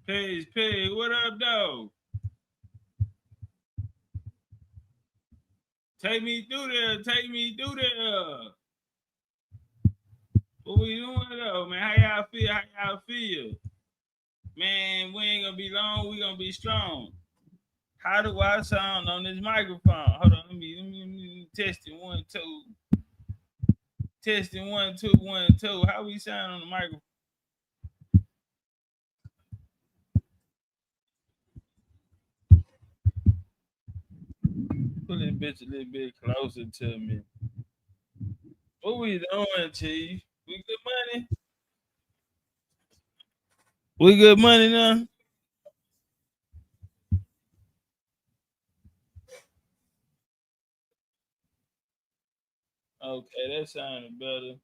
Page, what up, though? Take me through there. What we doing though, man? How y'all feel? Man, we ain't gonna be long. We gonna be strong. How do I sound on this microphone? Hold on, let me testing 1 2. Testing 1 2 1 2. How we sound on the microphone? Put this bitch a little bit closer to me. What we doing, Chief? We good money? We good money now? Okay, that sounded better.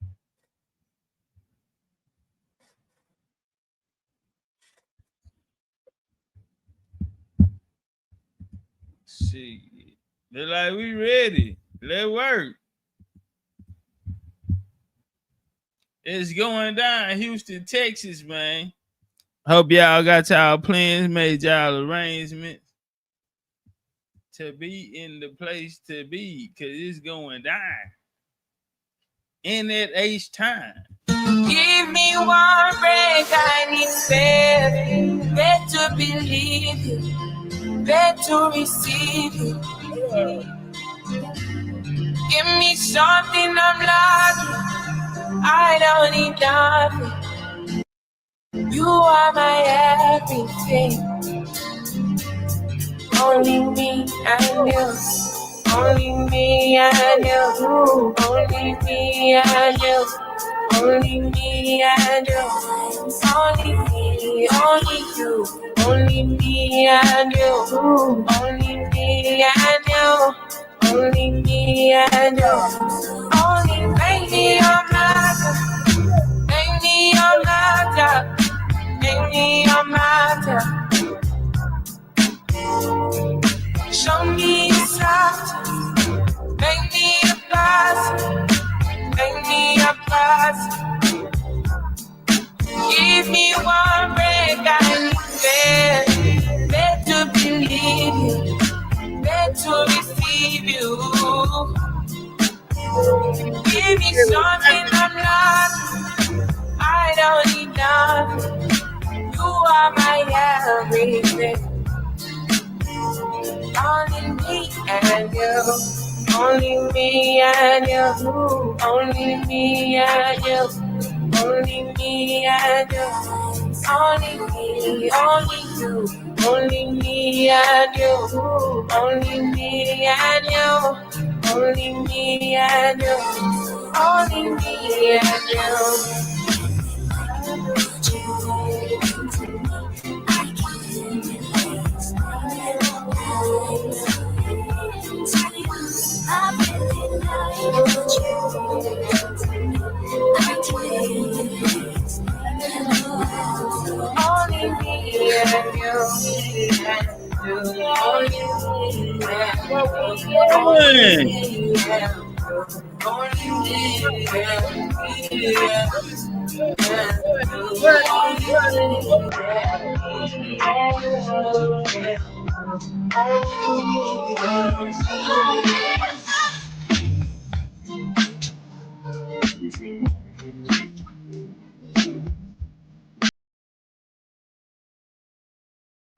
Shit. They're like, we ready. Let's work. It's going down, Houston, Texas, man. Hope y'all got y'all plans, made y'all arrangements to be in the place to be, because it's going down in that H time. Give me one break, I need seven. Better believe it, better receive it. Give me something I'm lacking, I don't need nothing. You are my everything. Only me and you. Only me and you. Only me and you. Only me and you. Only me, only you. Only me and you. Only me and you. Only me and you. Only make me your matter. Make me your matter. Make me your matter. Show me your side. Make me a pass. Make me a pass. Give me one break, I need better. Better believe you. Better receive you. Give me something I'm not. I don't need nothing. You are my everything. Only me and you. Only me and you. Only me and you. Only me and you. Only me, only you. Only me and you. Only me and you. Only me and you. Only me and you. Only me and you.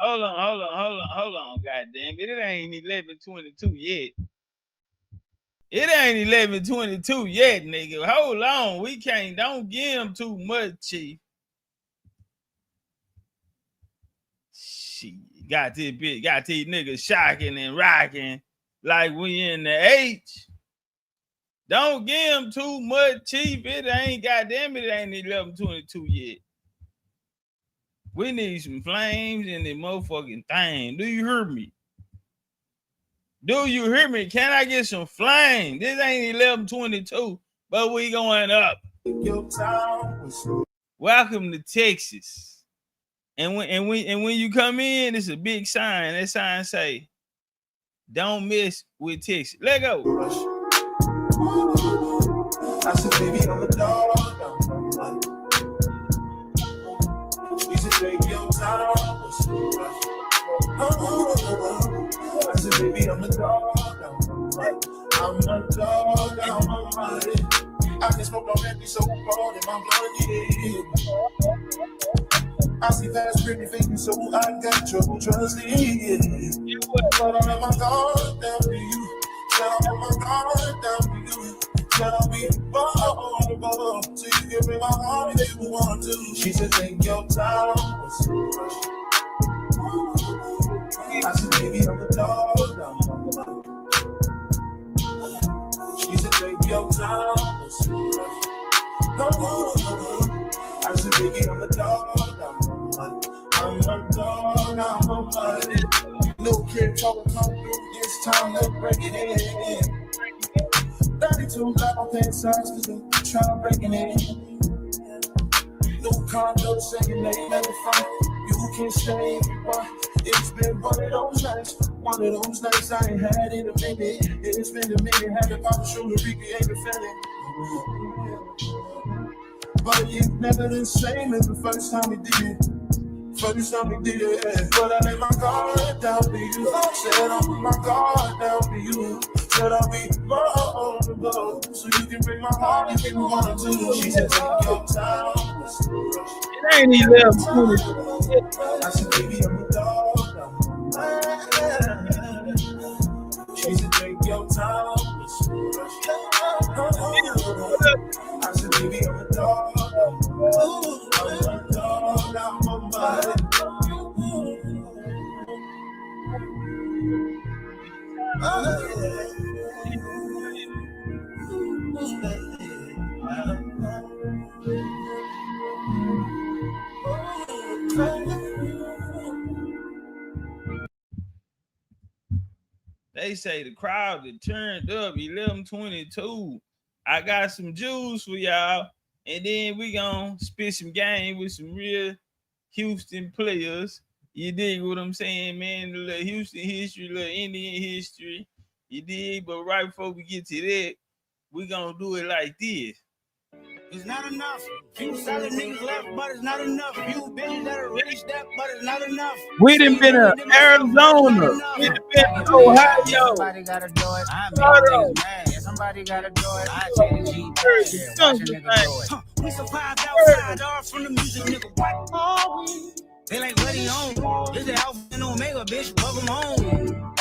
Hold on, goddamn it. It ain't 11:22 yet. It ain't 11:22 yet, nigga. Hold on. We can't, don't give him too much, Chief. Shit. Got these niggas shocking and rocking like we in the H. Don't give him too much, Chief. It ain't, goddamn it, ain't 11:22 yet. We need some flames in the motherfucking thing. Do you hear me? Do you hear me? Can I get some flame? This ain't 11:22, but we going up. Welcome to Texas. And when you come in, it's a big sign. That sign say, "Don't mess with Texas." Let go. I said, baby, I'm a dog. You should take your time. said, baby, I'm a dog. I'm a dog. I'm a body. I can smoke on empty so cold in my blood, yeah. I see past pretty faces, so I got trouble trusting, yeah. But I let my guard down to you. Said I let my guard down to you. Said I'll be vulnerable, so you can bring my heart if you want to. She said, take your time. I said, baby, I'm a dog. She said, take your time. I said, baby, I'm a dog. I'm a dog. I'm a body. No kid talking come through. It's time to break it in. 32 got my pants size cause I'm trying to break it in. No condo saying they never find. You can stay, but it's been one of those nights. One of those nights I ain't had in a minute. It's been a minute, had to pop a shoulder, recreate the feeling. But it's never the same as the first time we did it. First time we did it. But I let my guard down for you. Said I'll put my guard down for you. Said I'll be vulnerable, so you can bring my heart if you want to. She said, take your time. It ain't even left. I said, baby, I'm a dog. She said, take your time. I said, baby, I'm a dog. I'm a dog. I'm a body. They say the crowd that turned up 11:22. I got some juice for y'all, and then we gonna spit some game with some real Houston players. You dig what I'm saying, man? A little Houston history, a little Indian history. You dig? But right before we get to that, we gonna do it like this. It's not enough. Few solid niggas left, but it's not enough. Few bitches that are really step, but it's not enough. We done been to Arizona. We done been to Ohio. Somebody gotta do it. I make niggas mad. Somebody gotta do it. I take a G bag. Watch a nigga do it. We survived outside, all from the music, nigga. What are we? They like, what he on? This is Alpha and Omega, bitch. Welcome home.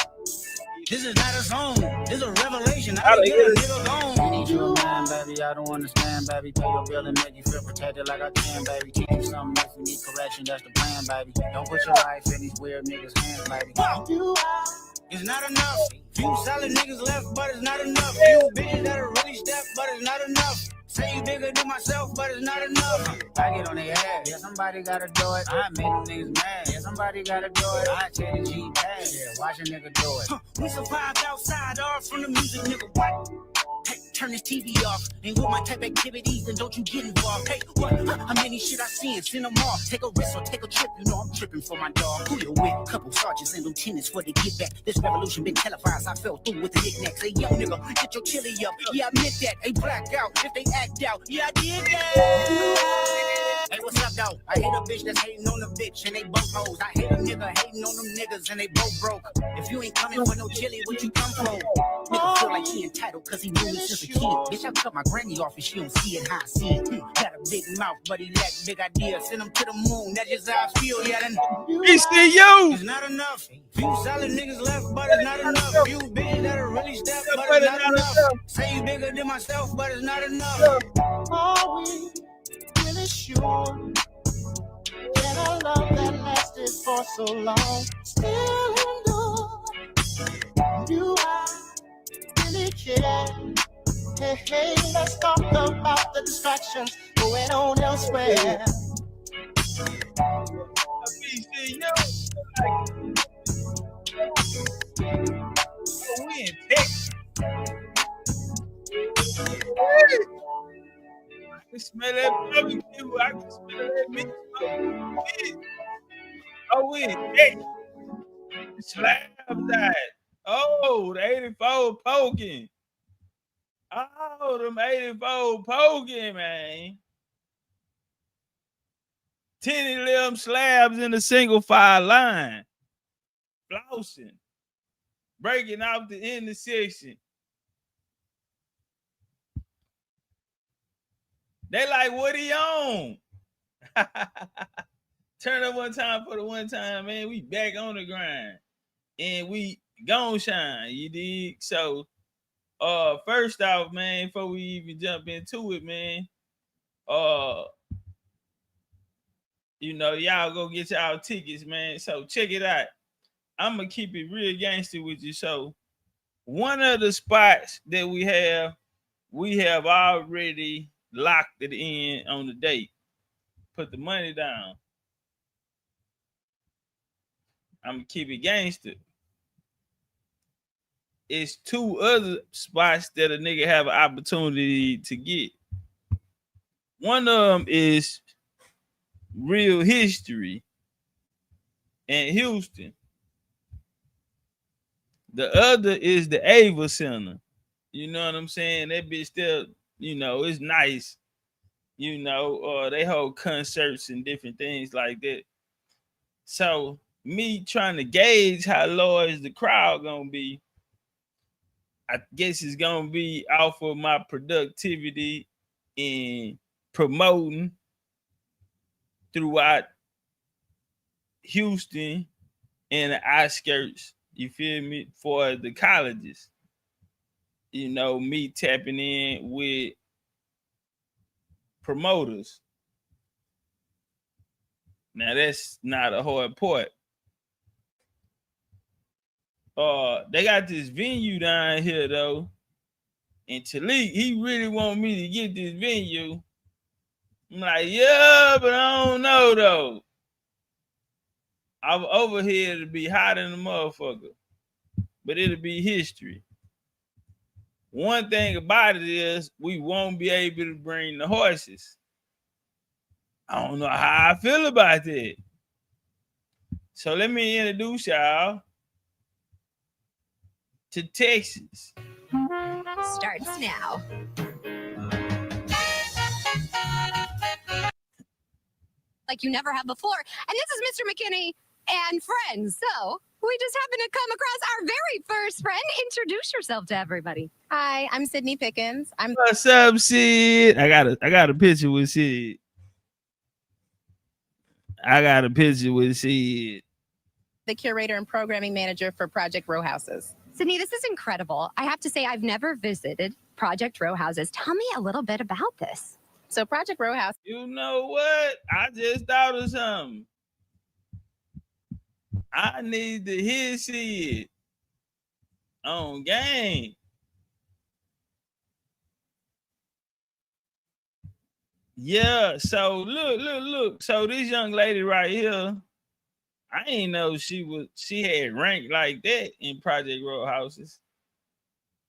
This is not a song. This is a revelation. I get a nigga gone. I need you a man, baby. I don't understand, baby. Pay your bill and make you feel protected like I can, baby. Teach you something if you need correction. That's the plan, baby. Don't put your life in these weird niggas' hands, baby. It's not enough. Few solid niggas left, but it's not enough. Few bitches that are really step, but it's not enough. Say you bigger than myself, but it's not enough. I get on their ass. Yeah, somebody gotta do it. I make them niggas mad. Yeah, somebody gotta do it. I take the G bag. Yeah, watch a nigga do it. We survived outside, all from the music, nigga. What? Hey, turn this TV off. Ain't with my type activities, and don't you get involved. Hey, what? How many shit I seen? Send them off. Take a risk or take a trip. You know I'm tripping for my dog. Who you with? Couple sergeants and lieutenants for the get back. This revolution been televised. I fell through with the knickknacks. Hey, young nigga, get your chili up. Yeah, I admit that. Hey, black out if they act out. Yeah, I did that. Hey, what's up, though? I hate a bitch that's hating on a bitch and they both hoes. I hate a nigga hating on them niggas and they both broke. If you ain't coming for no chili, what you come for? Nigga feel like he entitled cause he knew me since a kid. Bitch, I cut my granny off and she don't see it how I see it. Got a big mouth, but he lack big ideas. Send him to the moon, that's just how I feel. Yeah, then ECU. It's not enough. Few solid niggas left, but it's not enough. Few bitches that are really step, but it's not enough. Say you bigger than myself, but it's not enough. Are we really sure that our love that lasted for so long still endure? Do I really care? Hey, hey, let's talk about the distractions going on elsewhere. We in Texas. I can smell that barbecue. I can smell that meat. Oh, we in Texas. Slab died. Oh, the 84 poking. Oh, them 84 poking, man. 10 of them slabs in a single file line. Flossing. breaking out the intersection. They like, what he on? Turn up one time for the one time, man. We back on the grind. And we gon' shine, you dig? So, first off, man, before we even jump into it, man, you know, y'all go get y'all tickets, man. So check it out. I'm gonna keep it real gangster with you. So, one of the spots that we have already locked it in on the date. Put the money down. I'm gonna keep it gangster. It's 2 other spots that a nigga have an opportunity to get. One of them is Real History in Houston. The other is the Ava Center. You know what I'm saying? That bitch still, you know, it's nice. You know, they hold concerts and different things like that. So me trying to gauge how large the crowd gonna be, I guess it's gonna be off of my productivity in promoting throughout Houston and the outskirts, you feel me, for the colleges. You know, me tapping in with promoters. Now that's not a hard part. They got this venue down here though, and Taliek, he really want me to get this venue. I'm like, yeah, but I don't know though. I'm over here to be hot in the motherfucker, but it'll be history. One thing about it is we won't be able to bring the horses. I don't know how I feel about that. So let me introduce y'all to Texas. Starts now. Like you never have before. And this is Mr. McKinney and friends. So we just happened to come across our very first friend. Introduce yourself to everybody. Hi, I'm Sydney Pickens. What's up, Sid? I got a picture with Sid. The curator and programming manager for Project Row Houses. Sydney, this is incredible. I have to say, I've never visited Project Row Houses. Tell me a little bit about this. So Project Row House. You know what? I just thought of something. I need to hear Sid on game. Yeah, so look. So this young lady right here, I ain't know she had ranked like that in Project Row Houses.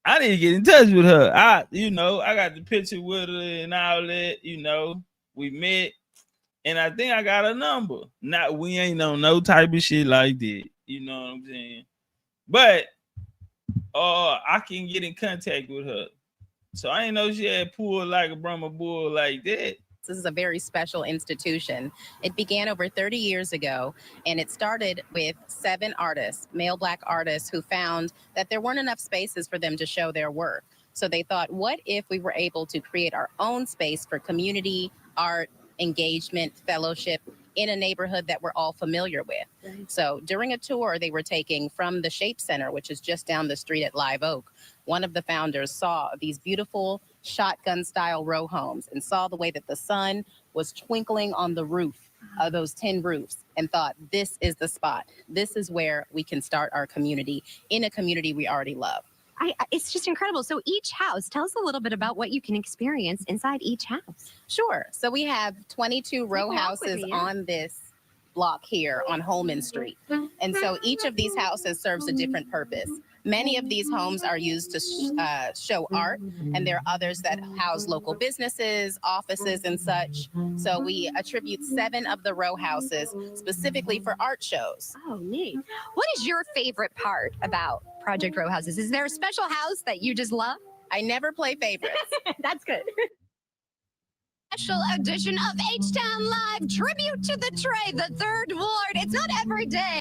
I need to get in touch with her. I got the picture with her and all that, we met. And I think I got a number. Not we ain't on no type of shit like that. You know what I'm saying? But I can get in contact with her. So I ain't know she had pulled like a Brahma bull like that. This is a very special institution. It began over 30 years ago, and it started with 7 artists, male Black artists, who found that there weren't enough spaces for them to show their work. So they thought, what if we were able to create our own space for community, art, engagement, fellowship in a neighborhood that we're all familiar with. Right. So during a tour they were taking from the Shape Center, which is just down the street at Live Oak, one of the founders saw these beautiful shotgun style row homes and saw the way that the sun was twinkling on the roof of those 10 roofs and thought, this is the spot. This is where we can start our community in a community we already love. It's just incredible. So each house, tell us a little bit about what you can experience inside each house. Sure. So we have 22 row houses on this block here on Holman Street. And so each of these houses serves a different purpose. Many of these homes are used to show art, and there are others that house local businesses, offices, and such. So we attribute 7 of the row houses specifically for art shows. Oh, neat. What is your favorite part about Project Row Houses? Is there a special house that you just love? I never play favorites. That's good. Special edition of H-Town Live, tribute to the Trey, the 3rd Ward. It's not every day.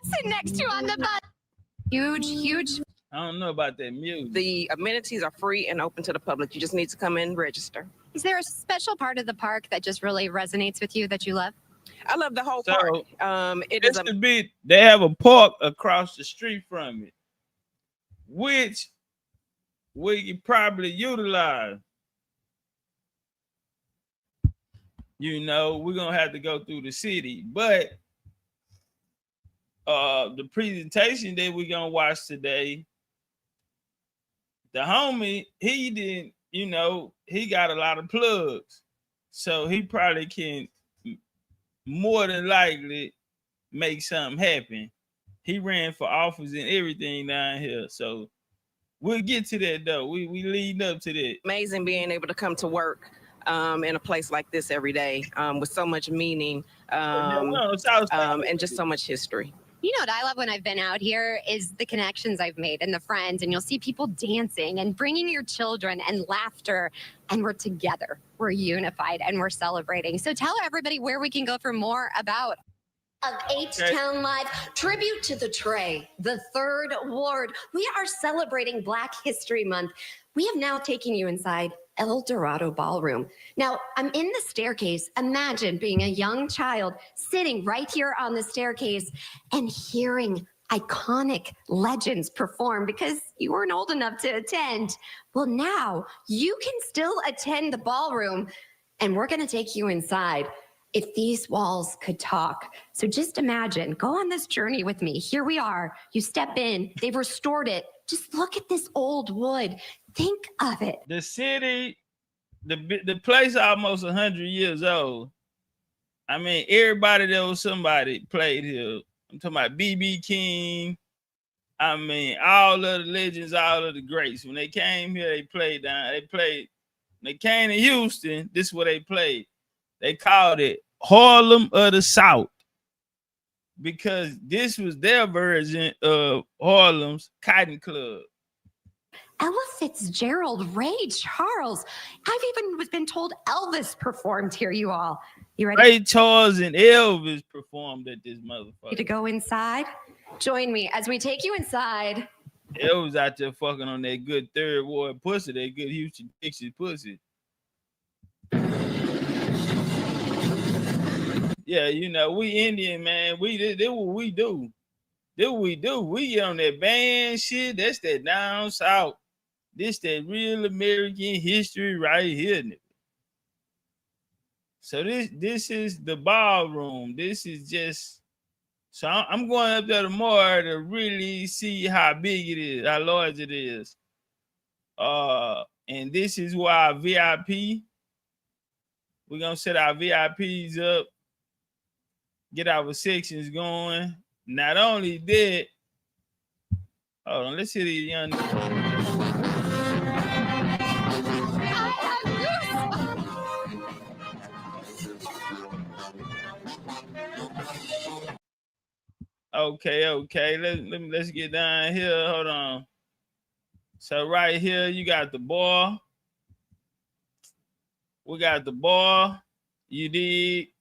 Sit next to on the bus. Huge. I don't know about that music. The amenities are free and open to the public. You just need to come in and register. Is there a special part of the park that just really resonates with you that you love? I love the whole So, park. It is a bit. They have a park across the street from it, which we could probably utilize. You know, we're gonna have to go through the city, but the presentation that we're gonna watch today, the homie, he didn't, you know, he got a lot of plugs, so he probably can more than likely make something happen. He ran for office and everything down here, so we'll get to that though. We lead up to that. amazing being able to come to work in a place like this every day with so much meaning and just so much history. You know what I love when I've been out here is the connections I've made and the friends, and you'll see people dancing and bringing your children and laughter, and we're together, we're unified, and we're celebrating. So tell everybody where we can go for more about of H-Town Live, tribute to the Tray, the Third Ward. We are celebrating Black History Month. We have now taken you inside El Dorado Ballroom. Now, I'm in the staircase. Imagine being a young child sitting right here on the staircase and hearing iconic legends perform because you weren't old enough to attend. Well, now you can still attend the ballroom, and we're going to take you inside. If these walls could talk. So just imagine, go on this journey with me. Here we are. You step in, they've restored it. Just look at this old wood. Think of it. The city, the place almost 100 years old. I mean, everybody that was somebody played here. I'm talking about B.B. King. I mean, all of the legends, all of the greats. When they came here, they played down. When they came to Houston, this is what they played. They called it Harlem of the South because this was their version of Harlem's Cotton Club. Ella Fitzgerald, Ray Charles. I've even been told Elvis performed here, you all. You ready? Ray Charles and Elvis performed at this motherfucker. To go inside? Join me as we take you inside. Elvis out there fucking on that good Third Ward pussy, that good Houston Dixie pussy. Yeah, you know, we Indian, man. This what we do. This what we do. We get on that band shit. That's that down south. This that real American history right here. So this is the ballroom. This is just, so I'm going up there tomorrow to really see how big it is, how large it is. And this is where our VIP, we're gonna set our VIPs up, get our sections going. Not only that, hold on, let's see these young. Okay. Let's get down here. Hold on. So right here, you got the bar. We got the bar. You dig?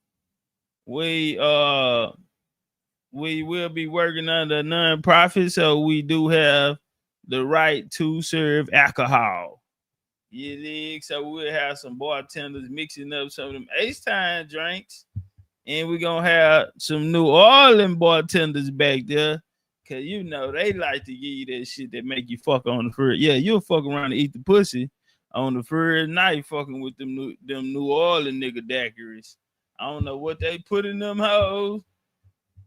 We will be working under a non-profit, so we do have the right to serve alcohol. You dig? So we'll have some bartenders mixing up some of them H-Time drinks, and we're gonna have some New Orleans bartenders back there, cause you know they like to give you that shit that make you fuck on the first. Yeah, you'll fuck around and eat the pussy on the first night, fucking with them New Orleans nigga daiquiris. I don't know what they put in them hoes,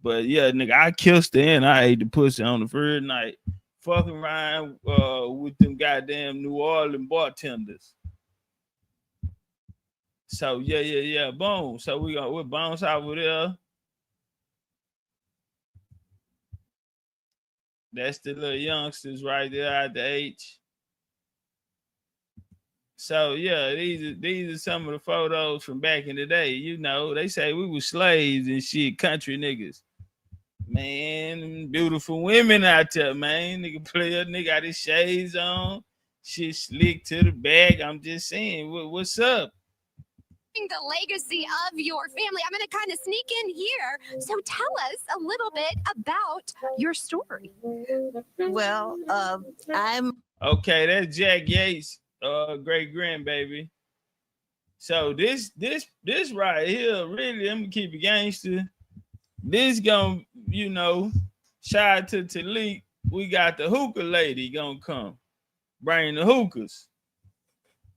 but yeah, nigga, I kissed her and I ate the pussy on the first night, fucking around with them goddamn New Orleans bartenders. So yeah, boom. So we'll bounce over there. That's the little youngsters right there at the H. So yeah, these are some of the photos from back in the day. You know, they say we were slaves and shit, country niggas. Man, beautiful women out there, man. Nigga player, nigga got his shades on, shit slick to the back. I'm just saying, what's up? the legacy of your family. I'm going to kind of sneak in here. So tell us a little bit about your story. Well, I'm okay. That's Jack Yates, great grandbaby. So this right here, really, I'm gonna keep it gangster. This gonna, you know, shout out to Taliek. We got the hookah lady gonna come, bring the hookahs.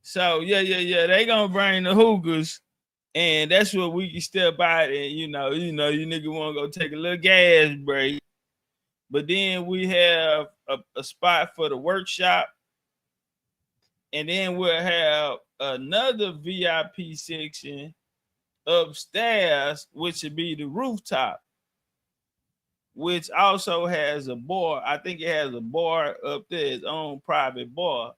So yeah, they gonna bring the hookahs, and that's what we can step out and you nigga wanna go take a little gas break. But then we have a spot for the workshop, and then we'll have another VIP section upstairs, which would be the rooftop, which also has a bar. I think it has a bar up there, its own private bar.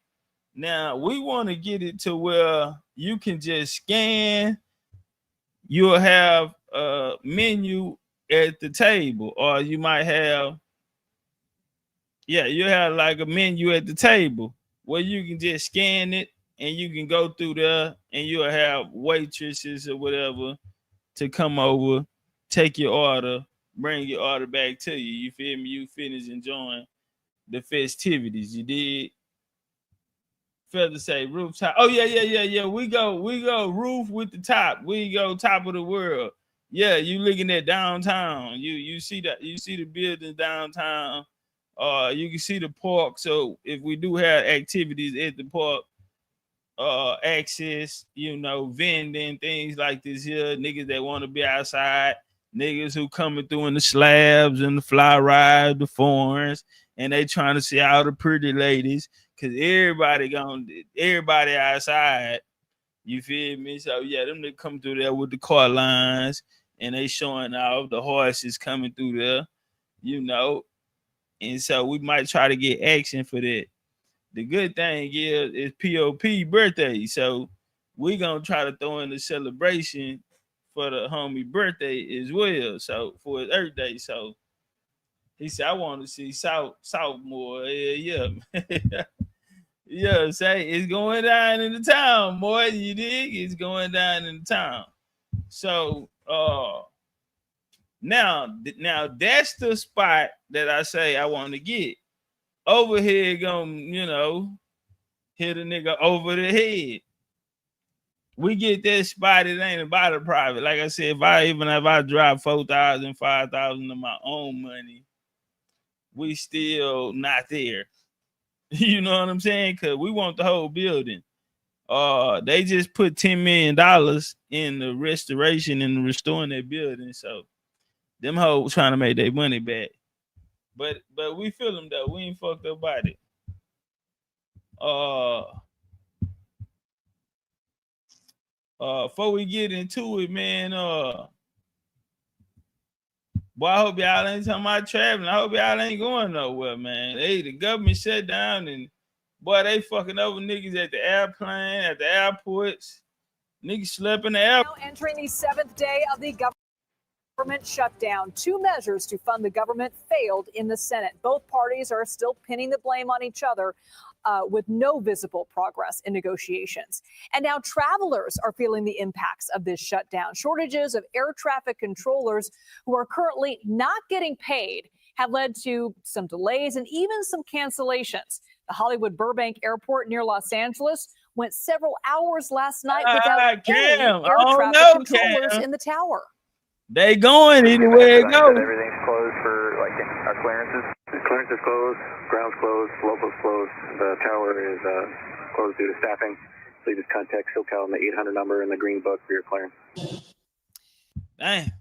Now, we want to get it to where you can just scan. You'll have a menu at the table, or you might have, you have like a menu at the table where you can just scan it and you can go through there and you'll have waitresses or whatever to come over, take your order, bring your order back to you. You feel me? You finish enjoying the festivities. You did. Feather say rooftop. Oh yeah. We go roof with the top. We go top of the world. Yeah, you looking at downtown. You see that, you see the buildings downtown. You can see the park. So if we do have activities at the park, access, vending, things like this here, niggas that want to be outside, niggas who coming through in the slabs and the fly ride, the foreigns, and they trying to see all the pretty ladies, cause everybody outside. You feel me? So yeah, them niggas come through there with the car lines and they showing off the horses coming through there, and so we might try to get action for that. The good thing is POP birthday, so we gonna try to throw in the celebration for the homie birthday as well. So for his Earth Day, so he said, I want to see South more. Yeah. Yeah, say it's going down in the town, boy. You dig? It's going down in the town. So now that's the spot that I say I want to get. Over here gonna, hit a nigga over the head. We get that spot, it ain't about a private. Like I said, if I drive 4,000, 5,000 of my own money, we still not there. You know what I'm saying? Cause we want the whole building. They just put $10 million in the restoration and restoring that building. So them hoes trying to make their money back. But we feel them though. We ain't fucked up about it. Before we get into it, man, boy, I hope y'all ain't talking about traveling. I hope y'all ain't going nowhere, man. Hey, the government shut down and boy, they fucking over niggas at the airplane, at the airports. Niggas slept in the airport. Now entering the 7th day of the government shutdown. 2 measures to fund the government failed in the Senate. Both parties are still pinning the blame on each other with no visible progress in negotiations. And now travelers are feeling the impacts of this shutdown. Shortages of air traffic controllers who are currently not getting paid have led to some delays and even some cancellations. The Hollywood Burbank Airport near Los Angeles went several hours last night without any air traffic controllers in the tower. They going anywhere it goes. Everything's closed for our clearances. The clearance is closed, ground's closed, local's closed. The tower is closed due to staffing. So you just contact SoCal on the 800 number in the green book for your clearance. Dang.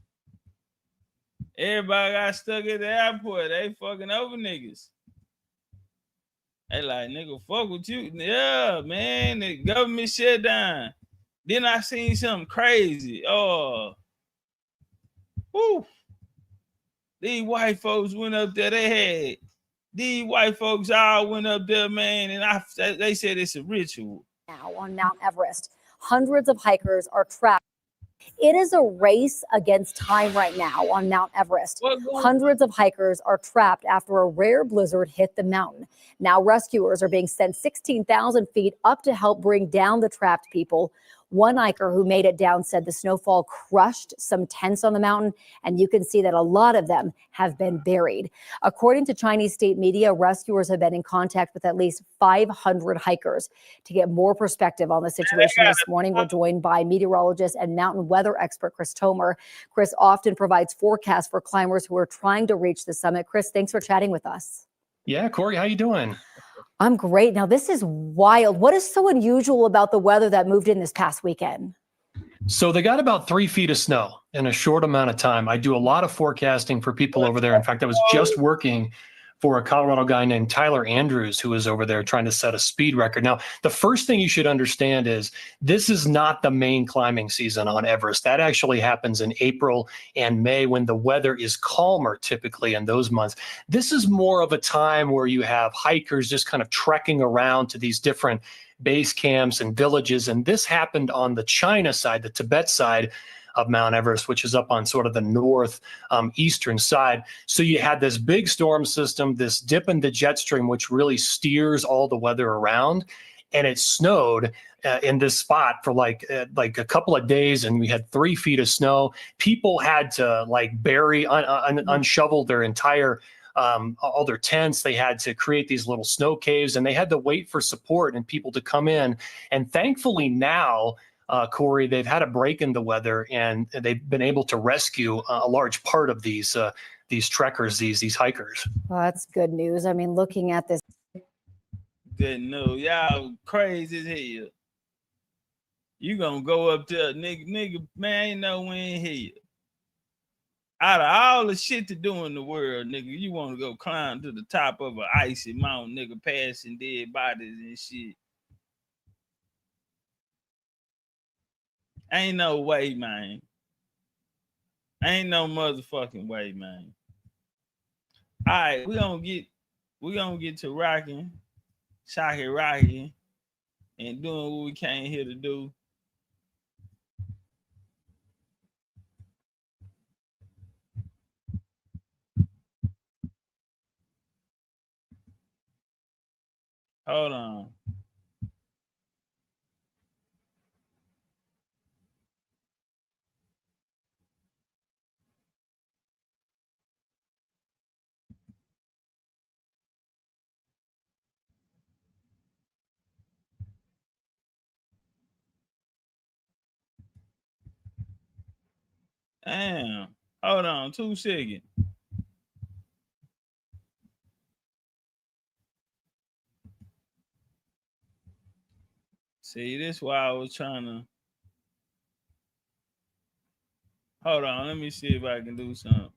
Everybody got stuck at the airport. They fucking over niggas. They like, nigga, fuck with you. Yeah, man, the government shut down. Then I seen something crazy. These white folks went up there. These white folks all went up there, man, and they said it's a ritual. Now on Mount Everest, hundreds of hikers are trapped. It is a race against time right now on Mount Everest. Hundreds of hikers are trapped after a rare blizzard hit the mountain. Now rescuers are being sent 16,000 feet up to help bring down the trapped people. One hiker who made it down said the snowfall crushed some tents on the mountain, and you can see that a lot of them have been buried. According to Chinese state media, rescuers have been in contact with at least 500 hikers. To get more perspective on the situation this morning, we're joined by meteorologist and mountain weather expert Chris Tomer. Chris often provides forecasts for climbers who are trying to reach the summit. Chris, thanks for chatting with us. Yeah, Corey, how you doing? I'm great. Now, this is wild. What is so unusual about the weather that moved in this past weekend? So they got about 3 feet of snow in a short amount of time. I do a lot of forecasting for people over there. In fact, I was just working for a Colorado guy named Tyler Andrews, who was over there trying to set a speed record. Now, the first thing you should understand is this is not the main climbing season on Everest. That actually happens in April and May when the weather is calmer, typically in those months. This is more of a time where you have hikers just kind of trekking around to these different base camps and villages. And this happened on the China side, the Tibet side of Mount Everest, which is up on sort of the north eastern side. So you had this big storm system, this dip in the jet stream, which really steers all the weather around. And it snowed in this spot for like a couple of days, and we had 3 feet of snow. People had to like bury, unshovel their entire all their tents. They had to create these little snow caves, and they had to wait for support and people to come in. And thankfully now, Corey, they've had a break in the weather, and they've been able to rescue a large part of these trekkers, these hikers. Well, that's good news. I mean, looking at this. Good news. Y'all crazy as hell. You gonna go up there, nigga, man, ain't no way in here. Out of all the shit to do in the world, nigga, you want to go climb to the top of an icy mountain, nigga, passing dead bodies and shit. Ain't no way, man. Ain't no motherfucking way, man. All right, we gonna get to rocking, rocking, and doing what we came here to do. Hold on. Damn. Hold on 2 seconds. See, this is why I was trying to. Hold on, let me see if I can do something.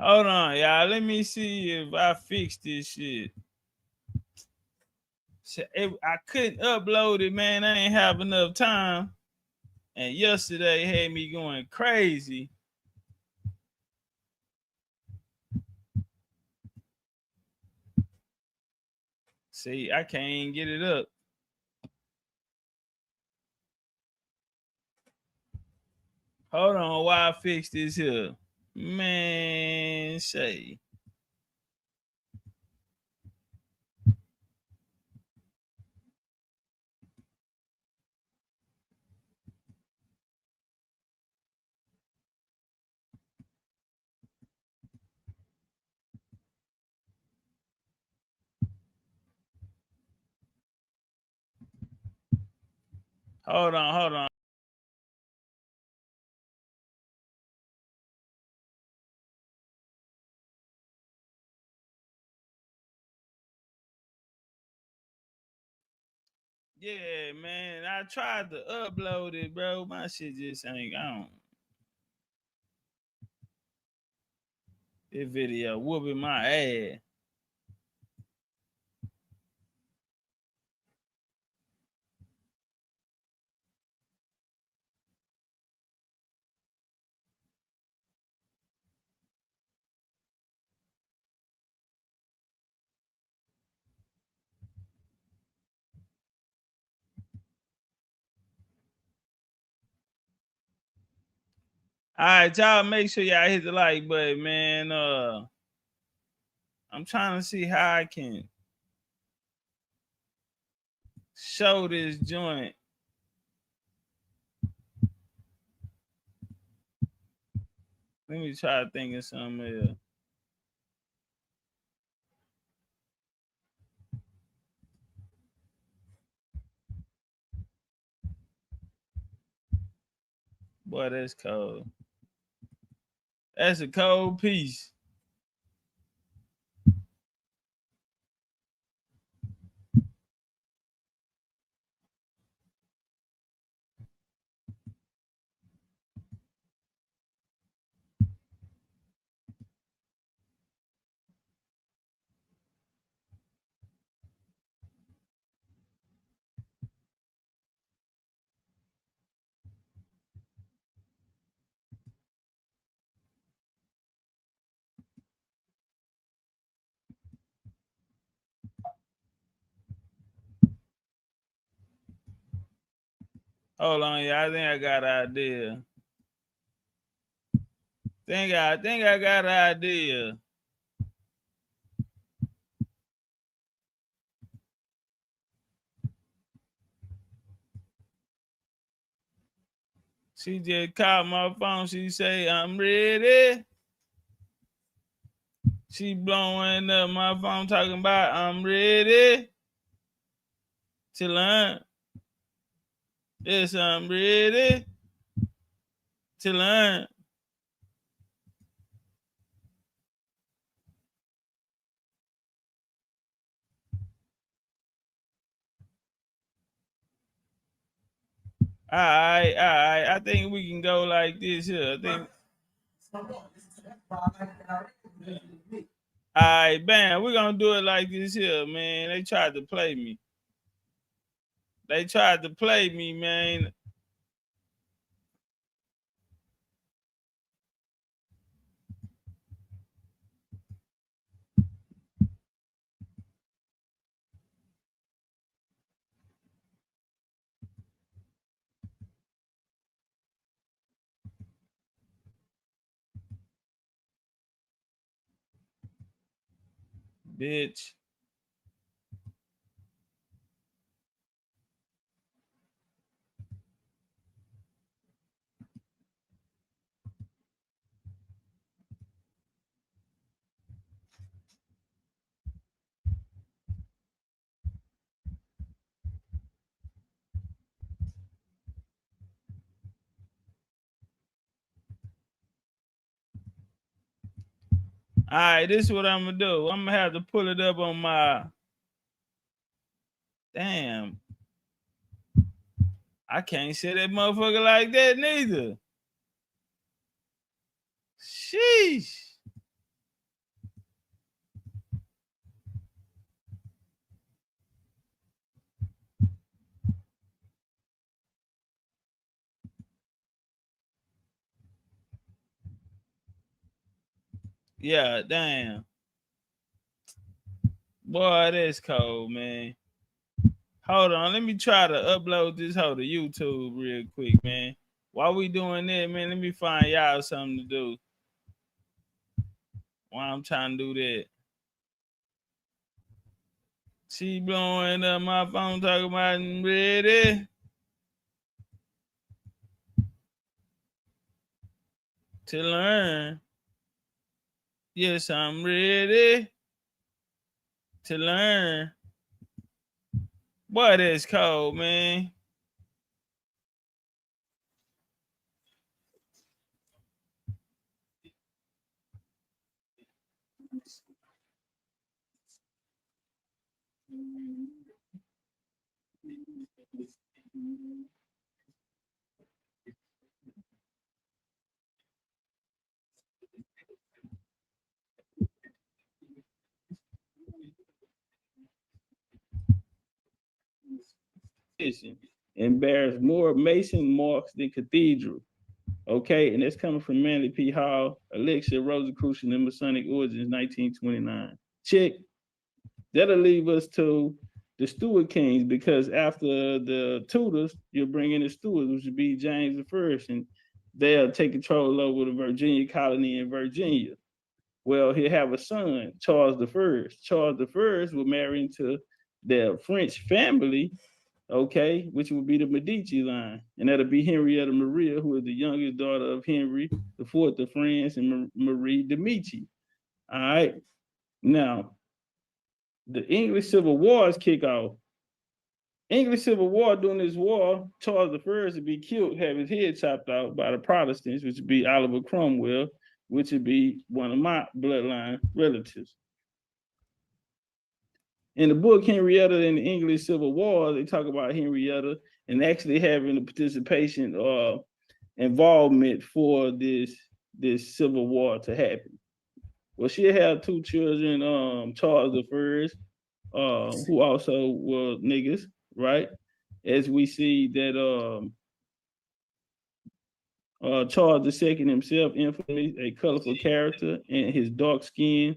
Hold on, y'all. Let me see if I fix this shit. I couldn't upload it, man. I ain't have enough time. And yesterday had me going crazy. See, I can't get it up. Hold on while I fix this here. Man, say. Hold on. Yeah, man. I tried to upload it, bro. My shit just ain't on. This video whooping my ass. All right, y'all make sure y'all hit the like button, man. I'm trying to see how I can show this joint. Let me try thinking something else. Boy, that's cold. That's a cold piece. Hold on, yeah. I think I got an idea. I think I got an idea. She just called my phone. She say, I'm ready. She blowing up my phone talking about I'm ready to learn. Yes, I'm ready to learn. All right. I think we can go like this here. I think. All right, bam. We're gonna do it like this here, man. They tried to play me. Man. Bitch. All right, this is what I'm gonna do. I'm gonna have to pull it up on my. Damn. I can't say that motherfucker like that neither. Sheesh. Yeah, damn. Boy, that's cold, man. Hold on, let me try to upload this whole to YouTube real quick, man. While we doing that, man, let me find y'all something to do. While I'm trying to do that. She blowing up my phone talking about I'm ready to learn. Yes, I'm ready to learn. Boy, that's cold, man. And bears more Mason marks than cathedral. Okay, and that's coming from Manly P. Hall, Elixir, Rosicrucian, and Masonic Origins, 1929. Check. That'll leave us to the Stuart Kings, because after the Tudors, you'll bring in the Stuarts, which would be James I, and they'll take control over the Virginia colony in Virginia. Well, he'll have a son, Charles I. Charles I will marry into the French family, okay, which would be the Medici line. And that'll be Henrietta Maria, who is the youngest daughter of Henry IV of France and Marie de Medici. All right. Now, the English Civil Wars kick off. English Civil War, during this war, Charles I would be killed, have his head chopped out by the Protestants, which would be Oliver Cromwell, which would be one of my bloodline relatives. In the book Henrietta and the English Civil War, they talk about Henrietta and actually having a participation or involvement for this Civil War to happen. Well, she had two children, Charles I, who also were niggas, right? As we see that Charles II himself, infamous, a colorful character, and his dark skin,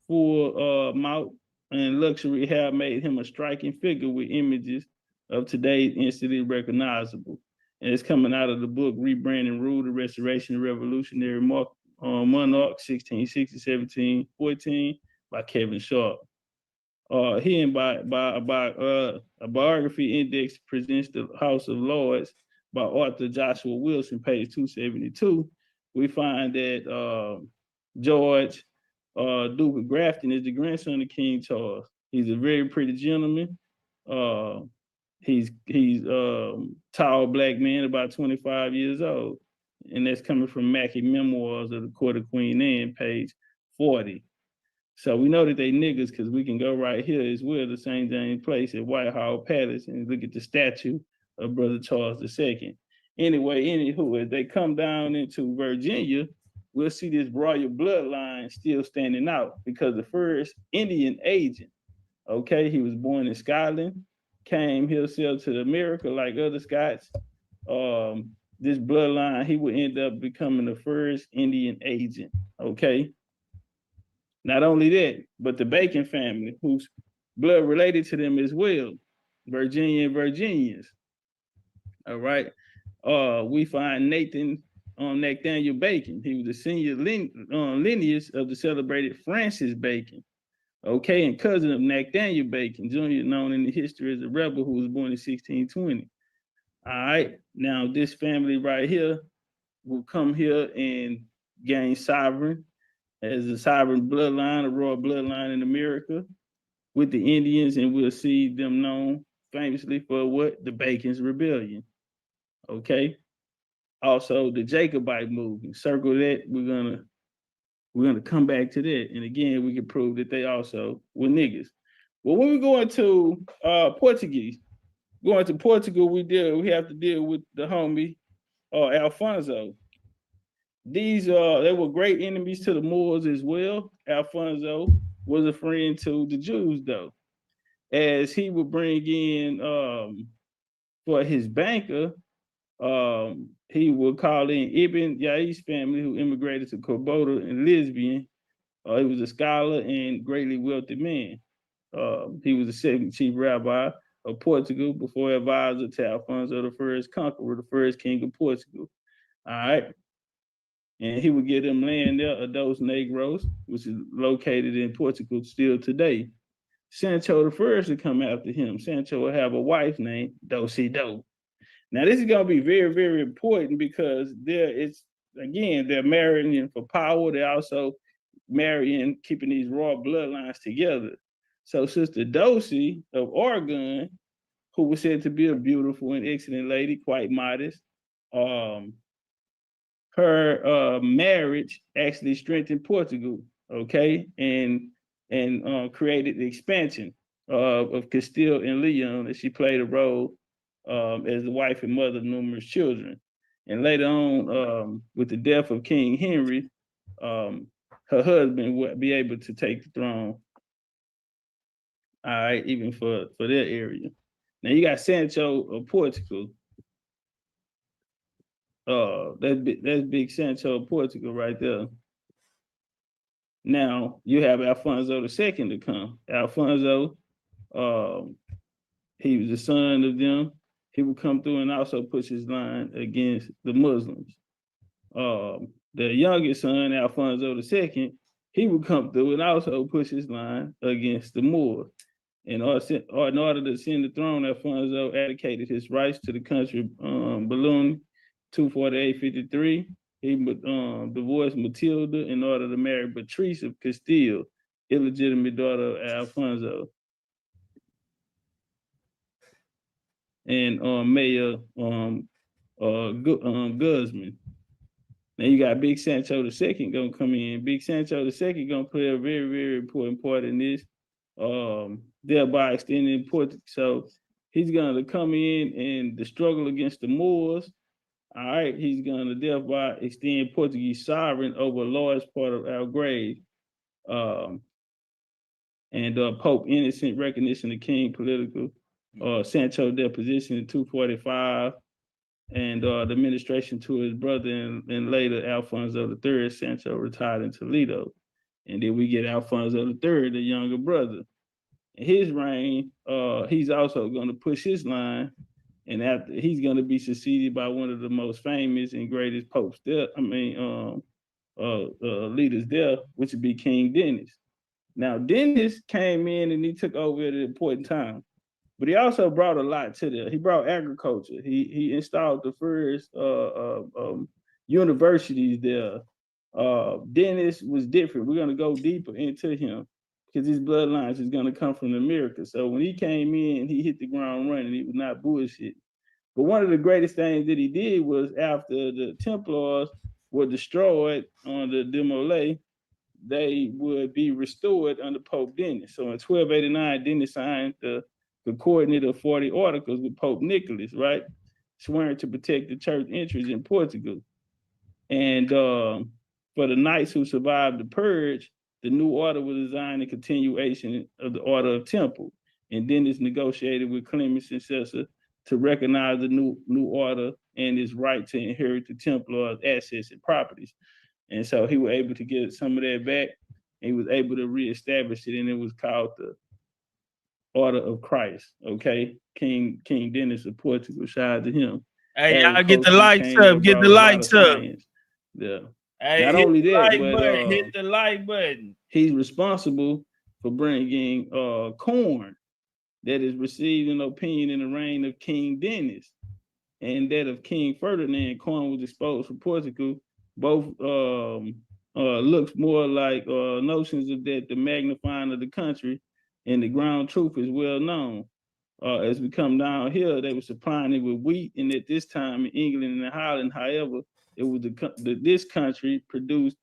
full mouth, and luxury hair made him a striking figure with images of today instantly recognizable. And it's coming out of the book Rebranding Rule, the Restoration of Revolutionary Monarch, 1660-1714 by Kevin Sharp. Here in by a biography index presents the House of Lords by Arthur Joshua Wilson, page 272. We find that George Duke of Grafton is the grandson of King Charles. He's a very pretty gentleman. He's tall black man, about 25 years old. And that's coming from Mackey Memoirs of the Court of Queen Anne, page 40. So we know that they niggas, because we can go right here as well, the St. James Place at Whitehall Palace, and look at the statue of Brother Charles II. Anyway, anywho, as they come down into Virginia, we'll see this royal bloodline still standing out, because the first Indian agent, okay, he was born in Scotland, came himself to America like other Scots. This bloodline, he would end up becoming the first Indian agent, okay? Not only that, but the Bacon family, whose blood related to them as well, Virginia and Virginians, all right? We find Nathaniel Bacon. He was the senior lineage of the celebrated Francis Bacon, okay, and cousin of Nathaniel Bacon, Jr., known in the history as a rebel who was born in 1620. All right, now this family right here will come here and gain sovereign as a sovereign bloodline, a royal bloodline in America with the Indians, and we'll see them known famously for what? The Bacon's Rebellion, okay? Also, the Jacobite movement, circle that, we're gonna come back to that. And again, we can prove that they also were niggas. Well, when we go into Portuguese, going to Portugal, we have to deal with the homie Alfonso. These they were great enemies to the Moors as well. Alfonso was a friend to the Jews, though, as he would bring in for his banker, he would call in Ibn Yais family, who immigrated to Cobota and Lisbon. He was a scholar and greatly wealthy man. He was the second chief rabbi of Portugal before advisor to Alfonso the First Conqueror, the first king of Portugal. All right. And he would give them land there, Dos Negros, which is located in Portugal still today. Sancho the First would come after him. Sancho would have a wife named Dulce Do. Now, this is going to be very, very important, because they're marrying for power. They're also marrying, keeping these royal bloodlines together. So Sister Dulce of Oregon, who was said to be a beautiful and excellent lady, quite modest, her marriage actually strengthened Portugal, okay, and created the expansion of Castile and Leon, and she played a role as the wife and mother of numerous children. And later on, with the death of King Henry, her husband would be able to take the throne. All right, even for that area. Now you got Sancho of Portugal. That's big Sancho of Portugal right there. Now you have Alfonso II to come. Alfonso, he was the son of them. He would come through and also push his line against the Muslims. The youngest son, Alfonso II, he would come through and also push his line against the Moors. In order to ascend the throne, Alfonso abdicated his rights to the country Boulogne, 248-53. He divorced Matilda in order to marry Beatrice of Castile, illegitimate daughter of Alfonso. And Mayor Guzman. Now you got Big Sancho II gonna come in. Big Sancho II gonna play a very, very important part in this, thereby extending important. So he's gonna come in and the struggle against the Moors. All right, he's gonna thereby extend Portuguese sovereign over a large part of Algarve. And Pope Innocent recognition of King political. Sancho deposition in 245. And the administration to his brother and later Alfonso III, Sancho retired in Toledo. And then we get Alfonso III, the younger brother. In his reign, he's also going to push his line, and after he's going to be succeeded by one of the most famous and greatest popes there, leaders there, which would be King Dennis. Now, Dennis came in and he took over at an important time. But he also brought a lot to there. He brought agriculture. He installed the first universities there. Dennis was different. We're gonna go deeper into him because his bloodlines is gonna come from America. So when he came in, he hit the ground running. He was not bullshit. But one of the greatest things that he did was after the Templars were destroyed on the Demolay, they would be restored under Pope Dennis. So in 1289, Dennis signed the coordinate of 40 articles with Pope Nicholas, right? Swearing to protect the church interests in Portugal. And for the knights who survived the purge, the new order was designed in continuation of the Order of Temple. And Dennis negotiated with Clement's successor to recognize the new order and his right to inherit the Templar assets and properties. And so he was able to get some of that back. And he was able to reestablish it, and it was called the Order of Christ, okay? King Dennis of Portugal, shout out to him. Hey, y'all get the likes up, get the likes up. Yeah. Hey, not only that, but hit the like button. He's responsible for bringing corn that is received in opinion in the reign of King Dennis and that of King Ferdinand. Corn was exposed from Portugal. Both looks more like notions of that the magnifying of the country. And the ground truth is well known. As we come down here, they were supplying it with wheat, and at this time in England and Holland, however, it was this country produced.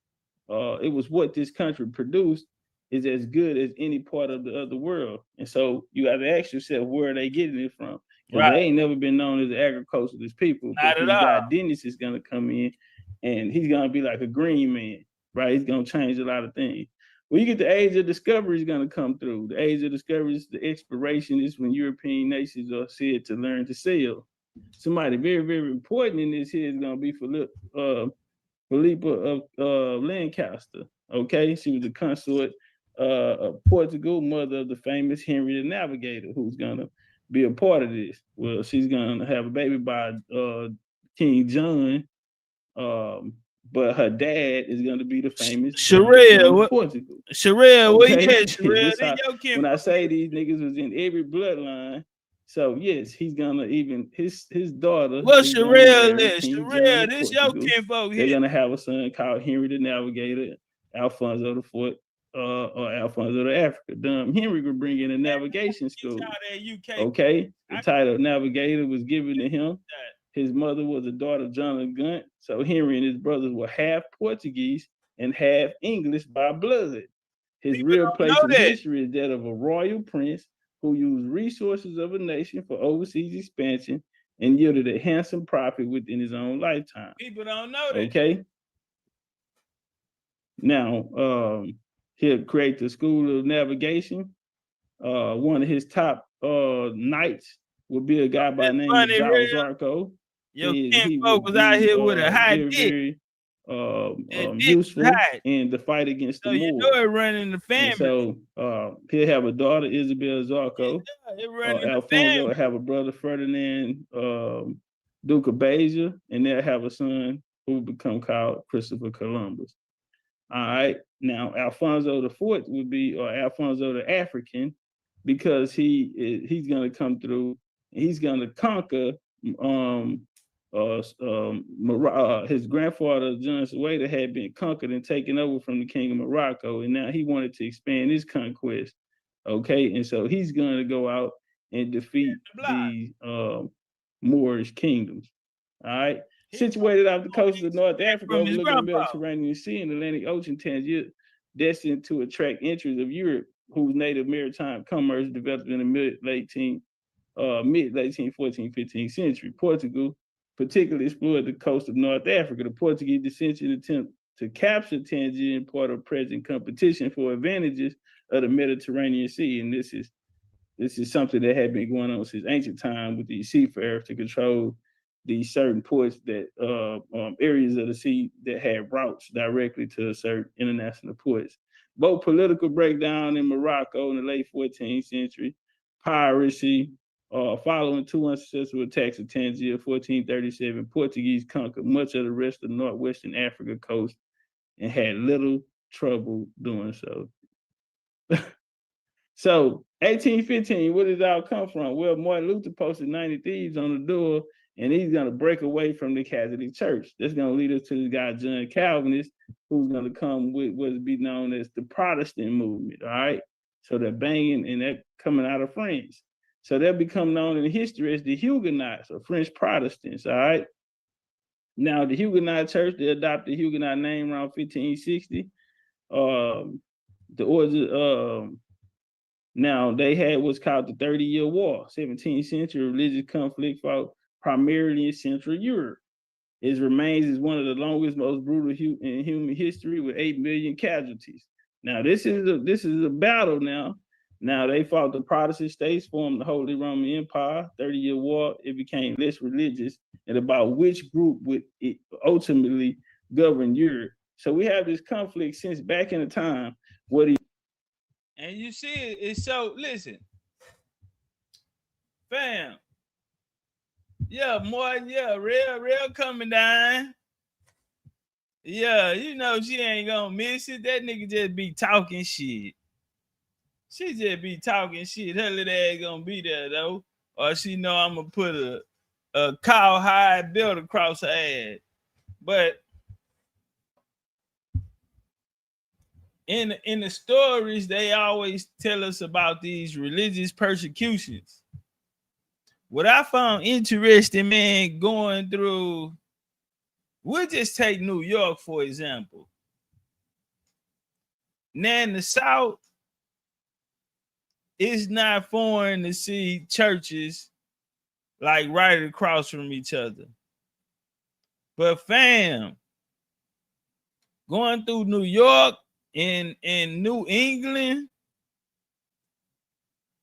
It was what this country produced is as good as any part of the other world, and so you got to ask yourself where are they getting it from? Because they ain't never been known as agriculturalist people. Not at all. Guy Dennis is gonna come in, and he's gonna be like a green man, right? He's gonna change a lot of things. When you get the age of discovery is going to come through. The age of discovery is the exploration is when European nations are said to learn to sail. Somebody very, very important in this here is going to be Philippa of Lancaster. Okay, she was the consort of Portugal, mother of the famous Henry the Navigator, who's going to be a part of this. Well, she's going to have a baby by King John. But her dad is going to be the famous Sherelle. Portugal. Sherelle, where you at, Sherelle? When I say these niggas was in every bloodline, so yes, he's gonna even his daughter. Well, Sherelle is Sherelle. This your kinfolk here. They're gonna have a son called Henry the Navigator, Alfonso the Fourth, or Alfonso the Africa. Henry would bring in a navigation school. Okay, the title of Navigator was given to him. His mother was a daughter of John of Gaunt, so Henry and his brothers were half Portuguese and half English by blood. His real place in history is that of a royal prince who used resources of a nation for overseas expansion and yielded a handsome profit within his own lifetime. People don't know that. Okay. Now, he'll create the School of Navigation. One of his top knights would be a guy by the name of Giles Zarco. Your kinfolk was out here with a high dick. Useful in the fight against the Moors. You know it running the family. And so he'll have a daughter, Isabel Zarco. Alfonso will have a brother, Ferdinand, Duke of Beja, and they'll have a son who will become called Christopher Columbus. All right. Now, Alfonso the Fourth would be, or Alfonso the African, because he's going to come through. He's going to conquer his grandfather, John Suwaida, had been conquered and taken over from the king of Morocco, and now he wanted to expand his conquest. Okay, and so he's going to go out and defeat these Moorish kingdoms. All right, situated off the coast of North Africa, overlooking the Mediterranean Sea and Atlantic Ocean, Tangier, destined to attract interest of Europe, whose native maritime commerce developed in the mid-late 14th, 15th century. Portugal particularly explored the coast of North Africa. The Portuguese dissension attempt to capture Tangier in part of present competition for advantages of the Mediterranean Sea. And this is something that had been going on since ancient time with these seafarers to control these certain ports that areas of the sea that had routes directly to certain international ports. Both political breakdown in Morocco in the late 14th century, piracy, following two unsuccessful attacks of Tangier, 1437, Portuguese conquered much of the rest of the northwestern Africa coast and had little trouble doing so. So, 1815, where did it all come from? Well, Martin Luther posted 90 thieves on the door, and he's going to break away from the Catholic Church. That's going to lead us to this guy, John Calvinist, who's going to come with what's be known as the Protestant movement, all right? So they're banging, and they're coming out of France. So they'll become known in history as the Huguenots or French Protestants, all right? Now, the Huguenot Church, they adopted the Huguenot name around 1560. The origin, now they had what's called the 30-Year War, 17th century religious conflict fought primarily in Central Europe. Its remains is one of the longest, most brutal in human history with 8 million casualties. Now, this is a battle now. Now, they fought the Protestant states, formed the Holy Roman Empire, 30-Year War. It became less religious and about which group would it ultimately govern Europe. So we have this conflict since back in the time where and you see it's so, listen, fam, yeah, more, yeah, real coming down. Yeah, you know she ain't gonna miss it. That nigga just be talking shit. She just be talking shit. Her little ass gonna be there though. Or she know I'm gonna put a cowhide belt across her ass. But in the stories, they always tell us about these religious persecutions. What I found interesting, man, going through, we'll just take New York, for example. Now in the South, it's not foreign to see churches like right across from each other. But fam, going through New York and New England,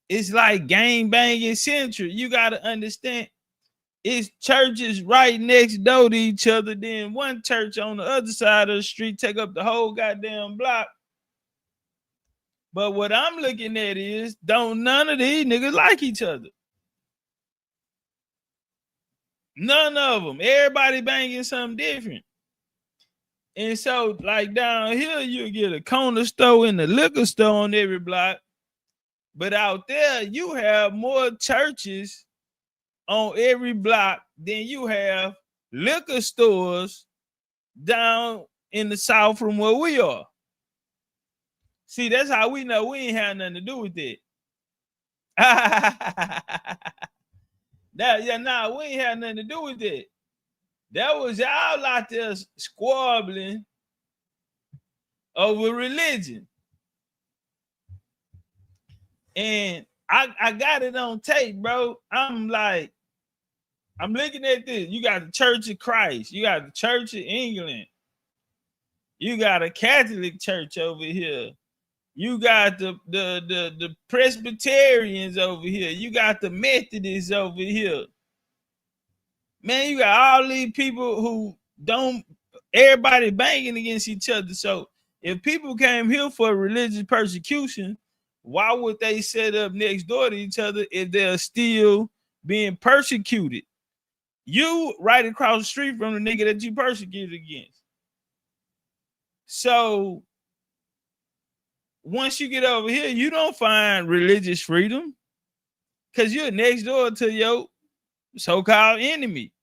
it's like gang banging central. You got to understand, it's churches right next door to each other. Then one church on the other side of the street take up the whole goddamn block. But what I'm looking at is, don't none of these niggas like each other. None of them. Everybody banging something different. And so, like down here, you get a corner store and a liquor store on every block. But out there, you have more churches on every block than you have liquor stores down in the South from where we are. See, that's how we know we ain't had nothing to do with it. We ain't had nothing to do with it. That was y'all out there squabbling over religion. And I got it on tape, bro. I'm like, I'm looking at this. You got the Church of Christ. You got the Church of England. You got a Catholic church over here. You got the Presbyterians over here. You got the Methodists over here. Man, you got all these people who don't, everybody banging against each other. So if people came here for religious persecution, why would they set up next door to each other if they're still being persecuted? You right across the street from the nigga that you persecuted against. So once you get over here, you don't find religious freedom because you're next door to your so-called enemy.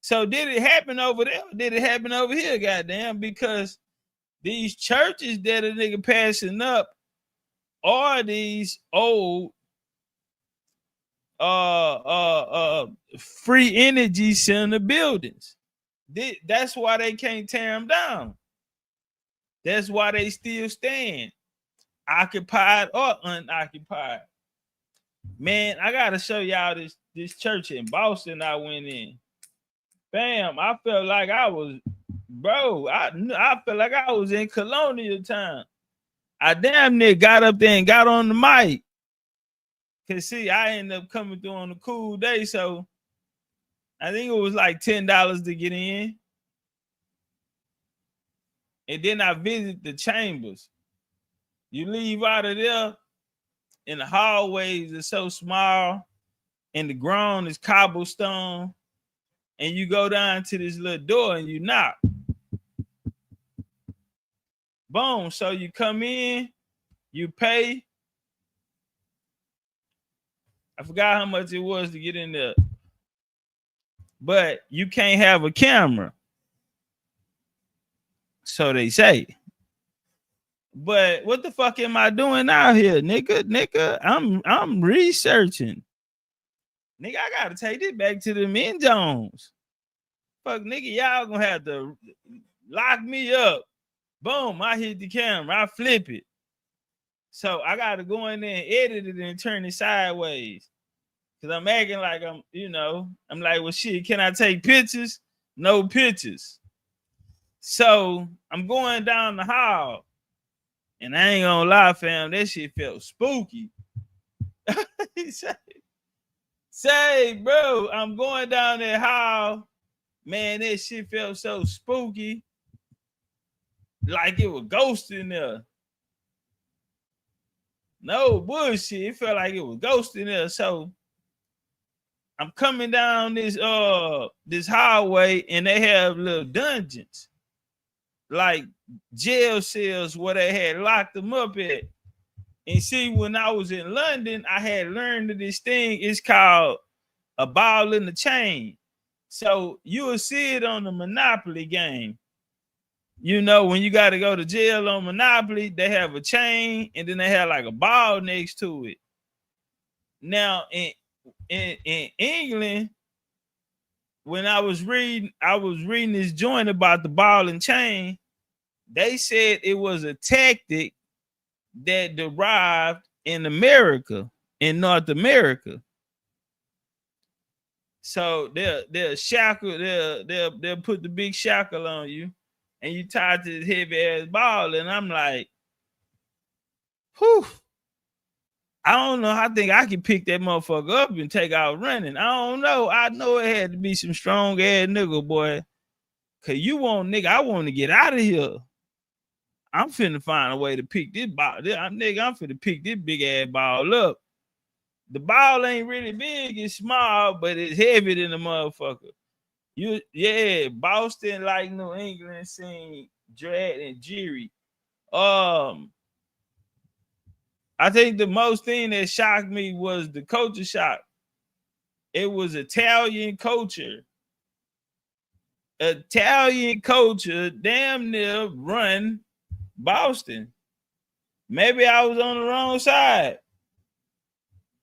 So did it happen over there? Did it happen over here? Goddamn, because these churches that a nigga passing up are these old free energy center buildings. That's why they can't tear them down. That's why they still stand, occupied or unoccupied. Man, I gotta show y'all this church in Boston I went in. Bam, I felt like I was, bro, I felt like I was in colonial time. I damn near got up there and got on the mic. Cause see, I ended up coming through on a cool day, so I think it was like $10 to get in. And then I visit the chambers. You leave out of there, and the hallways are so small, and the ground is cobblestone, and you go down to this little door and you knock. Boom. So you come in, you pay. I forgot how much it was to get in there. But you can't have a camera. So they say. But what the fuck am I doing out here, nigga? I'm researching. Nigga, I gotta take this back to the Men Jones. Fuck, nigga, y'all gonna have to lock me up. Boom, I hit the camera, I flip it. So I gotta go in there and edit it and turn it sideways. Cause I'm acting like I'm like, well, shit, can I take pictures? No pictures. So I'm going down the hall. And I ain't gonna lie, fam, that shit felt spooky. Say, bro, I'm going down that hall. Man, that shit felt so spooky. Like it was ghosts in there. No bullshit. It felt like it was ghosts in there. So I'm coming down this hallway and they have little dungeons. Like jail cells where they had locked them up at. And see, when I was in London, I had learned of this thing. It's called a ball in the chain. So you will see it on the Monopoly game. You know, when you got to go to jail on Monopoly, they have a chain and then they have like a ball next to it. Now in England, when I was reading this joint about the ball and chain. They said it was a tactic that derived in America, in North America. So they'll shackle, they'll put the big shackle on you, and you tie to this heavy ass ball. And I'm like, whew. I don't know. I think I can pick that motherfucker up and take out running. I don't know. I know it had to be some strong ass nigga, boy. Cause you want nigga, I want to get out of here. I'm finna find a way to pick this ball. I'm finna pick this big ass ball up. The ball ain't really big, it's small, but it's heavy than the motherfucker. Boston like New England scene, dread and Jerry. I think the most thing that shocked me was the culture shock. It was Italian culture. Italian culture damn near run Boston. Maybe I was on the wrong side,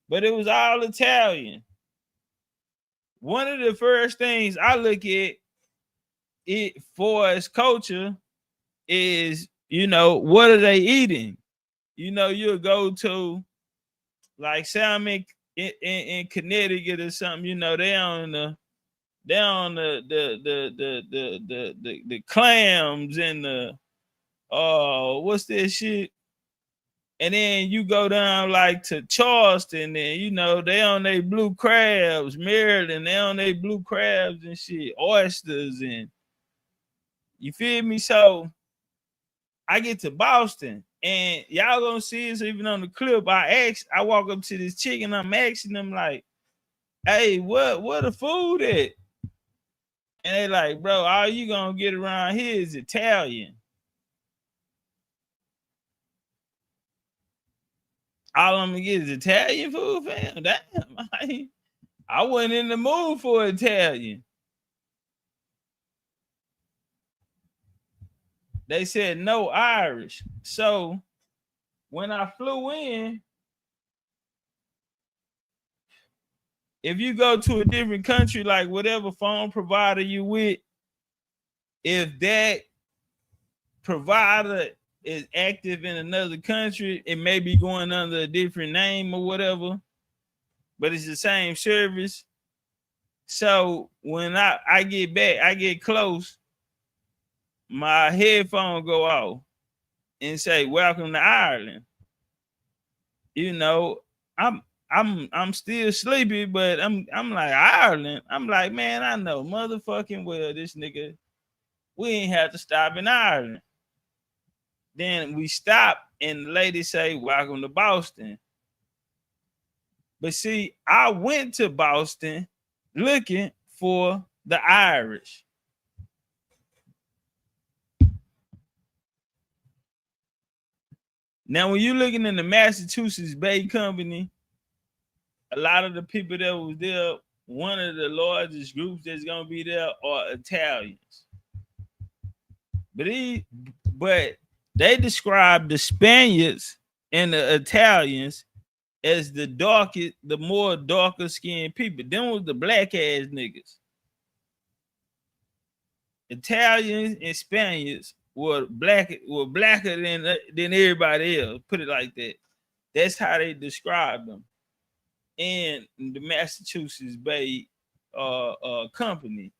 but it was all Italian. One of the first things I look at it for as culture is, what are they eating? You'll go to, like, say I'm in Connecticut or something, you know, they on the clams and the what's that shit? And then you go down like to Charleston, and you know, they on they blue crabs, Maryland, they on they blue crabs and shit, oysters, and you feel me? So I get to Boston, and y'all gonna see this even on the clip. I walk up to this chick and I'm asking them like, hey, what the food at? And they like, bro, all you gonna get around here is Italian. All I'm gonna get is Italian food, fam. Damn, I wasn't in the mood for Italian. They said no Irish. So when I flew in, if you go to a different country, like whatever phone provider you with, if that provider is active in another country, it may be going under a different name or whatever, but it's the same service. So when I get back, I get close, my headphone go off and say, welcome to Ireland. You know, I'm still sleepy, but I'm like, Ireland. I'm like, man, I know motherfucking well this nigga, we ain't have to stop in Ireland. Then we stop and the lady say, welcome to Boston. But see, I went to Boston looking for the Irish. Now, when you're looking in the Massachusetts Bay Company, a lot of the people that was there, one of the largest groups that's gonna be there are Italians. But they describe the Spaniards and the Italians as the more darker skinned people. Them was the black ass niggas. Italians and Spaniards were blacker than everybody else. Put it like that. That's how they describe them. And the Massachusetts Bay Company,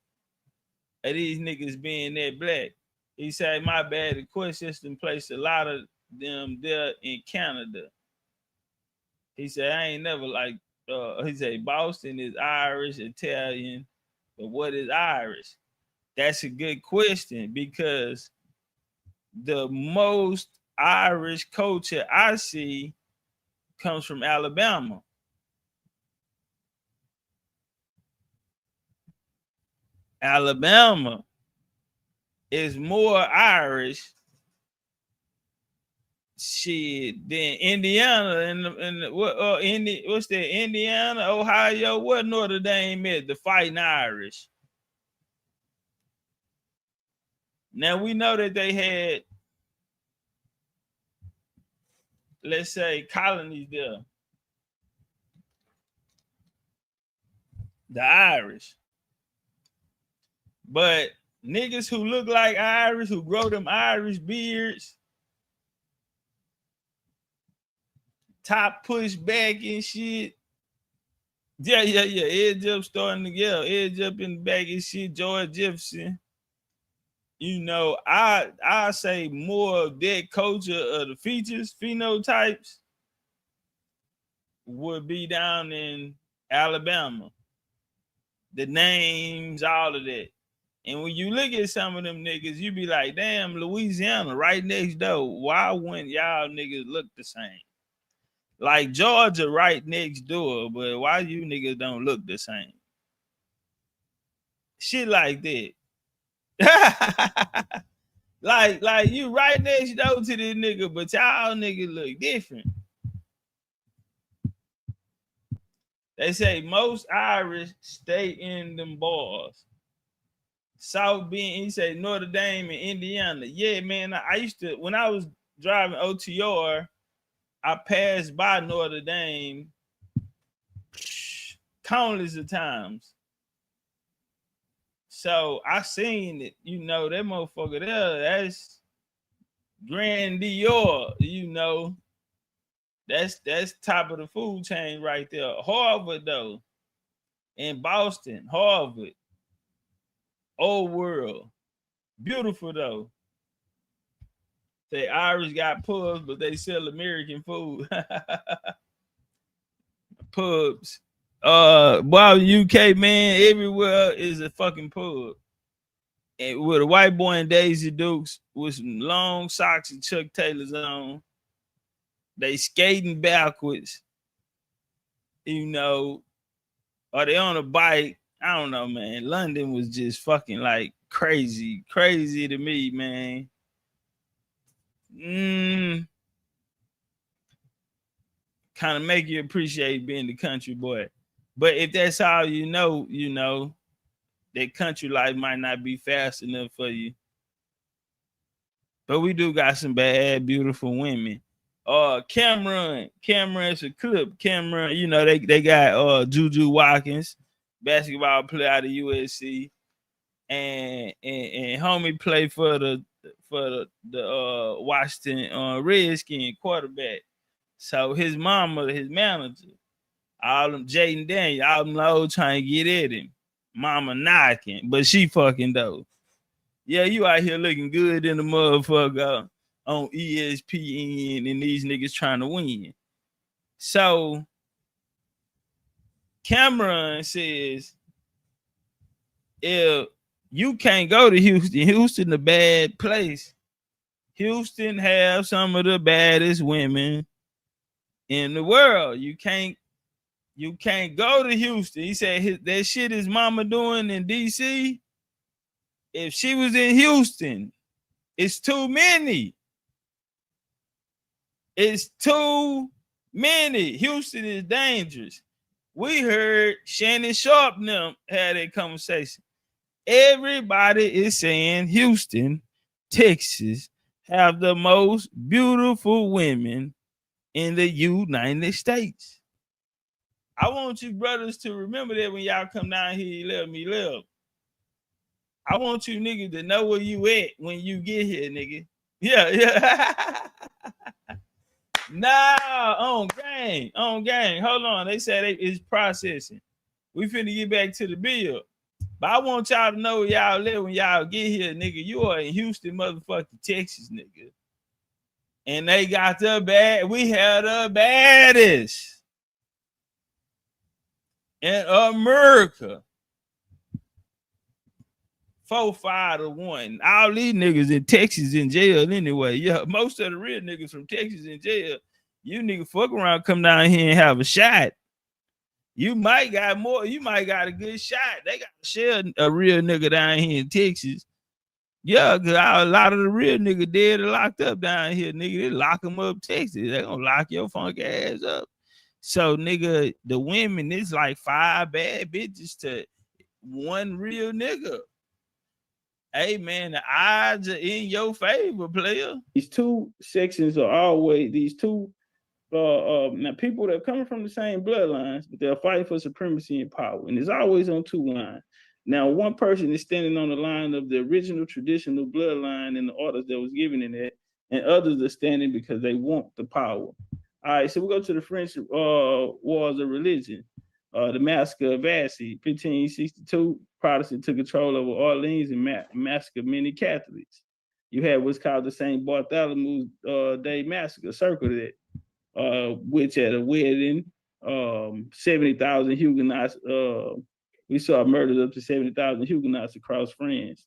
of these niggas being that black. He said, my bad, the court system placed a lot of them there in Canada. He said, I ain't never like, he said, Boston is Irish, Italian, but what is Irish? That's a good question, because the most Irish culture I see comes from Alabama. Alabama is more Irish shit than Indiana and what's that? Indiana, Ohio, what Notre Dame is, the Fighting Irish. Now we know that they had, let's say, colonies there. The Irish. But niggas who look like Irish, who grow them Irish beards, top pushed back and shit. Yeah. Edge up starting to get edge up in the back and shit. George Jefferson. You know, I say more of that culture of the features, phenotypes would be down in Alabama. The names, all of that. And when you look at some of them niggas, you be like, damn, Louisiana right next door. Why wouldn't y'all niggas look the same? Like Georgia right next door, but why you niggas don't look the same? Shit like that. like you right next door to this nigga, but y'all niggas look different. They say most Irish stay in them bars. South Bend, he said Notre Dame and Indiana. Yeah, man, I used to, when I was driving OTR, I passed by Notre Dame countless of times. So I seen it, you know, that motherfucker there, that's Grand Dior, you know. That's top of the food chain right there. Harvard though, in Boston, Harvard, Old World, beautiful though. They Irish got pubs, but they sell American food. Pubs. Wow, UK man, everywhere is a fucking pub. And with a white boy and Daisy Dukes with some long socks and Chuck Taylors on. They skating backwards, you know, or they on a bike. I don't know, man. London was just fucking like crazy to me, man. Kind of make you appreciate being the country boy. But if that's all you know, that country life might not be fast enough for you. But we do got some bad, beautiful women. Cameron's a clip. Cameron, you know, they got Juju Watkins, basketball player out of USC, and homie play for the Washington Redskin quarterback. So his mama, his manager, all them Jaden Daniel, all them low trying to get at him. Mama knocking, but she fucking though. Yeah, you out here looking good in the motherfucker on ESPN, and these niggas trying to win. So Cameron says, if you can't go to Houston a bad place. Houston have some of the baddest women in the world. You can't go to Houston. He said that shit his mama doing in DC. If she was in Houston, it's too many. It's too many. Houston is dangerous. We heard Shannon Sharp and them had a conversation. Everybody is saying Houston, Texas, have the most beautiful women in the United States. I want you brothers to remember that when y'all come down here, you let me live. I want you niggas to know where you at when you get here, nigga. Yeah. Nah, on gang. Hold on. They said it's processing. We finna get back to the bill. But I want y'all to know where y'all live when y'all get here, nigga. You are in Houston, motherfucking Texas, nigga. And they got we had the baddest in America. 4-5-1. All these niggas in Texas in jail anyway. Yeah, most of the real niggas from Texas in jail. You niggas fuck around, come down here and have a shot. You might got more. You might got a good shot. They got to share a real nigga down here in Texas. Yeah, because a lot of the real nigga dead and locked up down here, nigga. They lock them up Texas. They gonna lock your funk ass up. So, nigga, the women, it's like 5 bad bitches to 1 real nigga. Hey, man, the odds are in your favor, player. These two sections are always these two now people that are coming from the same bloodlines, but they're fighting for supremacy and power. And it's always on 2 lines. Now, one person is standing on the line of the original traditional bloodline and the orders that was given in it, and others are standing because they want the power. All right, so we go to the French wars of religion. The massacre of Vassy, 1562, Protestants took control over Orleans and massacred many Catholics. You had what's called the St. Bartholomew's Day Massacre, circle that, which at a wedding, 70,000 Huguenots, we saw murders up to 70,000 Huguenots across France.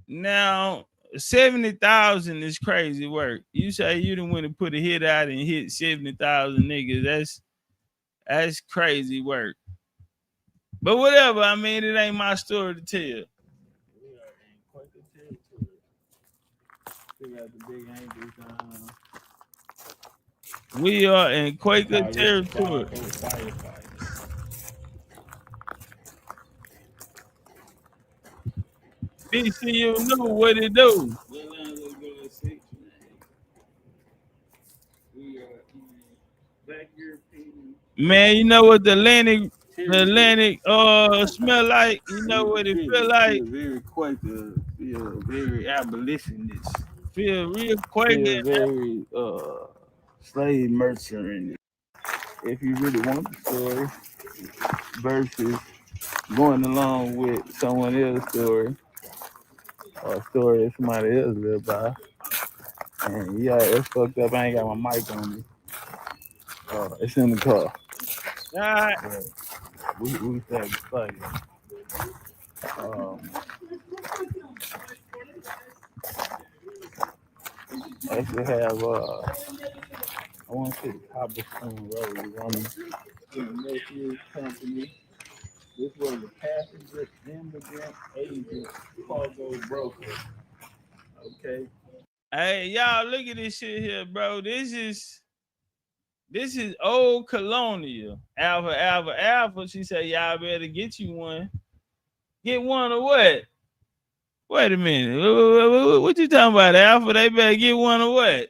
Now, 70,000 is crazy work. You say you didn't want to put a hit out and hit 70,000 niggas. That's crazy work. But whatever, I mean, it ain't my story to tell. We are in Quaker territory. BCU knew what it do. Man, you know what the Atlantic smell like? You know what it feel like? Very Quaker, feel very abolitionist. Feel real Quaker. Feel very slave merchant, if you really want the story, versus going along with someone else's story or a story that somebody else lived by. And yeah, it's fucked up. I ain't got my mic on me. It's in the car. All right. We said fuck it. I actually have I want to say Cobblestone Road running in the nephew company. This was a passenger immigrant agent cargo broker. Okay. Hey, y'all, look at this shit here, bro. This is old colonial. Alpha. She said, y'all better get you one. Get one or what? Wait a minute. What you talking about, Alpha? They better get one or what?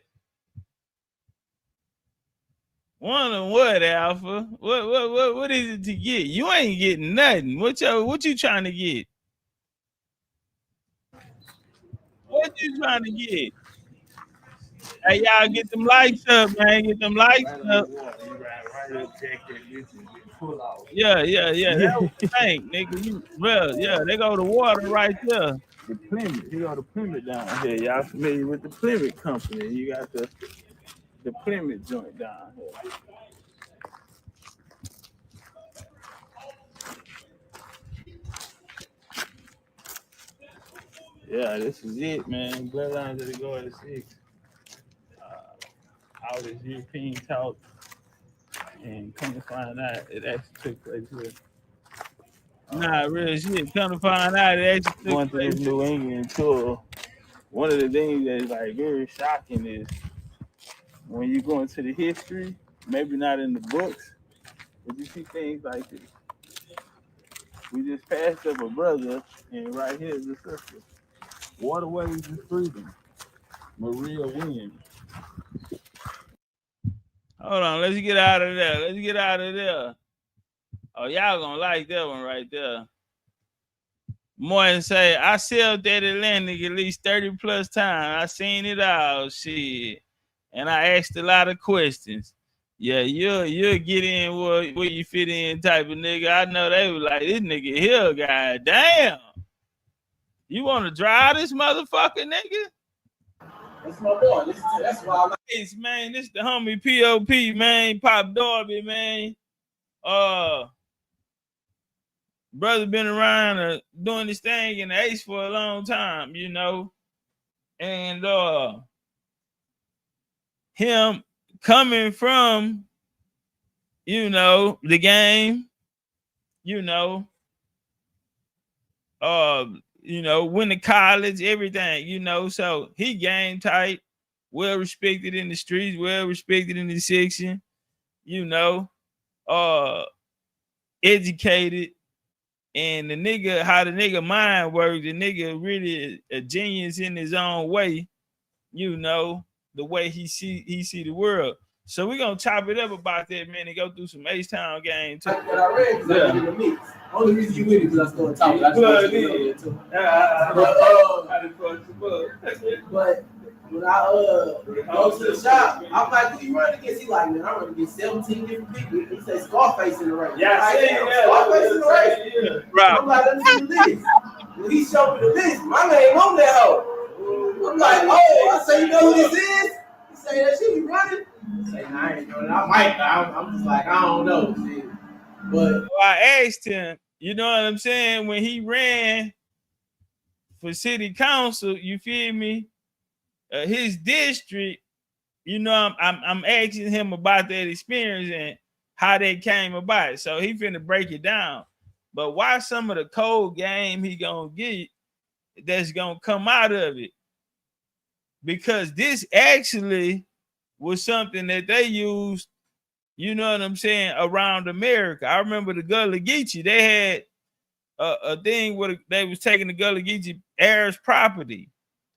One or what, Alpha? What is it to get? You ain't getting nothing. What you trying to get? What you trying to get? Hey, y'all, get them lights up, man. Get them lights up. Yeah. That was the thing, nigga. They go to water right there. The Plymouth. You got the Plymouth down here. Y'all familiar with the Plymouth company? You got the Plymouth joint down here. Yeah, this is it, man. Bloodlines that go at 6. All this European talk, and come to find out it actually took place here. Nah, real shit. Come to find out it actually going to this New England tour. One of the things that is like very shocking is when you go into the history, maybe not in the books, but you see things like this. We just passed up a brother, and right here is a sister. Waterways of Freedom, Maria Williams. Hold on, let's get out of there. Oh, y'all gonna like that one right there. Morton say, I sailed that Atlantic at least 30 plus times. I seen it all, shit. And I asked a lot of questions. Yeah, you'll get in where you fit in type of nigga. I know they was like, this nigga here, god damn. You want to drive this motherfucker, nigga? That's my boy. That's why I like this, man. This the homie P.O.P., man. Pop Darby, man. Brother been around doing this thing in the Ace for a long time, you know. And him coming from, you know, the game, you know, went to college, everything, you know. So he game tight, well respected in the streets, well respected in the section, you know, educated. And the nigga, how the nigga mind works, the nigga really a genius in his own way, you know, the way he see the world. So we're gonna chop it up about that, man, and go through some H-Town game too. that I read because I get in the mix. Only reason you with it because I started talking. I just but when I go to the shop, I'm like, who you running against? He like, man, I'm running against 17 different people. He say Scarface in the race. Yeah, I see that. Scarface in the race. Yeah. Right. I'm like, let me see the list. When he showed me the list, my name on that hoe. I'm like, oh, I say, you know who this is? He say, that shit be running. I say, nah, I ain't know that. I might, I'm just like, I don't know. Shit. But I asked him, you know what I'm saying? When he ran for city council, you feel me? His district, you know, I'm asking him about that experience and how they came about. So he finna break it down. But why some of the cold game he gonna get that's gonna come out of it? Because this actually was something that they used, you know what I'm saying, around America. I remember the Gullah Geechee, they had a thing where they was taking the Gullah Geechee heirs property.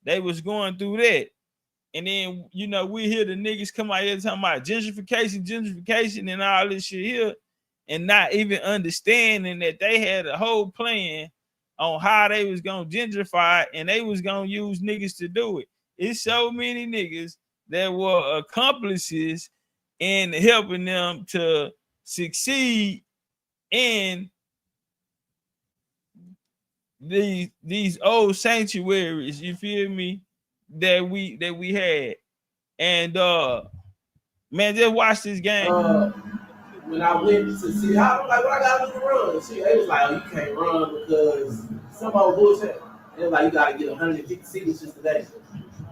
They was going through that. And then, you know, we hear the niggas come out here talking about gentrification and all this shit here, and not even understanding that they had a whole plan on how they was going to gentrify and they was going to use niggas to do it. It's so many niggas that were accomplices in helping them to succeed in these old sanctuaries, you feel me, that we had. And man, just watch this game. When I went to see, I'm like, what I gotta do to run? They was like, oh, you can't run because some old bullshit. They was like, you gotta get 150 signatures today.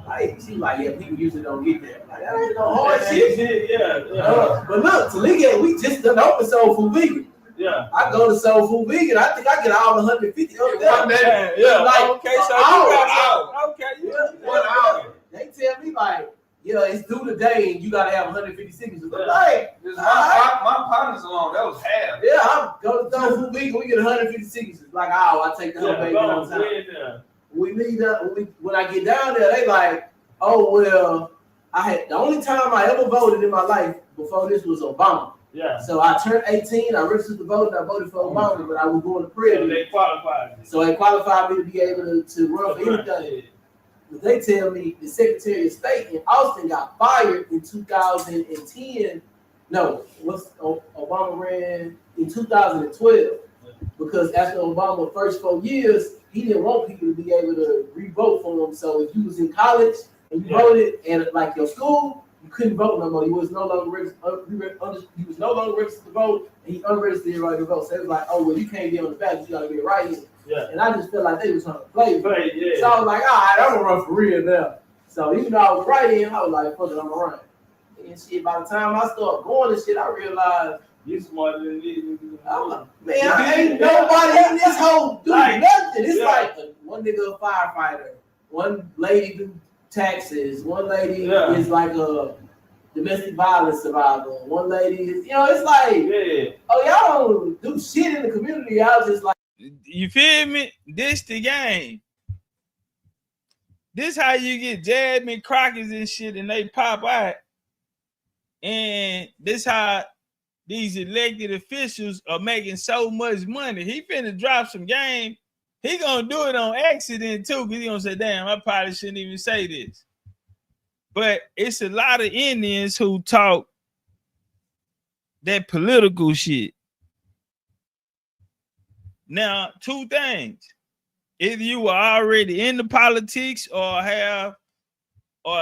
Like, she like, yeah, people usually don't get there. Like, that ain't no hard shit. Yeah. But look, Taliek, we just done open Soul Food Vegan. Yeah. I go to Soul Food Vegan. I think I get all the 150 up there. Yeah. Like, okay, so you got okay, yeah, 1 hour. They tell me like, yeah, it's due today, and you gotta have 150 signatures. But like, my partner's along. That was half. Yeah, I'm go to Soul Food Vegan. We get 150 signatures. Like, oh, I take the whole baby on time. We need when I get down there, they like, oh well, the only time I ever voted in my life before this was Obama. Yeah. So I turned 18, I registered to vote, and I voted for Obama, but I was going to prison. So they qualified me. So they qualified me to be able to run for anything. But they tell me the Secretary of State in Austin got fired in 2010. No, Obama ran in 2012 because after Obama's first 4 years, he didn't want people to be able to re-vote for him. So if you was in college and you voted, and like your school, you couldn't vote no more. He was no longer registered to vote, and he unregistered right to vote. So it was like, oh well, you can't get on the ballot, you gotta be right here. Yeah. And I just felt like they was trying to play. Yeah. So I was like, all right, I'm gonna run for real now. So even though I was right in, I was like, fuck it, I'm gonna run. And shit, by the time I started going and shit, I realized you smarter than me. I'm like, man, I ain't nobody in this whole do nothing. It's like one nigga a firefighter, one lady do taxes, one lady is like a domestic violence survivor, one lady is, it's like, oh, y'all don't do shit in the community. Y'all just like, you feel me? This the game. This how you get Jasmine Crockett and shit, and they pop out. And this how these elected officials are making so much money. He finna drop some game. He gonna do it on accident too, because he gonna say, damn, I probably shouldn't even say this. But it's a lot of Indians who talk that political shit. Now, two things. Either you were already in the politics or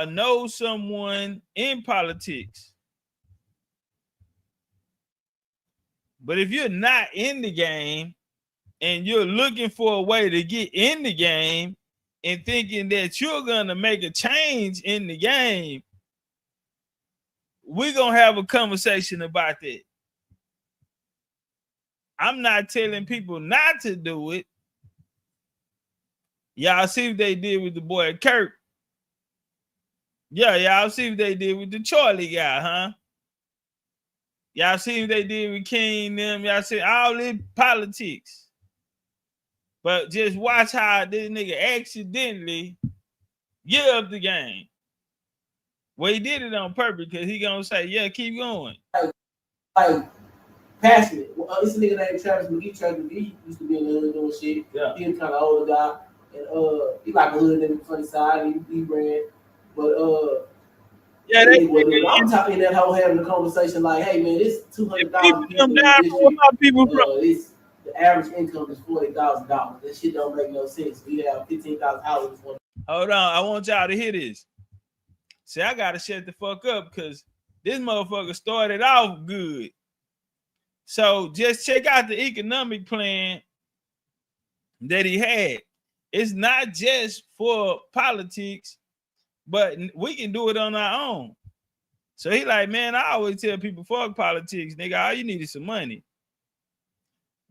know someone in politics. But if you're not in the game and you're looking for a way to get in the game and thinking that you're going to make a change in the game, we're going to have a conversation about that. I'm not telling people not to do it. Y'all see what they did with the boy Kirk. Yeah, y'all see what they did with the Charlie guy, huh? Y'all see what they did with King them. Y'all see all this politics. But just watch how this nigga accidentally get up the game. Well, he did it on purpose because he gonna say, yeah, keep going. Like passionate. This nigga named Travis McGee. Travis McGee used to be in the hood doing shit. Yeah. He was kind of older guy. And he like a hood nigga funny side. He ran. But yeah, I'm talking that whole having a conversation like, hey man, this $200,000 people. The average income is $40,000. That shit don't make no sense. We have $15,000 houses. Hold on, I want y'all to hear this. See, I gotta shut the fuck up because this motherfucker started off good. So just check out the economic plan that he had. It's not just for politics, but we can do it on our own. So he like, man, I always tell people, fuck politics, nigga. All you need is some money.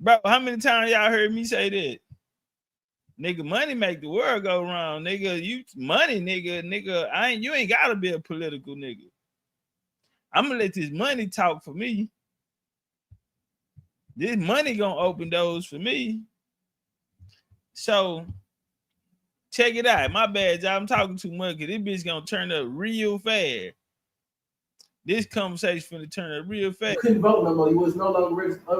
Bro, how many times y'all heard me say that? Nigga, money make the world go round. Nigga, you money, nigga. You ain't gotta be a political nigga. I'm gonna let this money talk for me. This money gonna open doors for me. So check it out. My bad, y'all. I'm talking too much because this bitch gonna turn up real fast. This conversation finna turn up real fast. You couldn't vote no more. He was no longer registered to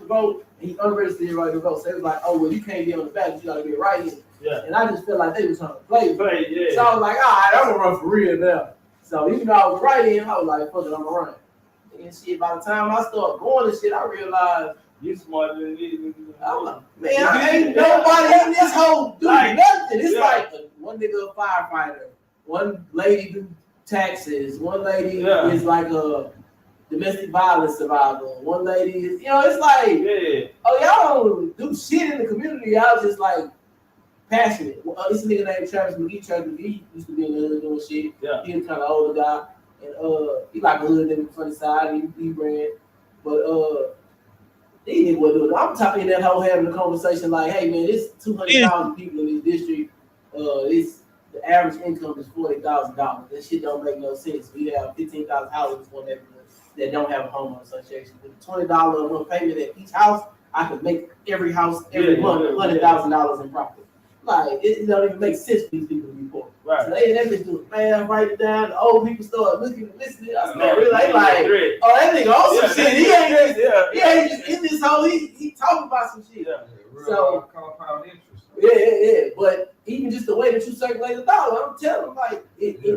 vote, and he unregistered right to vote. So it was like, oh well, you can't be on the ballot. You gotta be right here. Yeah. And I just felt like they were trying to play. Yeah. So I was like, all right, I'm gonna run for real now. So even though I was right in, I was like, fuck it, I'm gonna run. And shit, by the time I started going and shit, I realized you smarter than me. Man, I ain't nobody in this whole do nothing. It's like one nigga a firefighter, one lady do taxes, one lady is like a domestic violence survivor, one lady is, it's like, oh, y'all don't do shit in the community. Y'all just like passionate. It's a nigga named Travis McGee. Travis McGee used to be in the hood doing shit. Yeah. He was kind of older guy, and he like a hood nigga from the side. He ran, but he didn't want to do it. I'm talking that whole having a conversation like, hey man, it's 200,000 people in this district. The average income is $40,000. That shit don't make no sense. We have 15,000 houses in one neighborhood that don't have a homeowner association. With a $20 a month payment at each house, I could make every house every month $100,000 in profit. Like it don't even make sense for these people to be poor. Right. So they just do it, man, write it down. The old people start looking and listening. I start really like, oh, that nigga on some shit. He ain't just in this hole. He talking about some shit. So compound interest. Yeah. But even just the way that you circulate the dollar, I'm telling them like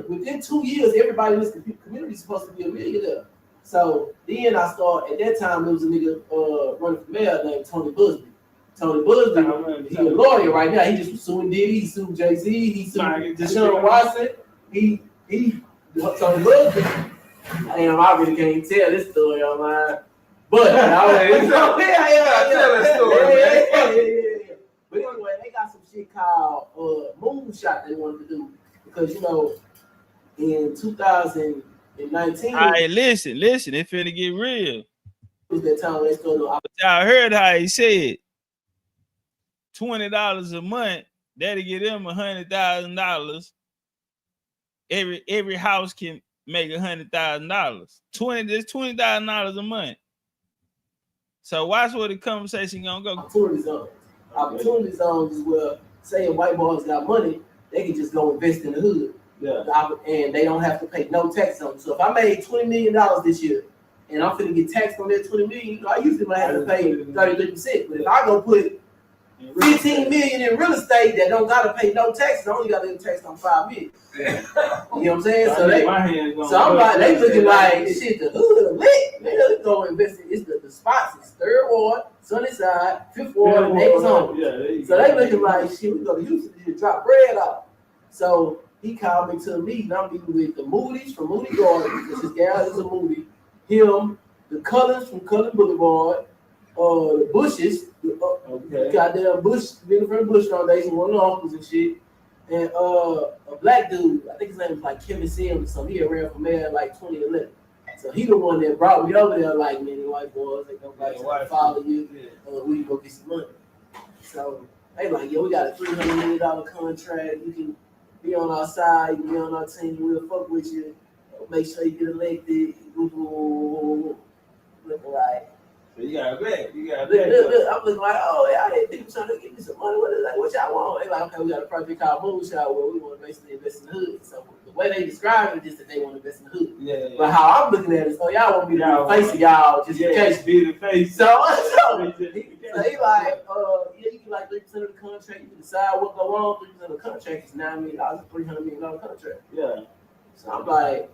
within 2 years, everybody in this community is supposed to be a millionaire. So then I started, at that time, there was a nigga running for mayor named Tony Busby. Tony Busby, he a lawyer right now. He just was suing Diddy, he sued Jay-Z, he sued Deshaun Watson. Tony Busby. Damn, I really can't tell this story online. But tell that story. But anyway, they got some shit called Moonshot they wanted to do. Because in 2019. All right, listen, it finna get real. Was that time they started? Y'all heard how he said $20 a month, that'll get them $100,000. Every house can make $100,000. That's $20,000 a month. So watch where the conversation gonna go. Opportunity zones is where, say, a white boys got money, they can just go invest in the hood. Yeah. And they don't have to pay no tax on it. So if I made $20 million this year, and I'm finna get taxed on that $20 million, I usually might have to pay 33%. But if I go put $15 million in real estate that don't gotta pay no taxes, I only gotta pay tax on $5 million. You know what I'm saying? So I'm like, they looking like shit. The hood lit. They go invest in it's the spots. It's 3rd Ward, Sunnyside, 5th Ward, and Davis Home. So they looking like shit. We go to Houston to drop bread off. So he called me to a meeting. I'm meeting with the Moody's from Moody Gardens, because his gal is a Moody. Him, the Cullens from Cullen Boulevard, the Bushes, goddamn Bush, Benefit Bush Foundation, one of the uncles and shit, and a black dude, I think his name was like Kevin Sims or something. He ran for mayor in like 2011. So he the one that brought me over there, like, man, white boys, they come back to follow you, we go get some money. So they like, we got a $300 million contract. You can be on our side, you can be on our team, we'll fuck with you. Make sure you get elected. Looking like. So you got a bet. Look, I'm looking like, oh, yeah, people trying to give me some money. What y'all want? They like, okay, we got a project called Moonshot where we want to basically invest in the hood. So the way they describe it is just that they want to invest in the hood. Yeah. But how I'm looking at it is, y'all want me to be the face of y'all just in case. Be the face. So he like, you can like 3% of the contract. You can decide what go on. 3% of the contract is $9 million, $300 million contract. Yeah. So I'm like,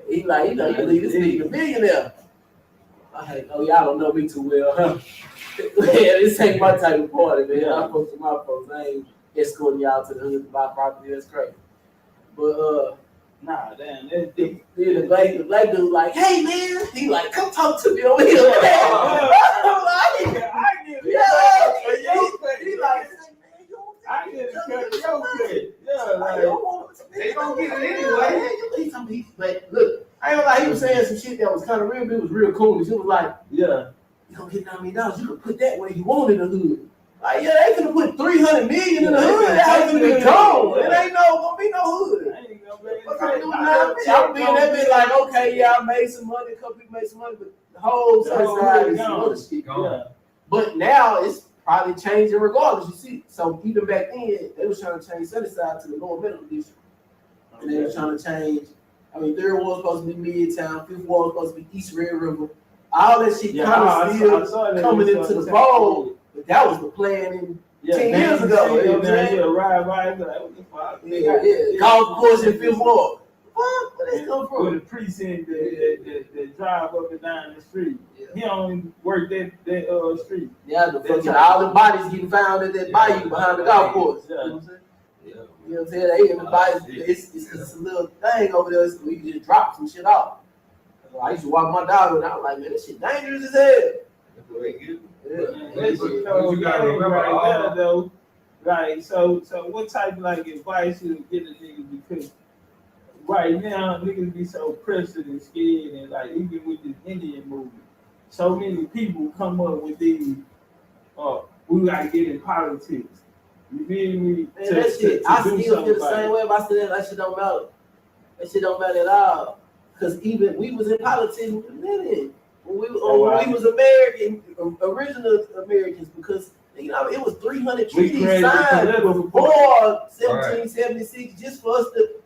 he like, you leave this nigga a millionaire. I like, y'all don't know me too well, huh? This ain't my type of party, man. I'm supposed to my folks. I ain't escorting y'all to the hood to buy property. That's crazy. But nah, damn, that's deep. Then the black dude like, hey man, he like, come talk to me over here. He like, I get a karaoke. They don't get it anyway. But look, I ain't gonna lie, he was saying some shit that was kind of real, but it was real cool. She was like, you gonna get $9 million, you can put that where you want in the hood. Like, they finna put $300 million in the hood. That ain't finna be gone. It ain't gonna be no hood. I'm being that bit like, okay, I made some money, a couple people made some money, but the whole side is some other shit. But now it's probably changing regardless, you see. So even back then, they was trying to change Sunnyside to the lower medical district. And they were trying to change, 3rd Ward was supposed to be Midtown, 5th Ward was supposed to be East Red River. All that shit kind of still coming into the fold. But that was the plan 10 years ago. You know what I'm saying? Ride by, like, what the fuck? Yeah. Golf course in Fifth Ward. What? Where they come from? With the precinct that drive up and down the street. Yeah. He don't work that street. Yeah, all the bodies getting found at that bayou behind the golf course. You know what I'm saying? Yeah. You know what I'm saying? They everybody, it's a little thing over there. So we can just drop some shit off. I used to walk my dog and I was like, man, this shit dangerous as hell. You gotta remember all that though. Right. So what type of like advice you give a nigga, because right now niggas be so pressed and scared, and like even with this Indian movement, so many people come up with these we gotta get in politics. You feel me? Man, that shit, I still feel the same way about that shit don't matter. That shit don't matter at all. Cause even we was in politics with a minute. When we was American, original Americans, because you know it was 300 treaties signed before 1776 just for us to.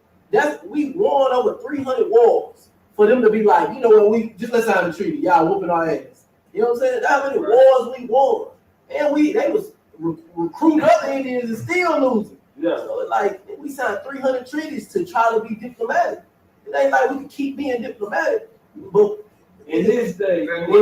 We won over 300 wars for them to be like, you know what, we just let's sign the treaty, y'all whooping our ass. You know what I'm saying? How many wars we won, and they was recruiting other Indians and still losing. Yeah. So it's like we signed 300 treaties to try to be diplomatic. It ain't like we can keep being diplomatic, but. In this day and age,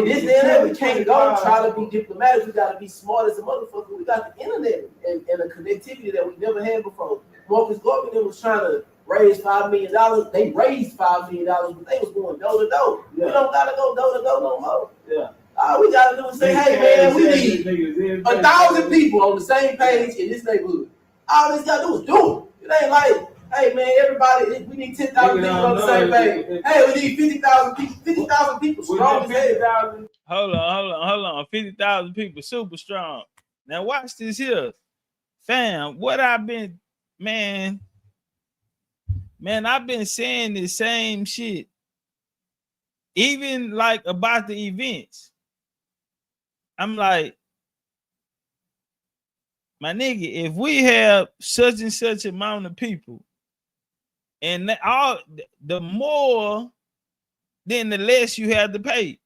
we can't go try to be diplomatic. We got to be smart as a motherfucker. We got the internet and a connectivity that we never had before. Marcus Garvey was trying to raise $5 million. They raised $5 million, but they was going door to door. Yeah. We don't got to go door to door no more. Yeah. All we got to do is say, hey, man, we need 1,000 people on the same page in this neighborhood. All this got to do is do it. It ain't like, hey man, everybody, we need 10,000 people on the same page. Hey, we need 50,000 people. 50,000 people strong as hell. Hold on. 50,000 people, super strong. Now watch this here, fam. What I've been, man, I've been saying the same shit, even like about the events. I'm like, my nigga, if we have such and such amount of people, and the more, then the less you have to pay.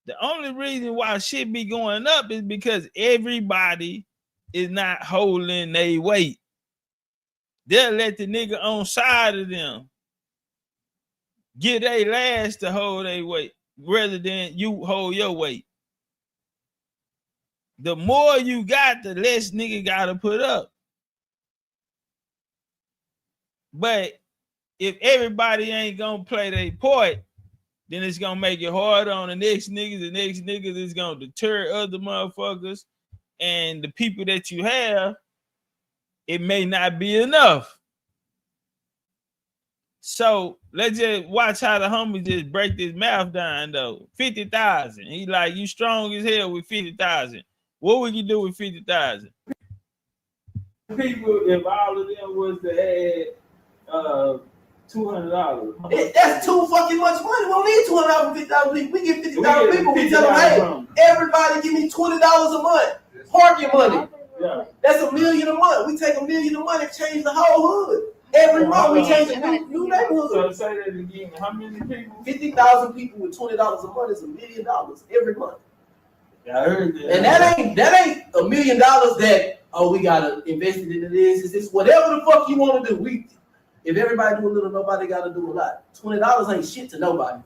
The only reason why shit be going up is because everybody is not holding their weight. They'll let the nigga on side of them get their last to hold their weight rather than you hold your weight. The more you got, the less nigga gotta put up. But if everybody ain't gonna play their part, then it's gonna make it hard on the next niggas. The next niggas is gonna deter other motherfuckers, and the people that you have, it may not be enough. So let's just watch how the homie just break this math down though. 50,000. He like, you strong as hell with 50,000. What would you do with 50,000? People, if all of them was to add $200. That's too fucking much money. We don't need $200 for 50,000 people. We get 50,000 people. We tell them, hey, everybody give me $20 a month. Parking money. Yeah. That's $1 million a month. We take $1 million a month and change the whole hood. Every month we change a new neighborhood. So say that again. How many people? 50,000 people with $20 a month is $1 million every month. Yeah, I heard that. And that ain't $1 million that we gotta invest it into this. It's this whatever the fuck you want to do. If everybody do a little, nobody got to do a lot. $20 ain't shit to nobody.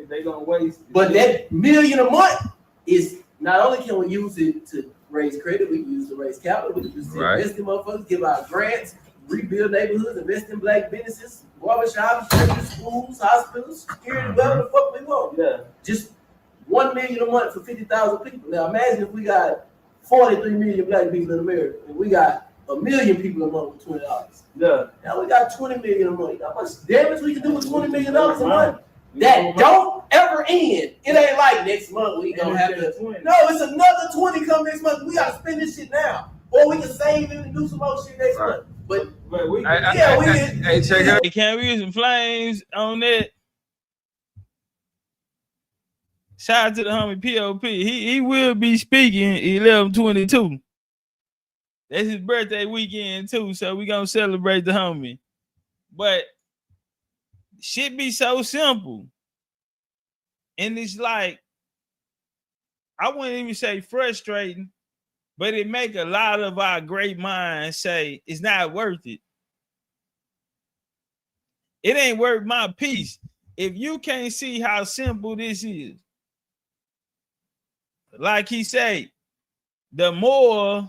They gonna waste it. But that $1 million a month is not only can we use it to raise credit, we can use it to raise capital, we can use it to invest in motherfuckers, give out grants, rebuild neighborhoods, invest in black businesses, barbershops, churches, schools, hospitals, security, whatever the fuck we want. Yeah. Just $1 million a month for 50,000 people. Now imagine if we got 43 million black people in America, and we got 1 million people a month with $20. Yeah. Now we got 20 million a month. How much damage we can do with $20 million a month? That don't ever end. It ain't like next month we gonna have to. No, it's another 20 come next month. We gotta spend this shit now, or we can save it and do some more shit next month. But we can. Hey, check out. Can we use some flames on that? Shout out to the homie POP. He will be speaking 11/22. That's his birthday weekend too, so we gonna celebrate the homie. But shit be so simple, and it's like, I wouldn't even say frustrating. But it make a lot of our great minds say it's not worth it. It ain't worth my peace. If you can't see how simple this is, like he say, the more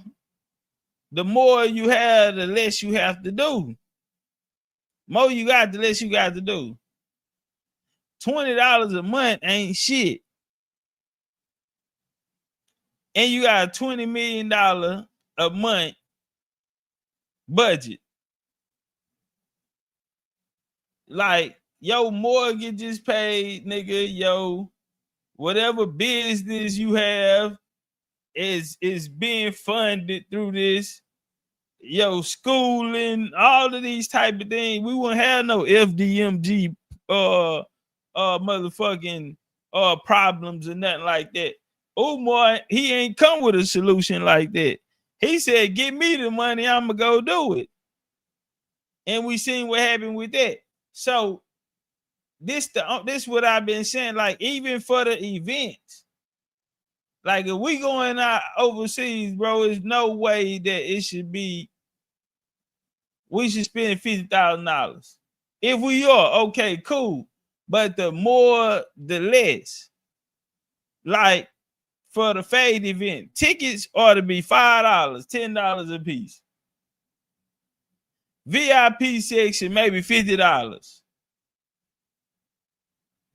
you have, the less you have to do. More you got, the less you got to do. $20 a month ain't shit. And you got a $20 million a month budget. Like, your mortgage is paid, nigga. Yo, whatever business you have is being funded through this. Yo, schooling, all of these type of things. We wouldn't have no FDMG motherfucking problems or nothing like that. Umar, he ain't come with a solution like that. He said, give me the money, I'ma go do it. And we seen what happened with that. So this what I've been saying, like, even for the events, like, if we going out overseas, bro, there's no way that it should be, we should spend $50,000. If we are, okay, cool. But the more, the less. Like, for the Fade event, tickets ought to be $5, $10 a piece. VIP section, maybe $50.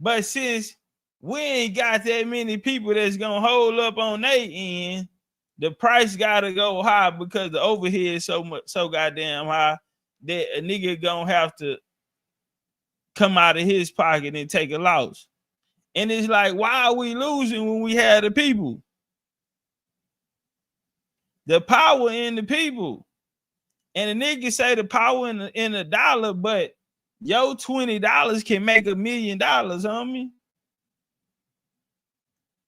But since we ain't got that many people that's gonna hold up on their end, the price gotta go high because the overhead is so goddamn high that a nigga gonna have to come out of his pocket and take a loss. And it's like, why are we losing when we have the people? The power in the people. And the nigga say the power in the dollar, but yo, $20 can make $1 million, homie.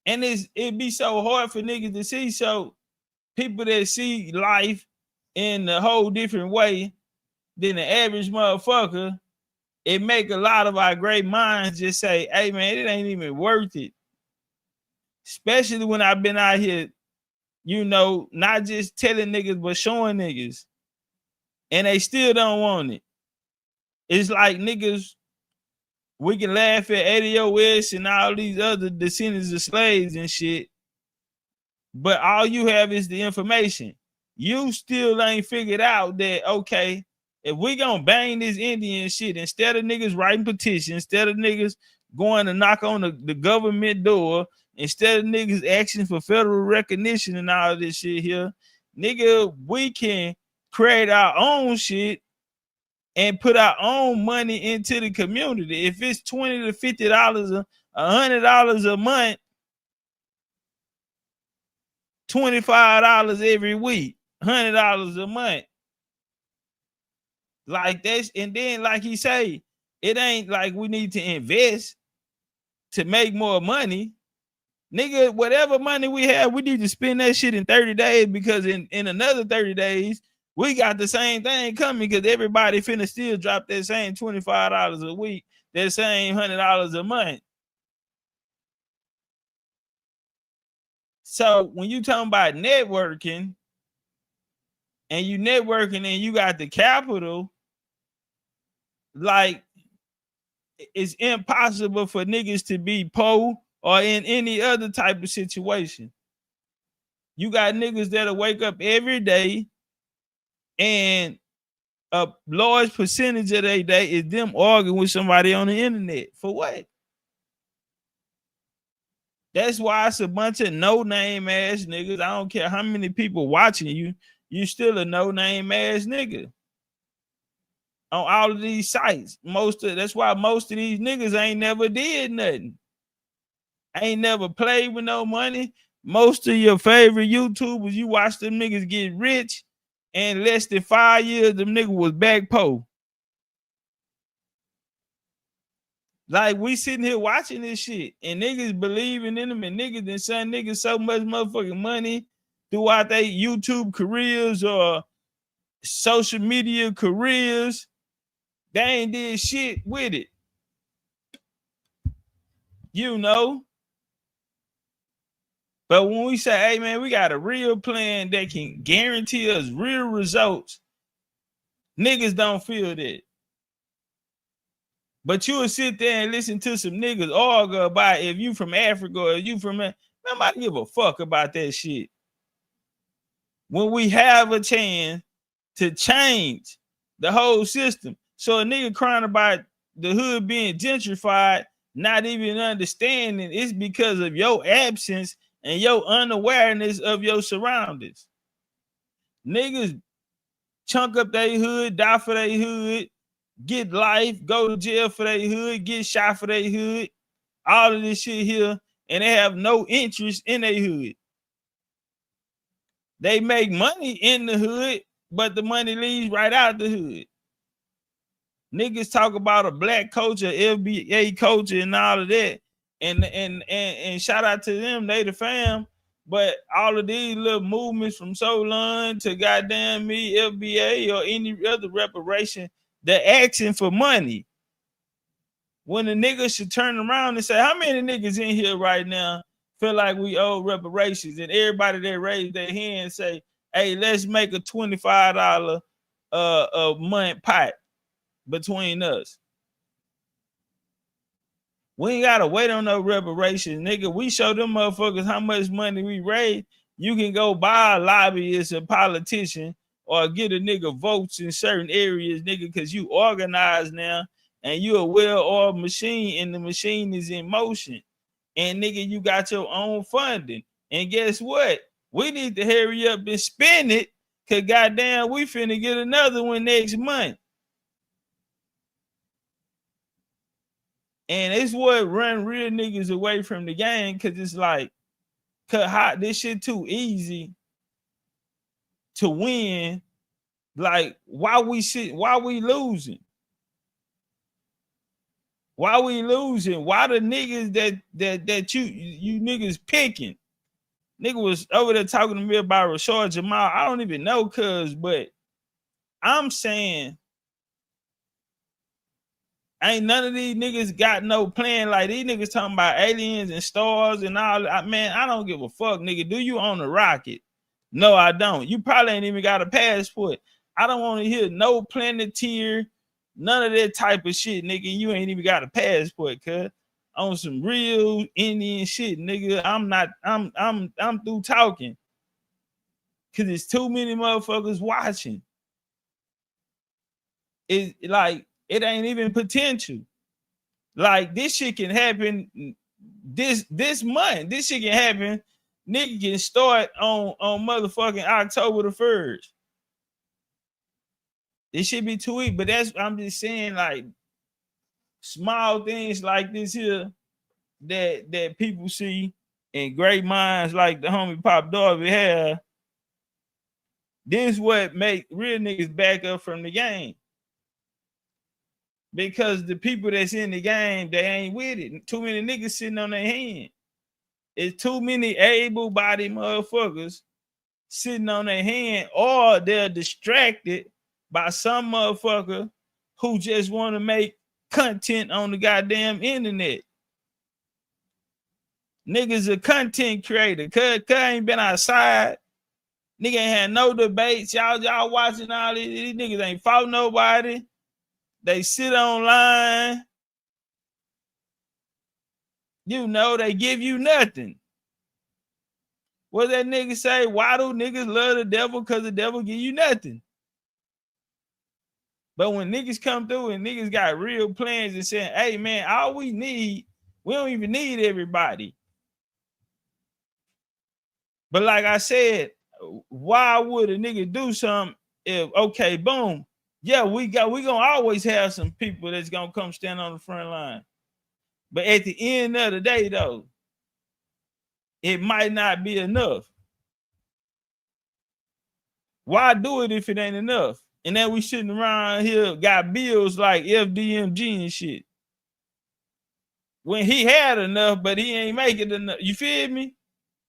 And it'd be so hard for niggas to see. So people that see life in a whole different way than the average motherfucker, it make a lot of our great minds just say, hey man, it ain't even worth it. Especially when I've been out here, you know, not just telling niggas, but showing niggas. And they still don't want it. It's like, niggas, we can laugh at ADOS and all these other descendants of slaves and shit, but all you have is the information. You still ain't figured out that, okay, if we gonna bang this Indian shit, instead of niggas writing petitions, instead of niggas going to knock on the government door, instead of niggas asking for federal recognition and all this shit here, nigga, we can create our own shit and put our own money into the community. If it's $20 to $50, $100 a month, $25 every week, $100 a month. Like this, and then like he say, it ain't like we need to invest to make more money. Nigga, whatever money we have, we need to spend that shit in 30 days because in another 30 days, we got the same thing coming because everybody finna still drop that same $25 a week, that same $100 a month. So when you talking about networking and you got the capital, like, it's impossible for niggas to be poor or in any other type of situation. You got niggas that'll wake up every day and a large percentage of their day is them arguing with somebody on the internet. For what? That's why it's a bunch of no-name ass niggas. I don't care how many people watching you, you still a no-name ass nigga. On all of these sites. That's why most of these niggas ain't never did nothing. Ain't never played with no money. Most of your favorite YouTubers, you watch them niggas get rich, and less than 5 years, them niggas was back po. Like, we sitting here watching this shit, and niggas believing in them, and niggas and send niggas so much motherfucking money throughout their YouTube careers or social media careers. They ain't did shit with it. You know? But when we say, hey man, we got a real plan that can guarantee us real results, niggas don't feel that. But you will sit there and listen to some niggas argue about if you from Africa or you from, nobody give a fuck about that shit. When we have a chance to change the whole system. So a nigga crying about the hood being gentrified, not even understanding it's because of your absence and your unawareness of your surroundings. Niggas chunk up their hood, die for their hood, get life, go to jail for their hood, get shot for their hood, all of this shit here, and they have no interest in their hood. They make money in the hood, but the money leaves right out the hood. Niggas talk about a black culture, FBA culture, and all of that, and shout out to them, they the fam. But all of these little movements from Solon to goddamn me, FBA or any other reparation, they're asking for money. When the niggas should turn around and say, how many niggas in here right now feel like we owe reparations? And everybody that raised their hand and say, hey, let's make a $25 a month pot between us. We ain't gotta wait on no reparations, nigga. We show them motherfuckers how much money we raise. You can go buy a lobbyist, a politician, or get a nigga votes in certain areas, nigga, because you organized now and you a well-oiled machine and the machine is in motion. And nigga, you got your own funding. And guess what? We need to hurry up and spend it, because goddamn, we finna get another one next month. And it's what run real niggas away from the game, because it's like, this shit too easy to win. Like, why we losing? Why we losing? Why the niggas that you niggas picking? Nigga was over there talking to me about Rashard Jamal. I don't even know, but I'm saying ain't none of these niggas got no plan. Like, these niggas talking about aliens and stars and all. Man, I don't give a fuck, nigga. Do you own a rocket? No, I don't. You probably ain't even got a passport. I don't want to hear no Planeteer, none of that type of shit, nigga. You ain't even got a passport, cuz. On some real Indian shit, nigga. I'm through talking. Cause there's too many motherfuckers watching. It's like, it ain't even potential. Like, this shit can happen this month. This shit can happen. Nigga can start on motherfucking October the 1st. It should be 2 weeks, but I'm just saying, like, small things like this here that people see and great minds like the homie Pop Darby have. This what make real niggas back up from the game. Because the people that's in the game, they ain't with it. Too many niggas sitting on their hand. It's too many able-bodied motherfuckers sitting on their hand, or they're distracted by some motherfucker who just want to make content on the goddamn internet. Niggas a content creator. Cuz ain't been outside. Nigga ain't had no debates. Y'all watching all these niggas ain't fought nobody. They sit online. You know, they give you nothing. What that nigga say? Why do niggas love the devil? Because the devil give you nothing. But when niggas come through and niggas got real plans and saying, hey man, all we need, we don't even need everybody. But like I said, why would a nigga do something if, okay, boom, yeah, we gonna always have some people that's gonna come stand on the front line. But at the end of the day, though, it might not be enough. Why do it if it ain't enough? And then we sitting around here got bills like FDMG and shit. When he had enough, but he ain't making enough. You feel me?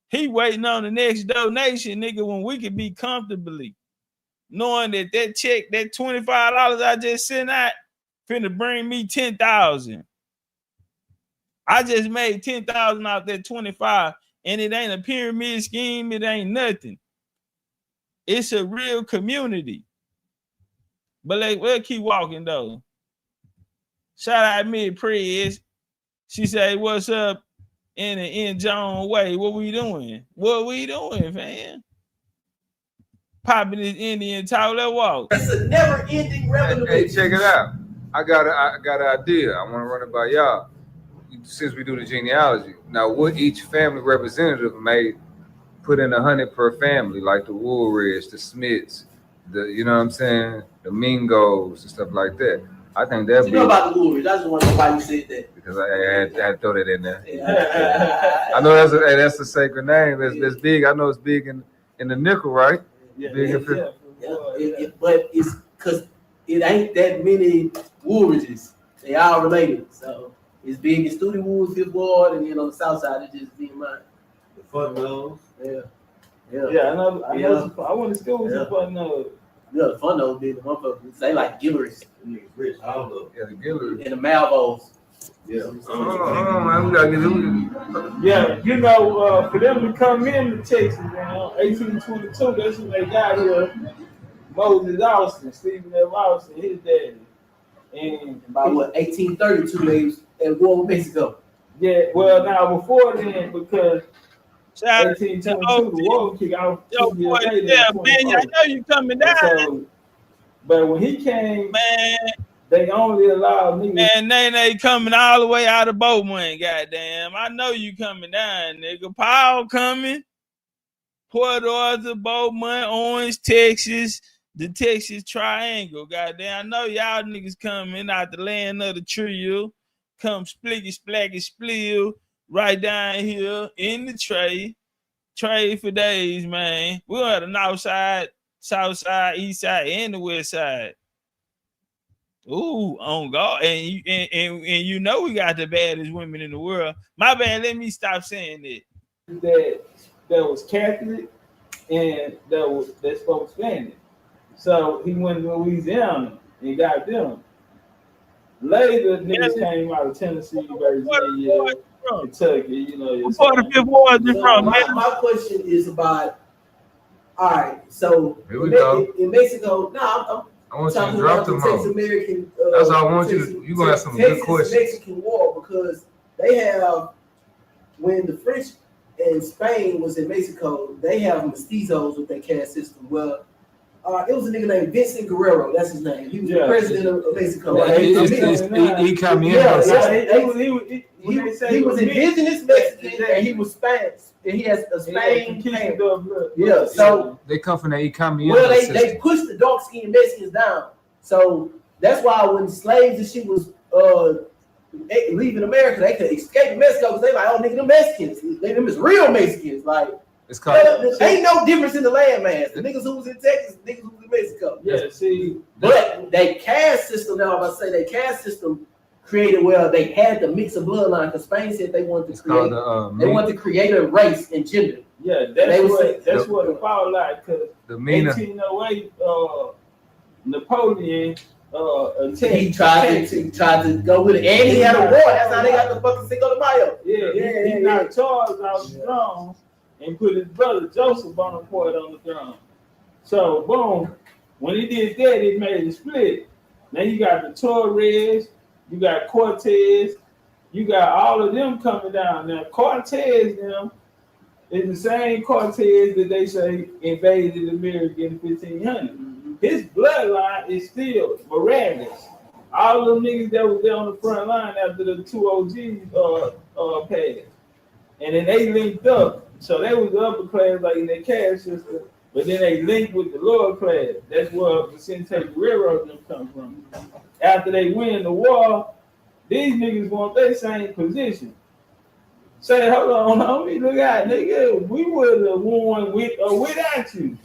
He waiting on the next donation, nigga, when we could be comfortably knowing that check, that $25 I just sent out, finna bring me 10,000. I just made 10,000 out that 25, And it ain't a pyramid scheme. It ain't nothing. It's a real community. But we'll keep walking though. Shout out me, Prez. She said, "What's up?" In John way. What we doing? What we doing, fam? Popping this Indian talk. Let's walk. It's a never-ending revolution. Hey, check it out. I got an idea. I want to run it by y'all. Since we do the genealogy, now what each family representative may put in 100 per family, like the Woolridge, the Smiths, you know what I'm saying, the Mingos and stuff like that. I think that'd be. You know about the Woolridge? I just want to know why you said that. Because I had to throw that in there. I know that's a sacred name. That's big. I know it's big in the nickel, right? Yeah, but it's because it ain't that many Woolridges. They all related. So it's big in Studi Wood, Fifth Ward, and then on the south side it's just being mine. The Fun Nose. Yeah. I know. I went to school with some Fun Nose. Yeah, the Fun Nose did the motherfuckers. They like Guillory's. Rich, all of them. Yeah, the Guillory. And the Malvos. Yeah. Man, we gotta get it. Yeah, you know, for them to come into Texas, 1822, that's when they got here. Moses Austin, Stephen F. Austin, his daddy. And by 1832, they was at war with Mexico. Yeah, well, now before then, because 1822, the war kicked off. Yeah, man, I know you coming down. So, but when he came, man, they only allowed niggas. Man, they coming all the way out of Beaumont, goddamn. I know you coming down, nigga. Paul coming. Port Arthur, Beaumont, Orange, Texas, the Texas Triangle, goddamn. I know y'all niggas coming out the land of the trio. Come splicky, splacky, splill right down here in the trade. Trade for days, man. We're on the north side, south side, east side, and the west side. Ooh, on God. And you know we got the baddest women in the world. My bad, let me stop saying that. That was Catholic and that spoke Spanish. So he went to Louisiana and got them. Later, niggas came out of Tennessee, Virginia, Kentucky, you know. What part of Fifth Ward you from, man? My question is about, all right, so in Mexico, I want you to drop them Texas American. That's all I want you to. You're gonna have some good questions. Mexican War, because they have, when the French and Spain was in Mexico, they have mestizos with their caste system. Well, it was a nigga named Vincent Guerrero. That's his name. He was the president of Mexico. He was indigenous Mexican, and he was Spanish. And he has a Spain. Yeah, so they come from the economy. Well, they pushed the dark skinned Mexicans down. So that's why when slaves and shit was leaving America, they could escape Mexico because they like, oh nigga, them Mexicans, them is real Mexicans. Like, it's ain't no difference in the landmass. The niggas who was in Texas, the niggas who was in Mexico. Yeah, see, but they caste system now. If I say they caste system created where they had to mix a bloodline, because Spain said they wanted to create. They wanted to create a race and gender. Yeah, that's what it felt like. Because 1808, Napoleon. He tried to go with it, and he had a war. That's how they got the fucking Cinco de Mayo. He knocked Charles out the throne and put his brother Joseph Bonaparte on the throne. So boom, when he did that, it made a split. Now you got the Torres, you got Cortez, you got all of them coming down. Now Cortez them is the same Cortez that they say invaded America in 1500. His bloodline is still miraculous. All of them niggas that was there on the front line after the two OGs passed. And then they linked up. So they was the upper class, like in their caste system, but then they linked with the lower class. That's where Vicente Guerrero them come from. After they win the war, these niggas want their same position. Say, hold on, homie, look out, nigga, we would have won with or without you.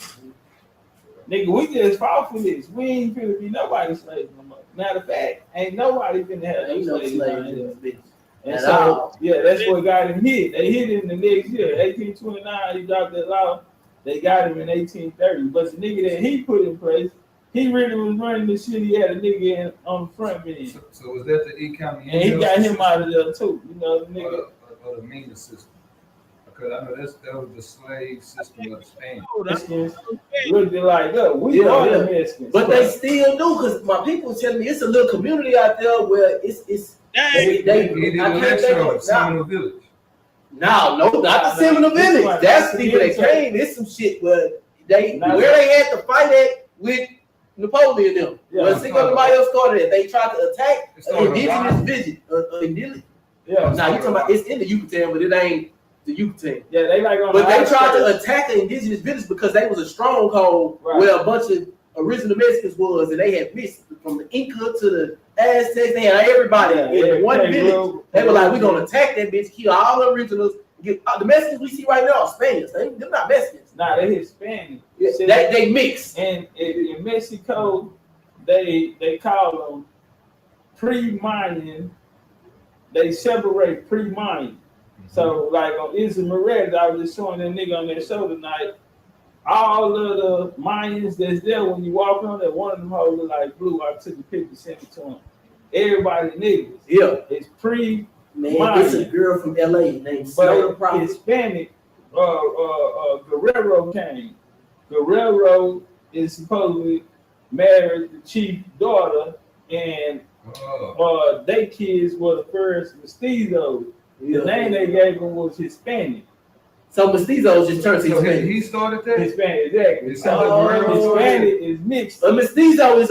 Nigga, we just fought for this. We ain't finna be nobody's slave no more. Matter of fact, ain't nobody finna have no slaves. And so, that's what got him hit. They hit him the next year. 1829, he dropped that law. They got him in 1830. But the nigga that he put in place, he really was running the shit. He had a nigga on the front end. So was that the economy? And he got him out of there too. You know, the nigga. Or the meaner system. because I know that was the slave system of the Spanish. Mexicans looked like, look, we are the Mexicans. But they still do, because my people tell me it's a little community out there where it's They did an election on Seminole Village. No, not the Seminole Village. That's the people that came. It's some shit where they had to fight it with Napoleon them. Well, see what everybody else started it. They tried to attack indigenous vision. Now you talking about it's in the Yucatan, but it ain't the Yucatan. Yeah, they like on but they tried to attack the indigenous village because they was a stronghold where a bunch of original Mexicans was, and they had mixed from the Inca to the Aztecs. They had everybody in one village. They were like, we're gonna attack that bitch, kill all the originals. The Mexicans we see right now are Spaniards. They're not Mexicans. Nah, they Hispanic. They mix. And in Mexico, they call them pre-Mayan. They separate pre-Mayan. So like on Isla Morales, I was just showing that nigga on that show tonight. All of the Mayans that's there when you walk on that, one of them hoes look like blue. I took a picture, sent it to him. Everybody niggas. Yeah. It's pre-Mayan. It's a girl from LA named Soda Prophet. Hispanic Guerrero came. Guerrero is supposedly married the chief daughter, and they kids were the first mestizos. The name they gave him was Hispanic. So mestizos just turned to Hispanic. He started that? Hispanic, exactly. So Hispanic is mixed. A mestizo is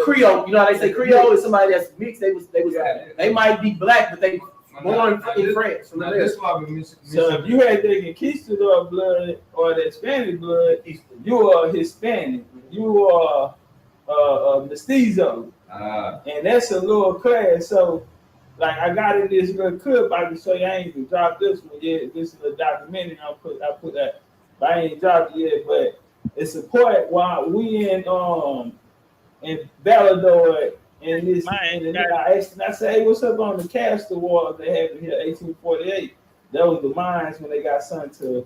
Creole. You know how they say Creole is somebody that's mixed. They might be black, but they born in France. So if you had the conquistador blood or the Spanish blood, you are Hispanic. You are a mestizo, and that's a lower class. So, like, I got in this little clip. I can show you. I ain't even dropped this one yet. This is a documentary. I put that, but I ain't dropped it yet. But it's a part while we in Valladolid. And this, and I said, hey, what's up on the Castor Wars they had here, 1848? That was the mines when they got sent to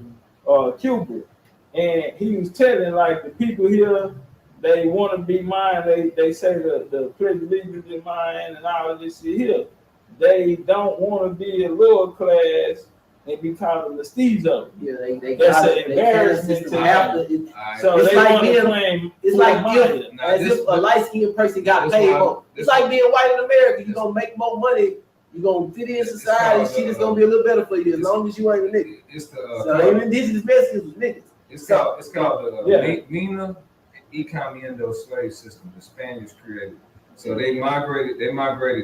Cuba. And he was telling, like, the people here, they want to be mine. They say the pledge of allegiance is mine and all of this shit here. They don't want to be a lower class and be called a mestizo. Yeah, they that's an embarrassment to them. So it's they like want to claim. It's like if a light-skinned person got paid more. It's like being white in America. You're gonna make more money. You're gonna fit in society. Shit is gonna be a little better for you as long as you ain't a nigga. So even indigenous Mexicans was niggas. It's called the Mina y Camiendo slave system. The Spaniards created. So they migrated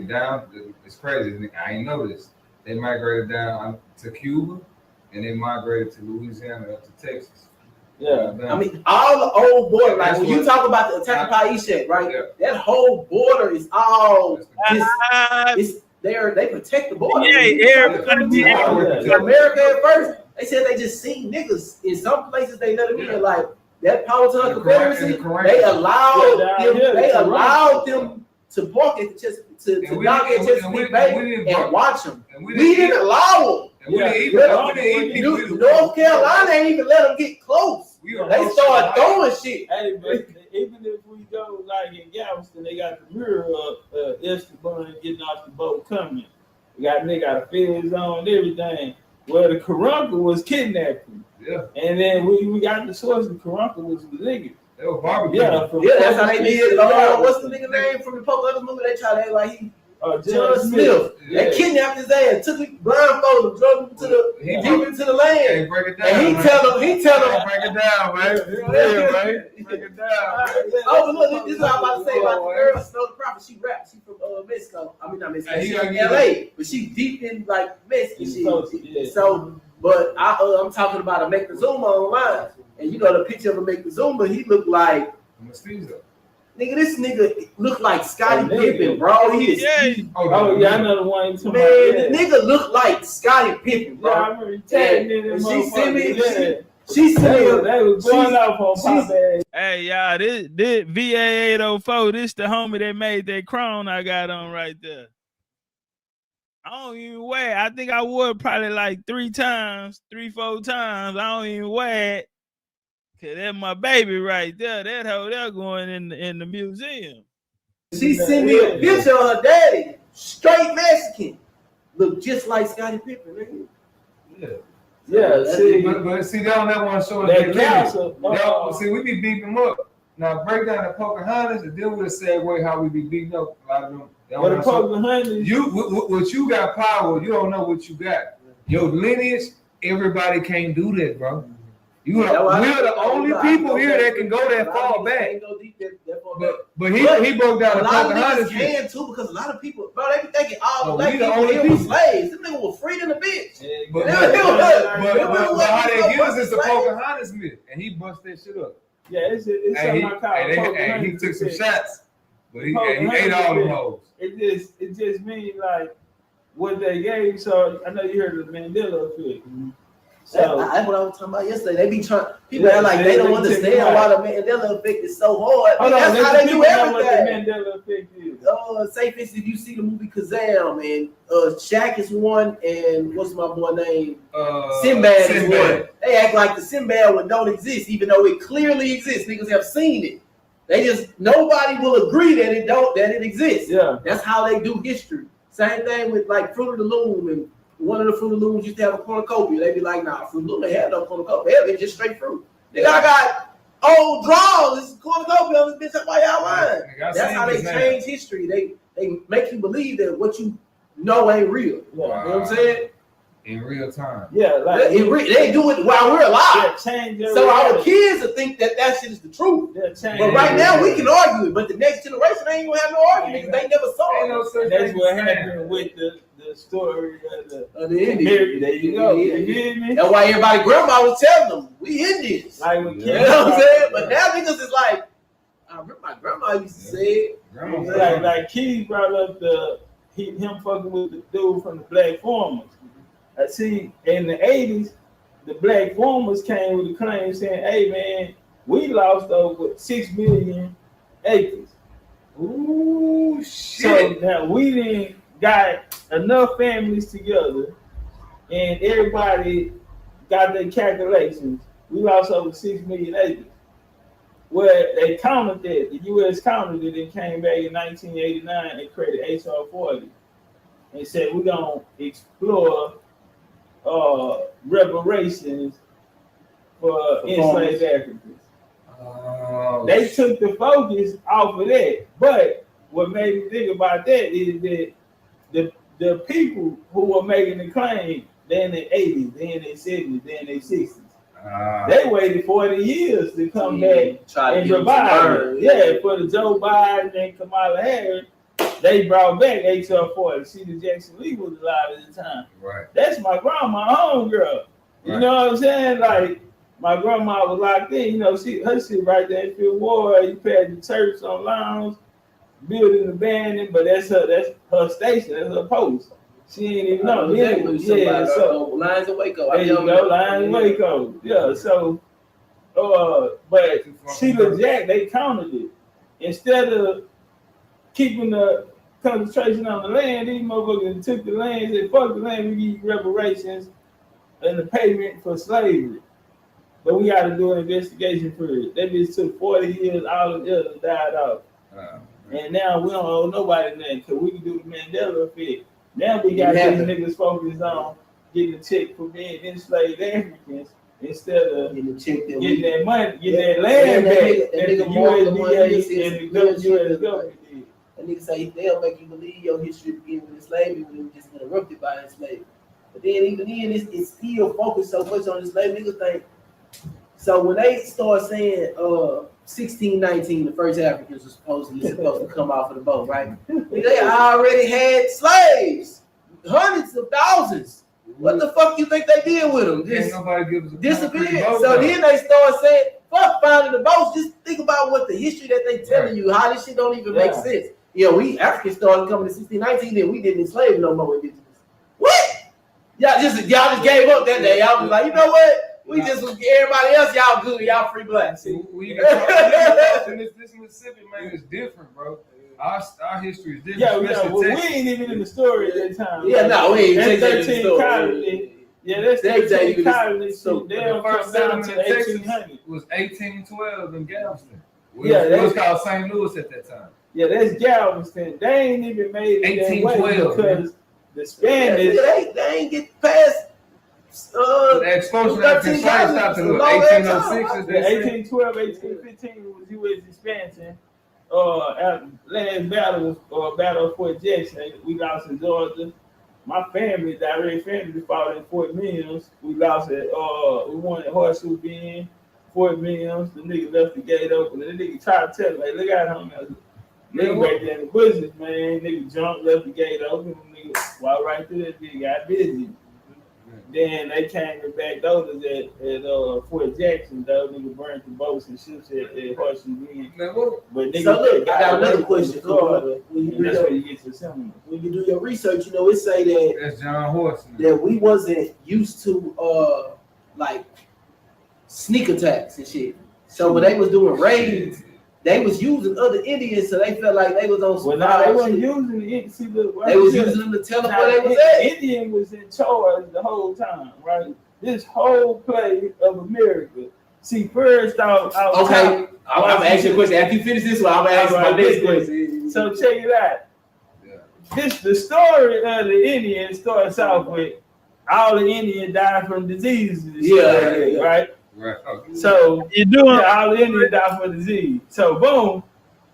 down. It's crazy. I ain't know this. They migrated down to Cuba, and they migrated to Louisiana up to Texas. Yeah, I mean, all the old border, like when you talk about the Attack País, right? Yeah. That whole border is all they protect the border. To America at first, they said they just seen niggas. In some places, they let them in. Like that Powhatan Confederacy, they allowed them to walk at to knock at Chesapeake Bay and watch them. We didn't allow them. North Carolina ain't even let them get close. They started throwing shit. Hey, but even if we go like in Galveston, they got the mural of Esteban getting off the boat coming. We got nigga got a feds on and everything. Well, the Caruncle was kidnapping. Yeah. And then we got the source of Caruncle was the nigga. They were barbecue. Yeah, that's how they did. What's the nigga name from the Public movie? They tried to act like he. John Smith. They kidnapped his ass, took him blindfolded, drove him deep into the land. Hey, break it down, and he tell him, break it down, man. Break it down. Oh, but look, this is what I'm about to say about the girl, Snow the Prophet. She raps. She from Mexico. I mean, not Mexico. She's from LA, but she deep in like Mexican shit. So, but I'm talking about a Moctezuma online, and you know the picture of a Moctezuma, he looked like Mestizo. Nigga, this nigga look like Scottie Pippen, bro. He is. I know the one. Man, the nigga look like Scottie Pippen, bro. Yeah, I remember tagging in she sent me. She sent me. They was going off on my bag. Hey, y'all, this VA 804. This the homie that made that crown I got on right there. I don't even wear it. I think I wore it probably like 3, 4 times. I don't even wear it. Cause that's my baby right there. That hoe there going in the museum. She sent me a picture of her daddy, straight Mexican, look just like Scottie Pippen, nigga. Yeah. Yeah, see, but see, they don't never want to show us that their council. See, we be beating them up. Now break down the Pocahontas, and then we'll segue how we be beating up a lot of them. But the Pocahontas, what you got power, you don't know what you got. Your lineage, everybody can't do that, bro. We're the only people here that can go that far back. But he broke down the Pocahontas. Can too, because a lot of people, bro, they be thinking all black we the people only here were people. slaves. Them niggas were freed in the bitch. But how they give us is the Pocahontas myth, and he bust that shit up. Yeah, it's something I call and he took some shots, but he ate all the hoes. It just means like what they gave. So I know you heard of the Mandela effect. So that's what I was talking about yesterday. They be trying. People act like they don't understand why the Mandela effect is so hard. That's how they do everything. What the Mandela effect is. Say for instance, if you see the movie Kazam and Shaq is one, and what's my boy name? Sinbad is one. They act like the Sinbad one don't exist, even though it clearly exists. Niggas have seen it. They just nobody will agree that it exists. Yeah, that's how they do history. Same thing with like Fruit of the Loom, and one of the Fruit of the Looms used to have a cornucopia. They be like, nah, Fruit of the Loom they had no cornucopia. It's just straight fruit. Nigga, I got old drawers. This cornucopia on this bitch. Why y'all lying? That's how they change history. They make you believe that what you know ain't real. You know what I'm saying? In real time. Yeah, like they do it while we're alive. Yeah, so our kids will think that shit is the truth. But right now we can argue it. But the next generation ain't gonna have no argument because they never saw it. That's what happened with the story of the Indians. There you go. You hear me? That's why everybody grandma was telling them we Indians. Like you know what I'm saying? But now niggas is like, I remember my grandma used to say it. Like Keith brought up him fucking with the dude from the Black Farmers. I see in the 80s, the Black Farmers came with a claim saying, hey man, we lost over 6 million acres. Ooh, shit. So now we didn't got enough families together and everybody got their calculations. We lost over 6 million acres. Well, they counted that. The U.S. counted it and came back in 1989 and created H.R. 40 and said we're going to explore reparations for enslaved Africans. They took the focus off of that. But what made me think about that is that the people who were making the claim, they in their 80s, they in their 70s, they in their 60s. They waited 40 years to come back and revive it. Yeah, for the Joe Biden and Kamala Harris, they brought back HR 40. Sheila Jackson Lee was alive at the time. Right. That's my grandma, homegirl. You know what I'm saying? Like, my grandma was locked in. You know, her shit right there in Field War. You paid the church on lounge, building abandoned, but that's her station. That's her post. She ain't even know. Yeah, so Lions of Waco. There you go, Lions of Waco. Yeah, so, but Sheila Jack, they counted it. Instead of keeping the concentration on the land, these motherfuckers took the land and said, fuck the land, we give you reparations and the payment for slavery. But we got to do an investigation for it. That bitch took 40 years, all of the others died off. And now we don't owe nobody nothing because we can do the Mandela effect. Now we got these niggas focused on getting a check for being enslaved Africans instead of getting that money, getting that land back that the USDA and the U.S. government did. And niggas say they'll make you believe your history began with slavery when it was just interrupted by enslavement. But then even then, it's still focused so much on enslavement. Niggas think. So when they start saying 1619, the first Africans were supposed to come off of the boat, right? They already had slaves, hundreds of thousands. What the fuck you think they did with them? Just disappeared. So then they start saying, fuck finding the boats. Just think about what the history that they telling you, how this shit don't even make sense. Yeah, we Africans started coming in 1619, then we didn't enslave no more indigenous. What? Y'all just gave up that day. Y'all was like, you know what? We just was everybody else, y'all good, y'all free black. This Mississippi, man, is different, bro. Our history is different. Yeah, we ain't even in the story at that time. Yeah, no, we ain't that's 13 colonies. Yeah, that's 13 colonies. So the first settlement in Texas was 1812 in Galveston. It was called St. Louis at that time. Yeah, that's Galveston. They ain't even made it 1812 because the Spanish they ain't get past The expulsion after the slave stopped in 1806. 1812, 1815 was U.S. expansion. Last battle was Battle of Fort Jackson. We lost in Georgia. My family, direct family, fought in Fort Mims. We lost at we won at Horseshoe Bend, Fort Mims. The nigga left the gate open. The nigga tried to tell me, like, look at him. Nigga right there in the bushes, man. Nigga jumped, left the gate open. Nigga walked right through that bitch, got busy. Then they came to back doors at Fort Jackson, though. Nigga burned the boats and ships at Horseshoe Bend. But nigga, so look, I got another question. That's where you get your sentiment. When you do your research, you know, it say that that's John Horse. That we wasn't used to like sneak attacks and shit. So when they was doing raids, they was using other Indians, so they felt like they was on some. Well, nah, they wasn't using the Indians. They was using them to tell them where they was at. Indian was in charge the whole time, right? This whole play of America. See, first off, okay, I'm gonna ask you a question. After you finish this one, I'm gonna ask you my next question. So check it out. The story of the Indian starts off with all the Indians died from diseases. Right. Right. So you doing all the Indians die from disease. So boom.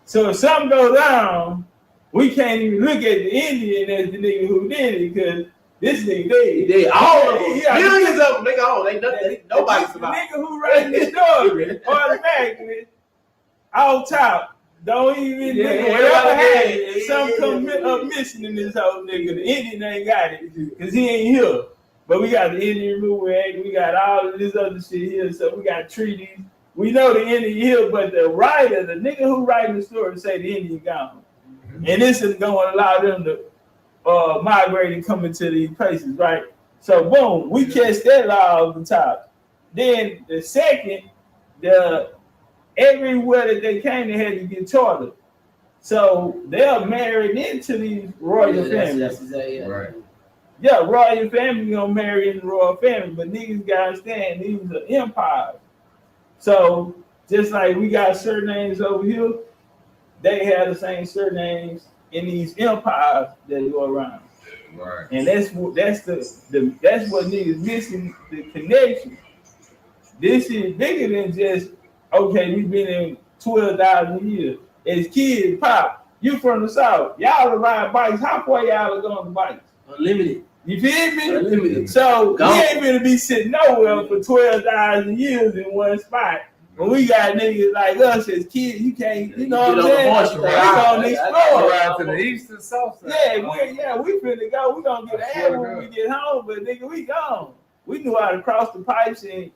So if something goes down, we can't even look at the Indian as the nigga who did it because this nigga dead. They all of them. Millions of them, nigga. All they nothing. Nobody's the nigga who writing the story automatically out top. Don't even whatever happened. Something come up missing in this whole nigga. The Indian ain't got it because he ain't here. But we got the Indian Rule Act, we got all of this other shit here, so we got treaties. We know the Indian here, but the writer, the nigga who writing the story say the Indian gone. And this is going to allow them to migrate and come into these places, right? So boom, we catch that law off the top. Then the second, everywhere that they came, they had to get chartered. So they're married into these royal families. Right. Yeah, royal family gonna marry in the royal family, but niggas gotta understand these are empires. So just like we got surnames over here, they have the same surnames in these empires that go around. Right. And that's what niggas missing, the connection. This is bigger than just okay, we've been in 12,000 years. As kids, pop, you from the South, y'all are riding bikes. How far y'all are going on bikes? Unlimited. You feel me? Unlimited. So we ain't gonna be sitting nowhere for 12,000 years in one spot. When we got niggas like us as kids, you can't, you know what I'm saying? We gonna explore. Around to the east and south side. We finna go. We gonna get ahead when we get home, but nigga, we gone. We knew how to cross the pipes and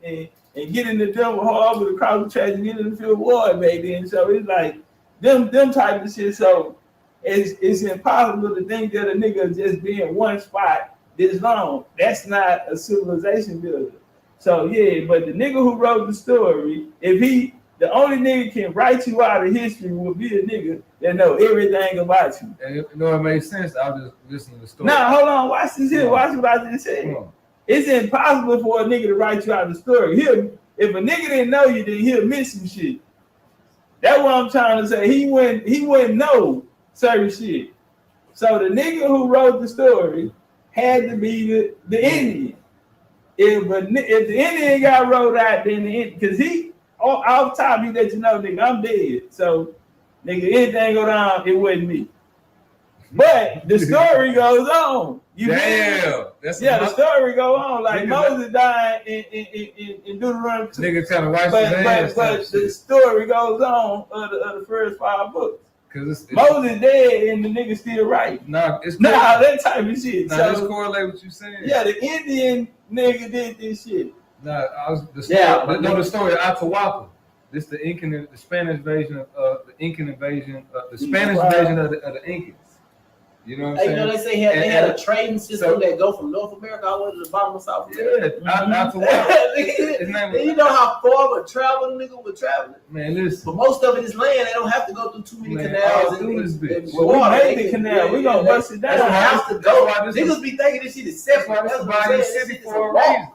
get in the Denver Harbor to cross the tracks and get in the field war back then. So it's like them type of shit. So it's impossible to think that a nigga just be in one spot this long. That's not a civilization builder. So yeah, but the nigga who wrote the story, the only nigga can write you out of history will be a nigga that know everything about you. And you know it makes sense. I'll just listen to the story. Now hold on, watch this here. Watch what I just said. It's impossible for a nigga to write you out of the story. If a nigga didn't know you, then he'll miss some shit. That's what I'm trying to say. He wouldn't know certain shit. So the nigga who wrote the story had to be the Indian. If the Indian got wrote out, then because he off top he let you know, nigga, I'm dead. So nigga, anything go down, it wasn't me. But the story goes on. The story go on. Like Moses died in Deuteronomy 2. Nigga trying to wipe his hands. But the story goes on of the first 5 books. Moses dead and the nigga still right. That type of shit. Let's correlate what you saying. Yeah, the Indian nigga did this shit. The story of Atahualpa. This the Incan, the Spanish version of the Incan invasion, the Spanish version of the Incans. You know what I'm saying? You know, they say they had a trading system that go from North America all the way to the bottom of South America. You know how far a nigga would travel? Man, listen. But most of it is land. They don't have to go through too many canals. We made the canal. We gonna bust it down. They don't have to go. Niggas be thinking this shit is separate. That's why this city for a reason.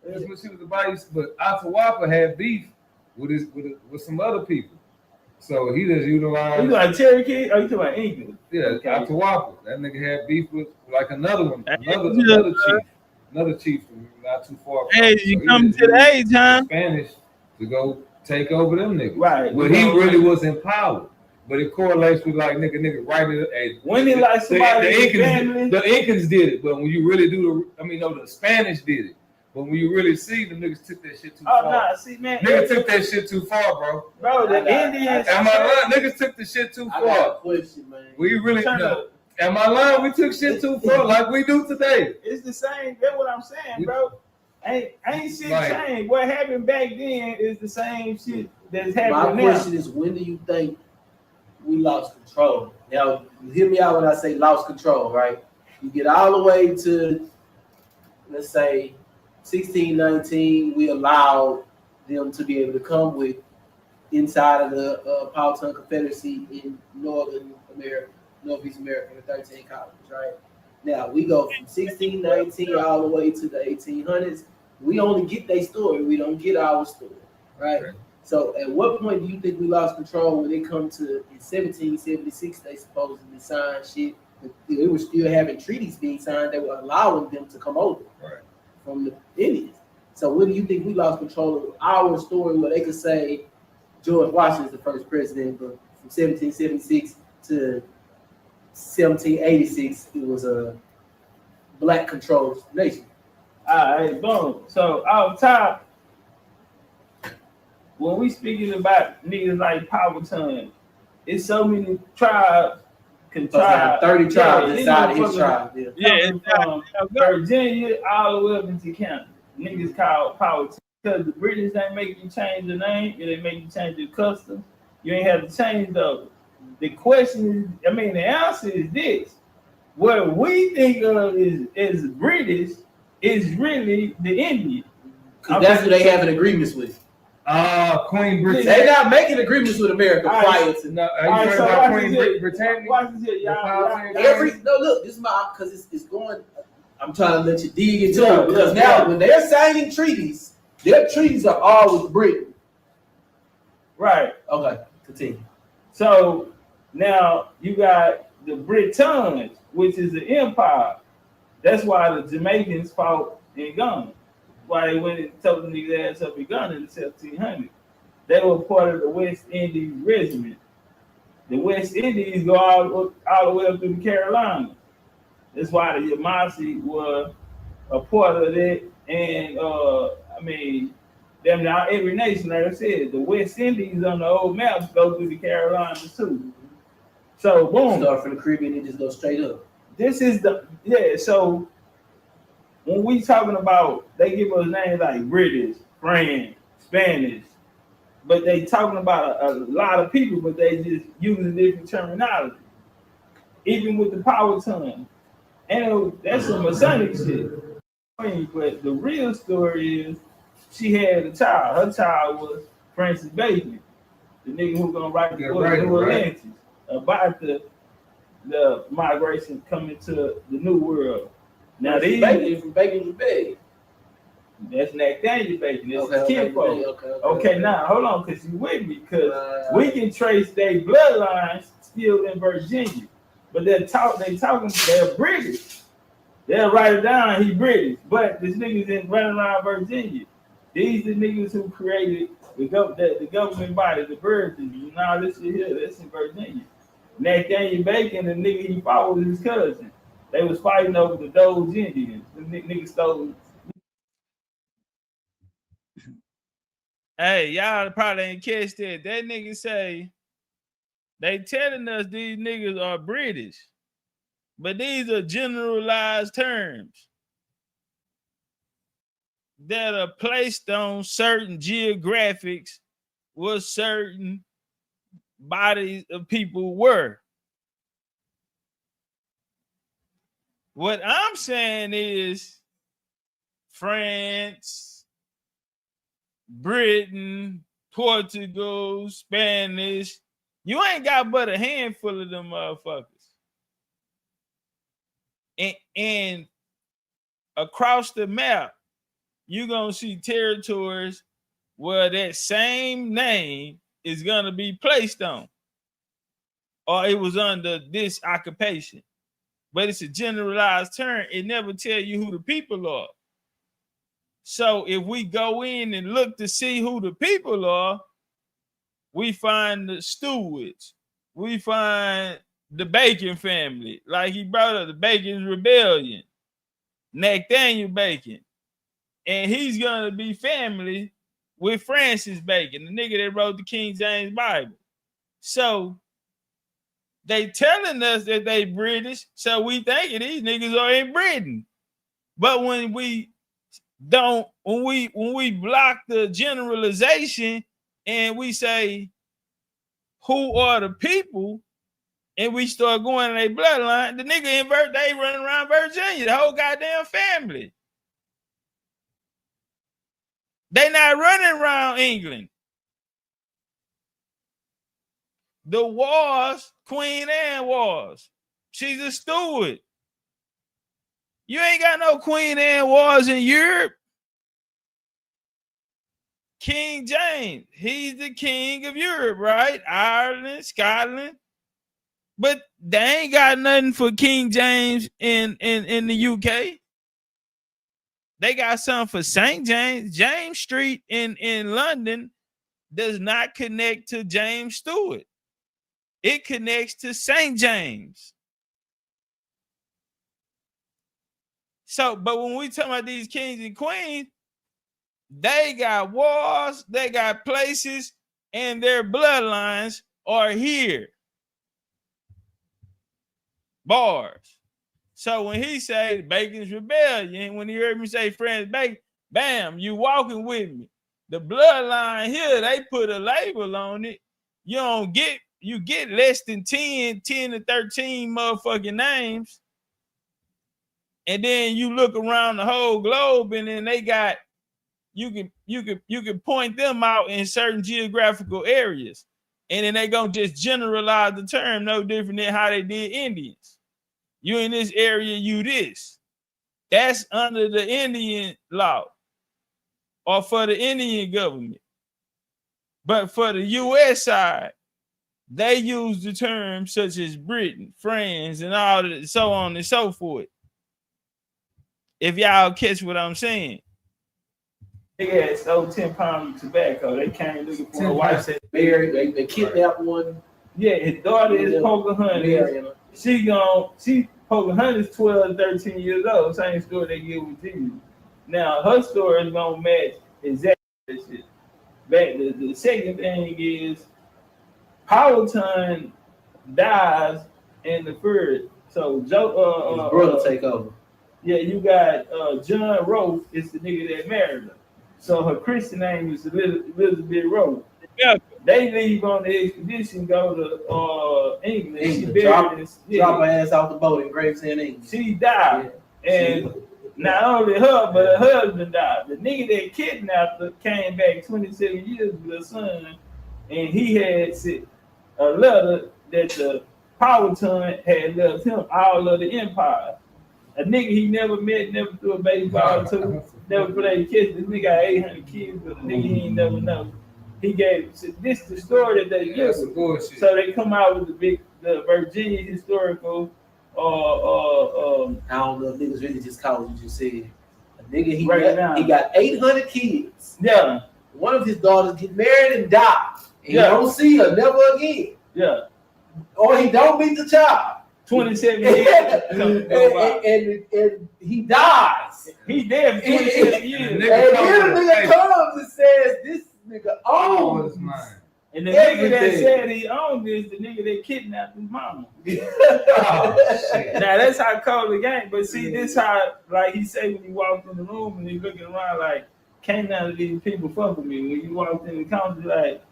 This was the Bayou, but Atahualpa had beef with some other people. So he just utilized. You like Cherokee? Or you talking about England? Yeah, Atahualpa. That nigga had beef with like another one, another chief. another chief from not too far. Hey, you come to the age, huh? Spanish to go take over them niggas. Right. But he really was empowered. But it correlates with like nigga writing it. Hey, when it like somebody the Incans did it, but when you really do the Spanish did it. But when you really see them niggas took that shit too far. Oh nah, see man, niggas took that shit too far, bro. Bro, the Indians. Am I lying? Niggas took the shit too far. I got a question, man. We really am I lying? We took shit too far, like we do today. It's the same. That's what I'm saying, bro. Ain't shit changed. What happened back then is the same shit that's happening now. My question is, when do you think we lost control? Now, hear me out when I say lost control, right? You get all the way to, let's say, 1619, we allowed them to be able to come with inside of the Powhatan Confederacy in Northern America, Northeast America, the 13 colonies, right? Now, we go from 1619 all the way to the 1800s. We only get their story. We don't get our story, right? So at what point do you think we lost control when it come to in 1776, they supposedly signed shit. They were still having treaties being signed that were allowing them to come over from the Indians. So when do you think we lost control of our story where they could say George Washington is the first president, but from 1776 to 1786, it was a black controlled nation. All right, boom. So off top, when we speaking about niggas like Powhatan, it's so many tribes. 30 tribes inside his tribe. Yeah, from Virginia all the way up into Canada. Niggas called Powhatan. Because the British ain't make you change your name, they make you change your customs. You ain't have to change those. The question is, the answer is this. What we think of is British is really the Indian. Because that's who they having agreements with. Queen Britannia. They're not making agreements with America prior to. No, are you talking about Queen Britannia? Watch this here, y'all. Look, this is my, because it's going. I'm trying to let you dig into it, because now when they're signing treaties, their treaties are all with Britain. Right. Okay, continue. So now you got the Britons, which is the empire. That's why the Jamaicans fought in Ghana. Why they went and told the niggas ass up in Ghana in the 1700s. They were part of the West Indies regiment. The West Indies go all the way up to the Carolinas. That's why the Yamasee were a part of it. And damn now every nation, like I said, the West Indies on the old maps go through the Carolinas too. So boom. Start from the Caribbean and just go straight up. This is so when we talking about, they give us names like British, French, Spanish, but they talking about a lot of people, but they just using different terminology. Even with the Powhatan, and that's some Masonic shit. But the real story is she had a child. Her child was Francis Bacon, the nigga who gonna write the book Atlantis about the migration coming to the New World. Now these Bacon's big. That's Nathaniel Bacon. That's kinfolk. Okay, now hold on, because you with me, because we can trace their bloodlines still in Virginia, but they're British. They'll write it down. He British, but this niggas ain't running around Virginia. These are niggas who created the government body, the Virgins. And now this shit here, that's in Virginia. Nathaniel Bacon, the nigga he fought with his cousin. They was fighting over the Doge Indians. The niggas stole. Hey, y'all probably ain't catch that. That nigga say they telling us these niggas are British, but these are generalized terms that are placed on certain geographics where certain bodies of people were. What I'm saying is France, Britain, Portugal, Spanish, you ain't got but a handful of them motherfuckers. And across the map, you're going to see territories where that same name is going to be placed on, or it was under this occupation. But it's a generalized term. It never tell you who the people are. So if we go in and look to see who the people are, we find the Stewarts. We find the Bacon family. Like he brought up the Bacon's Rebellion. Nathaniel Bacon. And he's going to be family with Francis Bacon, the nigga that wrote the King James Bible. So they telling us that they British, so we thinking these niggas are in Britain. But when we block the generalization and we say who are the people and we start going to their bloodline, the nigga they running around Virginia, the whole goddamn family. They not running around England. The Wars, Queen Anne Wars. She's a Stewart. You ain't got no Queen Anne Wars in Europe. King James, he's the king of Europe, right? Ireland, Scotland. But they ain't got nothing for King James in the UK. They got something for St. James. James Street in London does not connect to James Stewart. It connects to St. James. So, but when we talk about these kings and queens, they got wars, they got places, and their bloodlines are here. Bars. So when he said Bacon's Rebellion, when he heard me say Francis Bacon, bam, you walking with me. The bloodline here, they put a label on it. You get less than 10 to 13 motherfucking names. And then you look around the whole globe and then they got, you can point them out in certain geographical areas. And then they gonna just generalize the term no different than how they did Indians. You in this area, you this. That's under the Indian law or for the Indian government. But for the U.S. side, they use the terms such as Britain, France, and all that, so on and so forth. If y'all catch what I'm saying. They had stole 10 pounds of tobacco. They came looking for a wife. Buried. They kidnapped one. Yeah, his daughter is Pocahontas. Pocahontas 12, 13 years old. Same story they give with Jesus. Now, her story is going to match exactly that shit. But the second thing is Powhatan dies in the third. So, his brother take over. Yeah, you got John Rowe is the nigga that married her. So her Christian name is Elizabeth Rowe. Yeah. They leave on the expedition, go to England. She drop her ass off the boat in Gravesend, England. She died. Yeah. And not only her, but her husband died. The nigga that kidnapped her came back 27 years with her son, and he had sent a letter that the Powhatan had left him all of the empire. A nigga he never met, never threw a baseball to, never played catch. This nigga got 800 kids, but a nigga he ain't never know. He gave, this is the story that they give. So they come out with the Virginia historical, I don't know if niggas really just call what you said. A nigga, he got 800 kids. Yeah. One of his daughters get married and die. And you don't see her never again. Yeah. Or he don't meet the child. 27 years. and he dies. He dead for 27 years. And then the nigga comes and says, this nigga owns mine. And the nigga that said he owned this, the nigga that kidnapped his mama. Oh, shit. Now that's how cold the game. But see, this how, like he say when he walked in the room and he looking around like, can't none of these people fuck with me. When you walked in the country, like,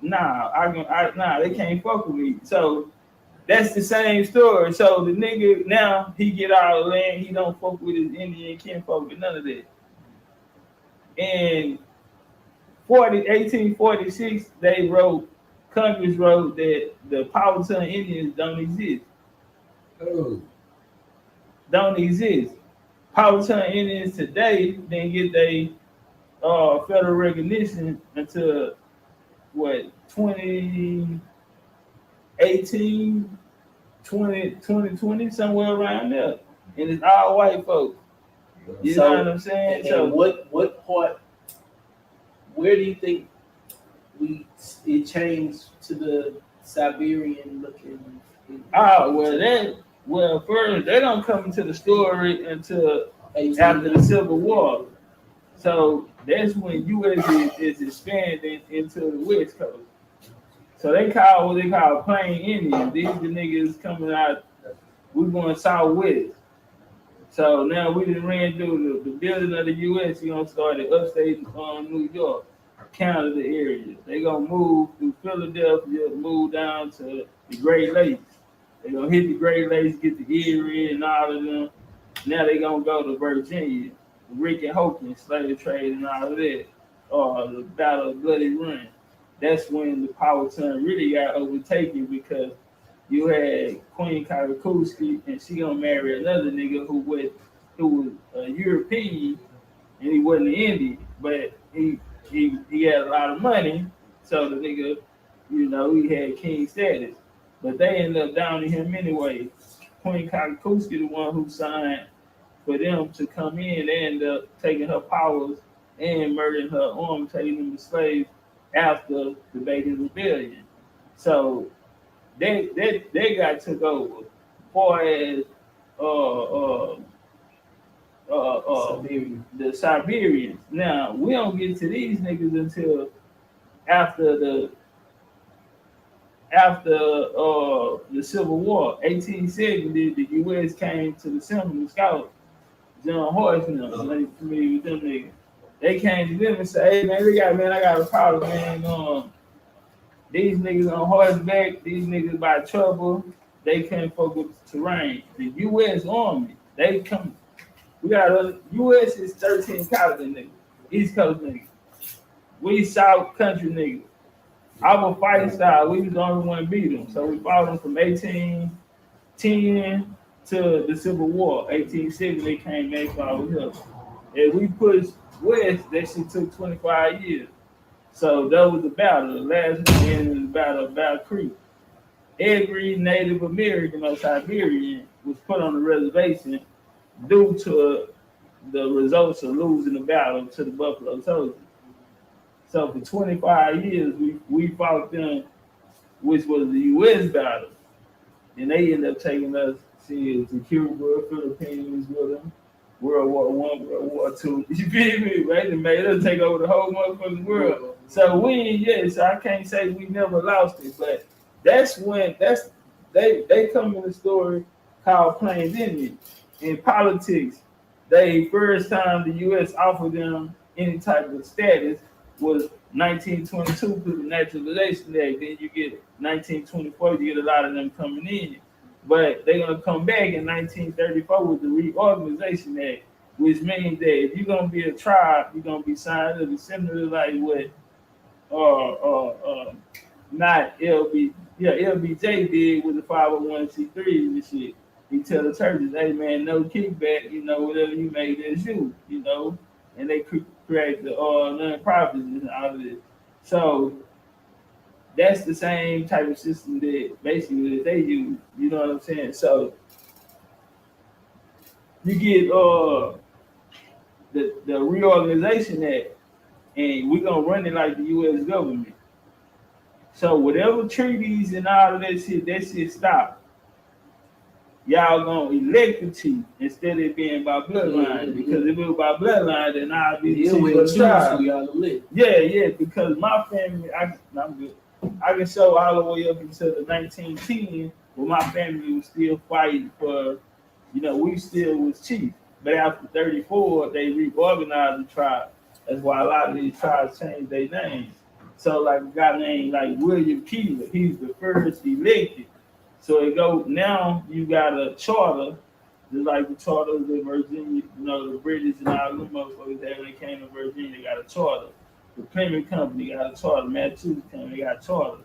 nah, they can't fuck with me. So that's the same story. So the nigga now he get all the land. He don't fuck with his Indian. Can't fuck with none of that. And 1846, Congress wrote that the Powhatan Indians don't exist. Oh. Don't exist. Powhatan Indians today didn't get their federal recognition until what 2018, 2020, somewhere around there. And it's all white folks. You know what I'm saying? And So what part? Where do you think it changed to the Siberian looking? First they don't come into the story until after the Civil War. So that's when U.S. is expanding into the West Coast. So they call what they call Plain Indians. These the niggas coming out. We going southwest. So now we done ran through the building of the U.S. You know, started upstate New York, Canada area. They gonna move through Philadelphia, move down to the Great Lakes. They gonna hit the Great Lakes, get the Erie and all of them. Now they gonna go to Virginia, Rick and Hawkins, slave trade and all of that. The Battle of Bloody Run. That's when the power turn really got overtaken because you had Queen Karakuski and she gonna marry another nigga who was a European and he wasn't an Indian, but he had a lot of money, so the nigga, you know, he had king status. But they ended up downing him anyway. Queen Karakuski, the one who signed for them to come in, they ended up taking her powers and murdering her arm, taking them to slaves after the Bacon Rebellion. So they got took over. Far as the Siberians. Now we don't get to these niggas until after the Civil War, 1870. The U.S. came to the Seminole Scouts, John Horace and them. Like, familiar with them niggas. They came to them and said, "Hey man, I got a problem, man. These niggas on horseback, these niggas by trouble, they can't fuck with the terrain. The U.S. Army, they come. We got U.S. is 13 Caliban niggas, East Coast niggas. We South Country niggas. Our fighting style, we was the only one to beat them. So we fought them from 1810 to the Civil War. 1860, they came back with us. And we pushed west, that shit took 25 years. So that was the battle. The last one ended in the battle of Battle Creek. Every Native American or Siberian was put on the reservation due to the results of losing the battle to the Buffalo Soldiers. So for 25 years, we fought them, which was the U.S. battle. And they ended up taking us to Cuba, Philippines with them. World War I, World War II. You feel me? Right? They made us take over the whole motherfucking world. So so I can't say we never lost it, but that's when they come in the story called Plains Indian. In politics, the first time the U.S. offered them any type of status was 1922 through the Naturalization Act. Then you get 1924, you get a lot of them coming in. But they're going to come back in 1934 with the Reorganization Act, which means that if you're going to be a tribe, you're going to be signed up similar like what LBJ did with the 501c3s and shit. He tell the churches, hey man, no kickback, you know, whatever you make, that's you know, and they create the non-profits and all of this. So that's the same type of system that basically that they use, you know what I'm saying? So you get the Reorganization Act, and we're gonna run it like the U.S. government. So whatever treaties and all of that shit stop. Y'all gonna elect the chief instead of it being by bloodline. Because if it was by bloodline, then I'd be the chief of the tribe. Yeah, because my family, I'm good. I can show all the way up until the 1910 where my family was still fighting for, you know, we still was chief. But after 34, they reorganized the tribe. That's why a lot of these tribes changed their names. So like a guy named like William Keeler, he's the first elected. So it go now you got a charter, just like the charters of Virginia, you know, the British and all them motherfuckers that when they came to Virginia, they got a charter. The Plymouth Company got a charter, Massachusetts Company got charters.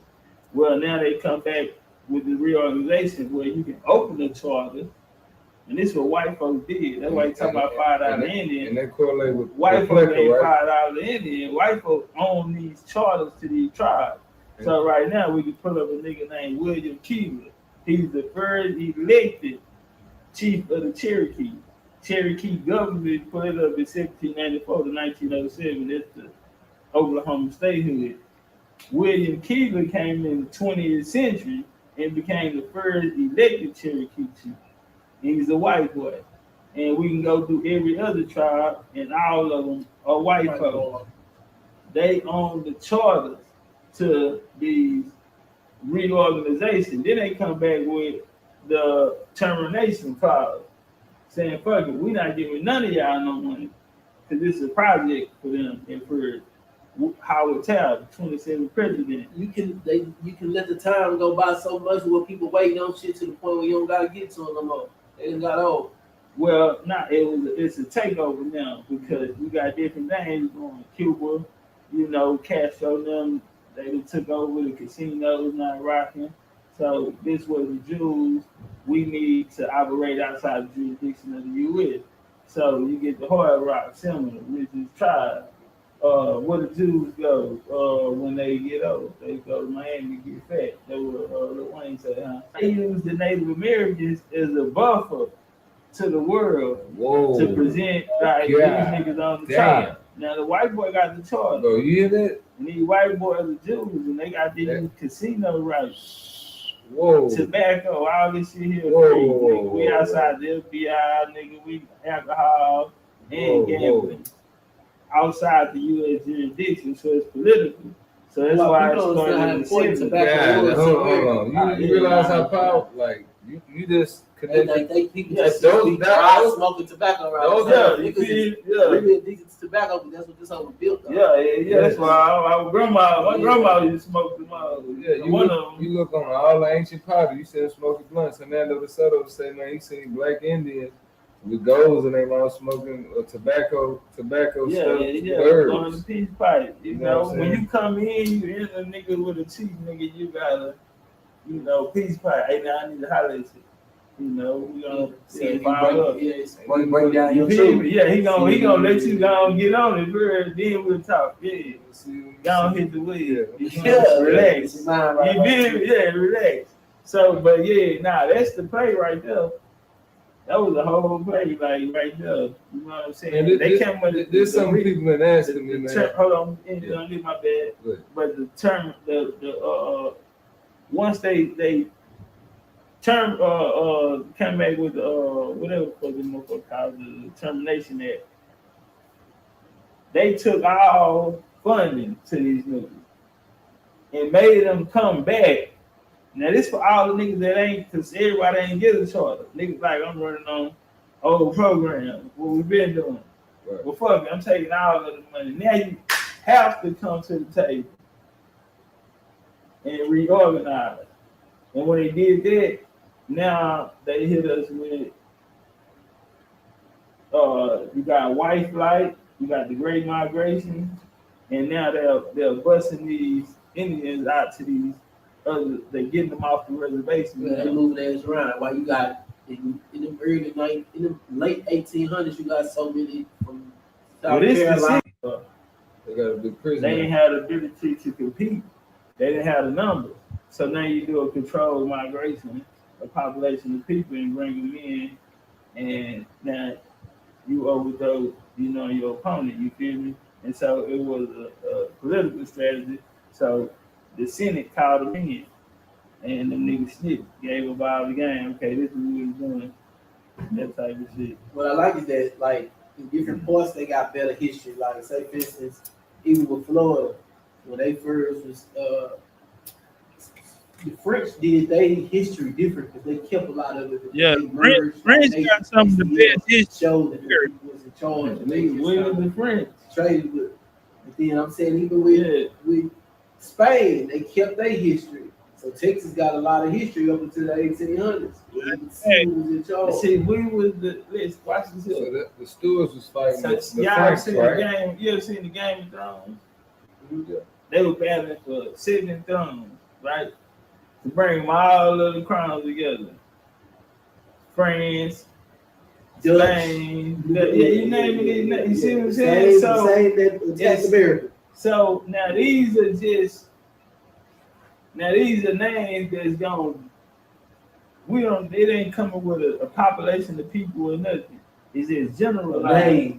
Well, now they come back with the reorganization where you can open a charter, and this is what white folks did. That's why you talk about $5 Indian. And they correlate with white folks ain't $5 Indian. White folks own these charters to these tribes. Yeah. So right now we can put up a nigga named William Keeler. He's the first elected chief of the Cherokee. Cherokee government put it up in 1794 to 1907. That's the Oklahoma statehood. William Keeler came in the 20th century and became the first elected Cherokee chief. And he's a white boy. And we can go through every other tribe, and all of them are white folks. They own the charters to these reorganizations. Then they come back with the termination clause, saying, fuck it, we're not giving none of y'all no money, because this is a project for them and for Howard Taft, 27th president. You can let the time go by so much where people waiting on shit to the point where you don't gotta get to them no more. They done got old. Well, it's a takeover now because we got different things going. Cuba, you know, Castro them, they took over the casinos, not rocking. So this was the Jews. We need to operate outside the jurisdiction of the U.S. So you get the Hard Rock Seminar, which is tribe. Where the Jews go when they get old, they go to Miami to get fat. They were Lil Wayne said, huh? They use the Native Americans as a buffer to the world to present like these niggas on the top. Now the white boy got the charge. Bro, you hear that? And these white boys are Jews, and they got these casino rights. Whoa. Tobacco, all this shit here. Whoa. We outside the FBI, nigga. We alcohol and gambling. Outside the U.S. jurisdiction, so it's political. So that's why it's started in the city. Hold on. You realize how powerful, like, you just connected. Those smoking tobacco around. Really addicted to tobacco, but that's what this whole built on. Yeah. That's why my grandma used to smoke them all. Yeah, you look on all the ancient pottery, you see them smoking blunts. Hernando de Soto say, man, he seen black Indians with goals and they were smoking tobacco stuff. Going to peace pipe. You know when you come in, you in a nigga with a cheap nigga, you gotta, peace pipe. Hey, now I need to holler at you. We gonna follow up. Break down your truth. Yeah, he gonna let you go and get on it first, then we'll talk. Yeah. Go on, hit the wheel. Relax. You feel me? Yeah, relax. So, but that's the play right there. That was the whole play, like right there. You know what I'm saying? There's some people been asking me, man. Hold on, don't get my bad. But the term, once they term came back with whatever for the motherfucker called the Termination Act, they took all funding to these niggas and made them come back. Now this for all the niggas that ain't, cause everybody ain't get a charter. Niggas like, I'm running on old programs, what we've been doing. Right. Well, fuck it, I'm taking all of the money. Now you have to come to the table and reorganize. And when they did that, now they hit us with, you got white flight, you got the Great Migration, and now they're busting these Indians out to these they're getting them off the reservation. They're moving theirs around. Why you got in the late 1800s, you got so many from South Carolina. They got a big prison. They didn't have the ability to compete. They didn't have the numbers. So now you do a controlled migration, a population of people, and bring them in, and now you overdose, your opponent. You feel me? And so it was a political strategy. So the Senate called them in, and the niggas snitched, gave up all the game. Okay, this is what we're doing. That type of shit. What I like is that, like, in different parts, they got better history. Like, say, for instance, even with Florida, when they first was, the French did their history different because they kept a lot of it. Yeah, French got some of the best history. Showed that the people was in charge. The French traded with. But then I'm saying, even with Spain, they kept their history. So Texas got a lot of history up until the 1800s. See, we was let's watch this. So the Stewards was fighting the y'all Franks, seen right? the game? You ever seen the Game of Thrones? Yeah. They were battling for 7 thrones, right? To bring all of the crowns together. France, Spain, you name it. You see what I'm saying? So now these are names that's going. It ain't coming with a population of people or nothing. It's just generalized.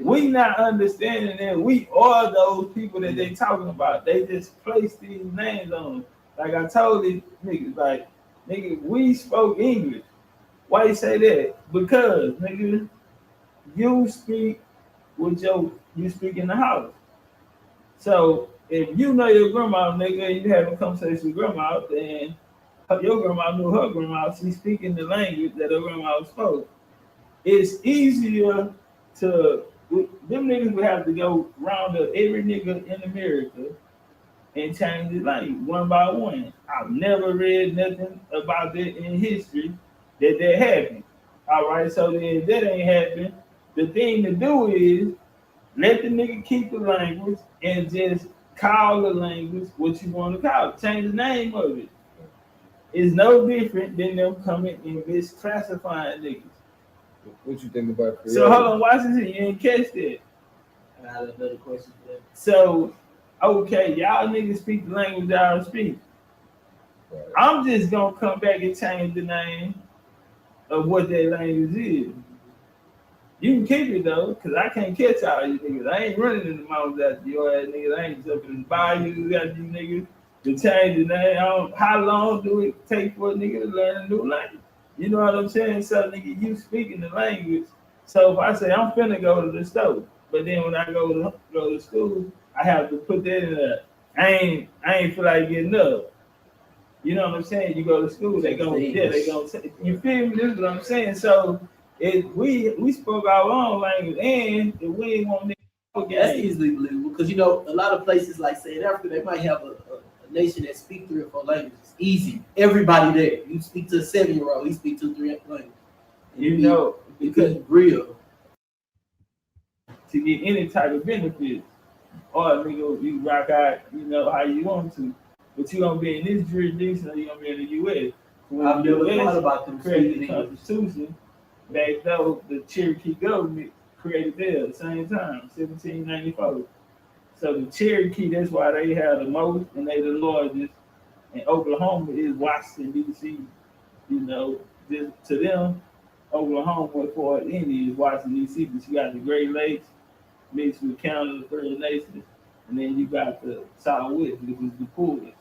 We not understanding that we are those people that they talking about. They just place these names on them. Like I told these niggas, like, nigga, we spoke English. Why you say that? Because, nigga, you speak with you speak in the house. So if you know your grandma, nigga, and you have a conversation with grandma, then your grandma knew her grandma. She speaking the language that her grandma spoke. It's easier to them niggas would have to go round up every nigga in America and change his language one by one. I've never read nothing about that in history that happened. All right, so then if that ain't happened, the thing to do is let the nigga keep the language and just call the language what you want to call it. Change the name of it. It's no different than them coming and misclassifying niggas. What you think about Creole? So hold on, watch this. You didn't catch that. I got another question for that. So, okay, y'all niggas speak the language y'all speak. Right. I'm just gonna come back and change the name of what that language is. You can keep it though, cause I can't catch all you niggas. I ain't running in the mountains after your ass niggas. I ain't jumping in the bayous after you niggas to change the name. How long do it take for a nigga to learn a new language? You know what I'm saying? So nigga, you speaking the language. So if I say I'm finna go to the store, but then when I go to school, I have to put that in there. I ain't feel like getting up. You know what I'm saying? You go to school, they gonna say, you feel me? This is what I'm saying. So if we spoke our own language, and if we ain't want to that's easily believable because you know a lot of places like say in Africa they might have a nation that speak 3 or 4 languages. Easy, everybody there. You speak to a 7-year-old, he speak 2 or 3 languages. You know, because real to get any type of benefits, or nigga, you rock out, you know how you want to, but you gonna be in this jurisdiction or you gonna be in the U.S. I've never thought about them created the Constitution. Back though, the Cherokee government created there at the same time, 1794. So the Cherokee, that's why they have the most and they the largest. And Oklahoma is Washington, D.C. You know, just to them, Oklahoma for Indians is Washington, D.C. But you got the Great Lakes mixed with Canada, the First Nations, and then you got the Southwest, which is the poorest,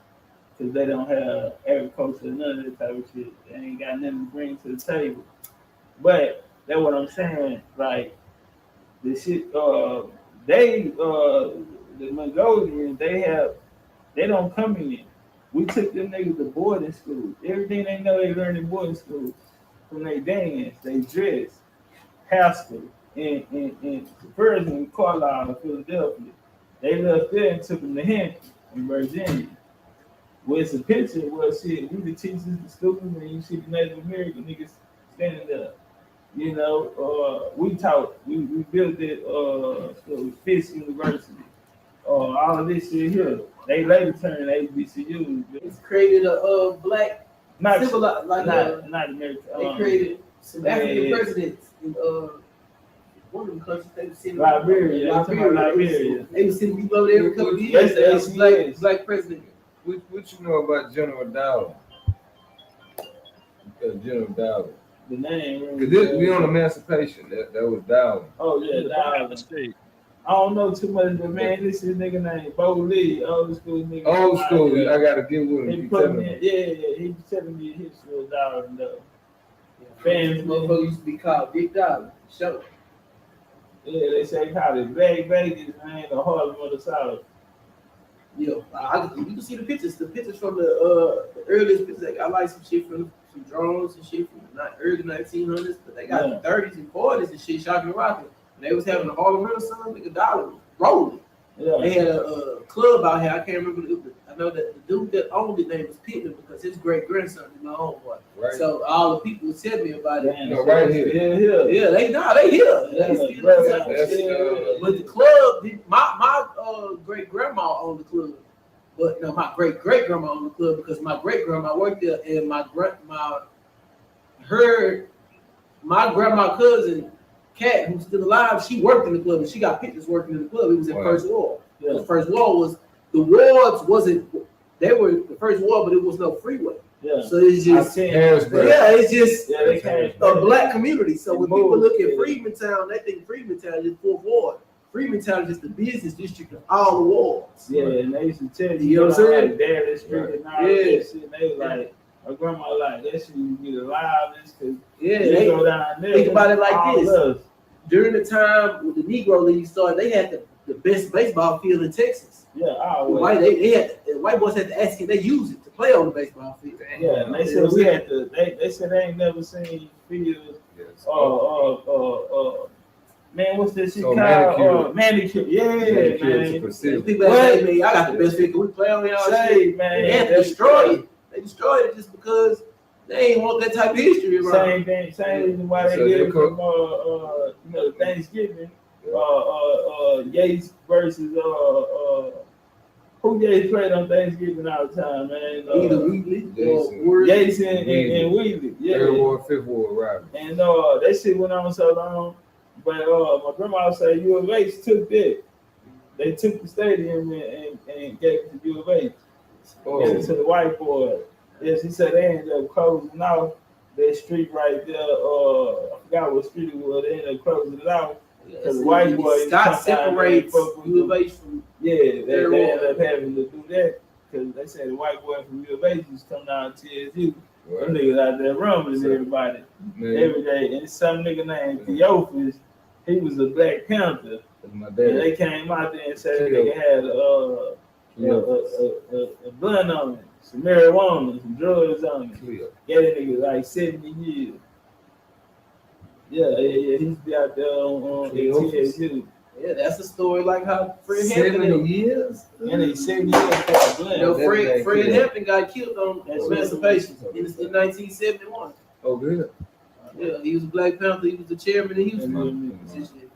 because they don't have agriculture, none of that type of shit. They ain't got nothing to bring to the table. But that's what I'm saying. Like the shit, the Mongolians, they don't come in. We took them niggas to boarding school. Everything they know they learn in boarding school. From they dance, they dress, Haskell, and first in Carlisle, Philadelphia. They left there and took them to Hampton in Virginia. Where it's a picture where shit, we the teachers, the students, and you see the Native American niggas standing there. You know, we built it Fisk University. All of this shit here. They later turned HBCUs. It's created a black not civilized, like not American. They created some African presidents in one of them countries. They were sitting Liberia. They were sitting people over there every couple of years. That's the black president. What you know about General Dowling? General Dowling. The name. We on Emancipation. That was Dowling. Oh yeah, Dowling. I don't know too much, but man, this is nigga named Bo Lee, old school nigga. Old school, I gotta get with him. He was telling me his history of Dowling though. Fans, motherfucker used to be called Big Dowling. Show. Yeah, they say called it Black Vegas, man, the Harlem of the South. Yeah, you can see the pictures. The pictures from the earliest pictures. I like some shit from some drones and shit from the early 1900s, but they got the 30s and 40s and shit, shocking rocking. They was having a Harlem Renaissance, nigga, Dollar was rolling. Yeah. They had a club out here. I can't remember. I know that the dude that owned it name was Pittman because his great grandson is my homeboy. Right. So all the people would tell me about it. You know, right here. Yeah, they here. But the club, my great grandma owned the club. But no, my great grandma owned the club because my great grandma worked there, and my grandma cousin Cat, who's still alive, she worked in the club and she got pictures working in the club. It was in First Ward. Yeah. The First Ward was the wards wasn't they were the First Ward, but it was no freeway. Yeah. So it's just it's just they came a black community. So when people look at Freemantown, they think Freemantown is 4th Ward. Freemantown is just the business district of all the wards. Yeah, and they used to tell you know what I'm saying? Like Dallas Street and all that shit. They was like, my grandma like that shit used to be the livest because they go down there. Think about it like this. During the time when the Negro League started, they had the best baseball field in Texas. Yeah, the white boys had to ask if they use it to play on the baseball field. Yeah, and they said we had to. They said they ain't never seen fields. Man, what's this shit called? Manicure. Yeah, man. People say, man, I got the best field. Can we play on y'all shit? Man, they had to destroy it. They destroyed it just because they ain't want that type of history around. Same thing. Same reason why they did it from Thanksgiving. Yates versus who Yates played on Thanksgiving all the time, man. Either Wheatley or Yates and Wheatley. Yeah. 3rd Ward, 5th Ward, right. And that shit went on so long. But my grandma said U of H took that. They took the stadium and gave it to U of H. Gave it to the white boy. Yes, he said they ended up closing out that street right there. I forgot what street it was. They ended up closing it out. Because the white boy Scott separates U of H from they ended up having to do that because they said the white boy from U of H used to come down to TSU. Them niggas out there rumbling everybody every day. And some nigga named Theophilus, he was a Black Panther. And they came out there and said they had a blunt on it, some marijuana, some drugs on it. Yeah, that nigga like 70 years. Yeah, he's be out there on TSU. Yeah, that's a story like how Fred 70 years? And he's 70 years. Fred Hampton got killed on Emancipation in 1971. Oh, good. Yeah, he was a Black Panther. He was the chairman of Houston.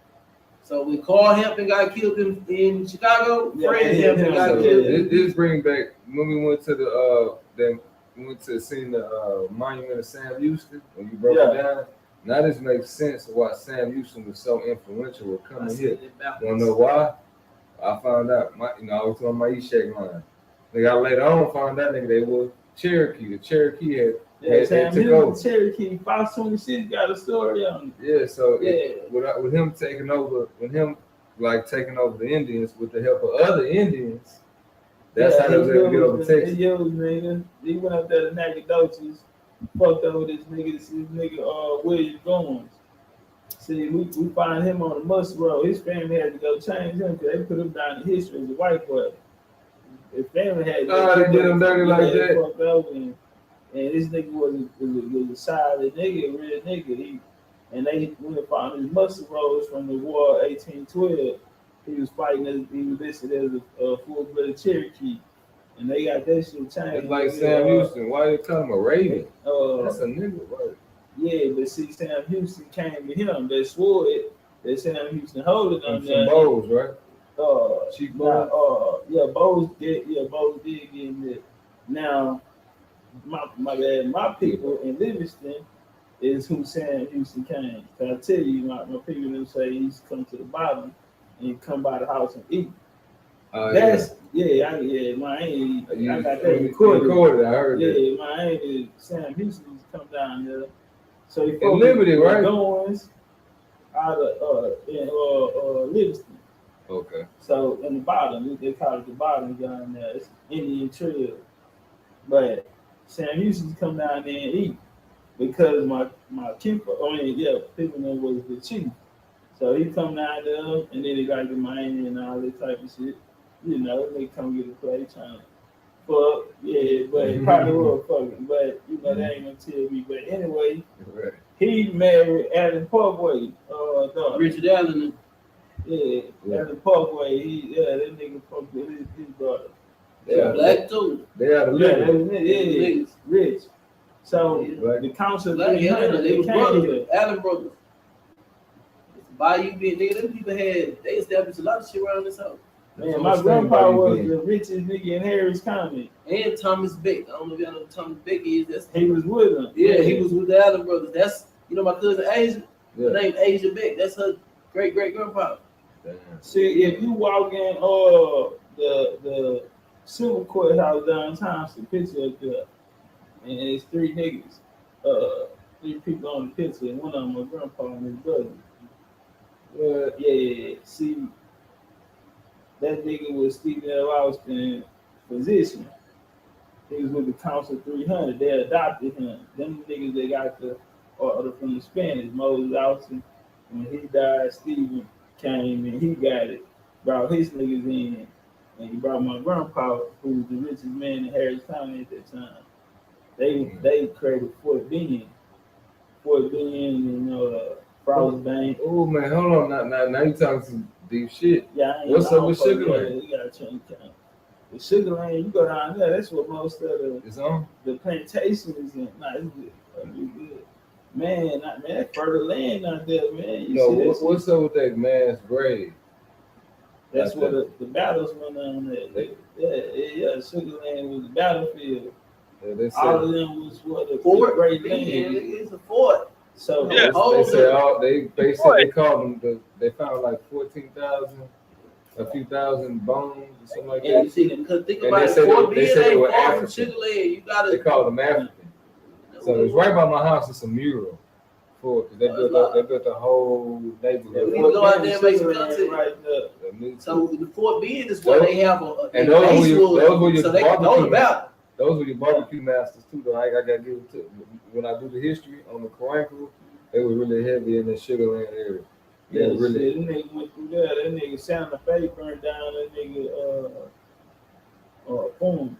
So when Carl Hampton got killed in Chicago, Fred Hampton got killed. This brings back when we went to see the monument of Sam Houston when you broke it down. Now this makes sense of why Sam Houston was so influential with coming here. Wanna know why? I found out. I was on my E-Shake line. Nigga, later on found out they were Cherokee. The Cherokee had Sam took over. Cherokee 526 got a story on it. Yeah, so with him taking over, taking over the Indians with the help of other Indians, that's how they was able to get over Texas. He went up there to Nacogdoches. Fucked over this nigga William Goins. See, we find him on the Must Road. His family had to go change him because they put him down in history as a white boy. His family had to they did him dirty like that. Fucked over and this nigga was a solid nigga, a real nigga. They went and found his muscle rolls from the war 1812. He was fighting he was listed as a full-blooded Cherokee. And they got that shit changed. It's like Sam Houston. Why they call him a Raven? That's a nigga, right? Yeah, but see, Sam Houston came to him. They swore it. That Sam Houston hold it on there. Some Bowes, right? Chief Bowes. Bowes did. Yeah, Bowes did get in there. Now, my people in Livingston is who Sam Houston came. So I tell you, my people them say he used to come to the bottom and come by the house and eat. That's Miami. I got that recorded. I heard that. Miami. Sam Houston used to come down here. So he in Liberty, right? Goins out of in Livingston. Okay. So in the bottom, they call it the bottom down there. It's Indian Trail. But Sam Houston come down there and eat because my keeper, people know was the chief. So he come down there and then they got to Miami and all that type of shit. They come get a play trying to fuck, but it probably was fucking, but they ain't gonna tell me. But anyway, he married Alan Parkway, daughter. Richard Allen. Alan Parkway. That nigga fucked with his daughter. They're black too. They are the rich. So the council they was brothers, Allen brothers. Bayou being nigga, them people they established a lot of shit around this house. Man, my grandpa was the richest nigga in Harris County. And Thomas Beck. I don't know if y'all know who Thomas Beck is. He was with him. Yeah, he was with the Allen brothers. That's my cousin Asia. Her name Asia Beck. That's her great grandpa. See, if you walk in the civil courthouse downtown, it's a picture up there. and it's three niggas, three people on the picture, and one of them my grandpa and his brother. Yeah. See, that nigga was Stephen L. Austin physician. He was with the Council 300. They adopted him. Them niggas, they got the order from the Spanish. Moses Austin, when he died, Stephen came and he got it. Brought his niggas in. And he brought my grandpa, who was the richest man in Harris County at that time. They created Fort Benning. Fort Benning and Frostbank. Oh man, hold on. Now you talking some deep shit. Yeah, what's up with Sugar Land? You gotta change time. The Sugar Land, you go down there, that's what most of the plantation is in. Nah, it's good. It's good. Man, that fertile land out there, man. What's up with that mass grave? That's where the battles went on there. Yeah, Sugar Land was the battlefield. Yeah, all of them was what the great land. It's a fort. So they said they called them. They found like 14,000, a few thousand bones or something like that. You see them, because think about it. They said they were African. Sugar Land, you gotta. They called them African. So it's right by my house. It's a mural. They built the whole neighborhood. We need to go out there and make some content. Right there. So the Fort Bend is where they have and those were your so they know about it. Those were your barbecue masters too, though. I gotta give it to when I do the history on the Karankle, they were really heavy in the Sugar Land area. Yeah, really. That nigga went through there. That nigga Santa Fe burned down that nigga farm.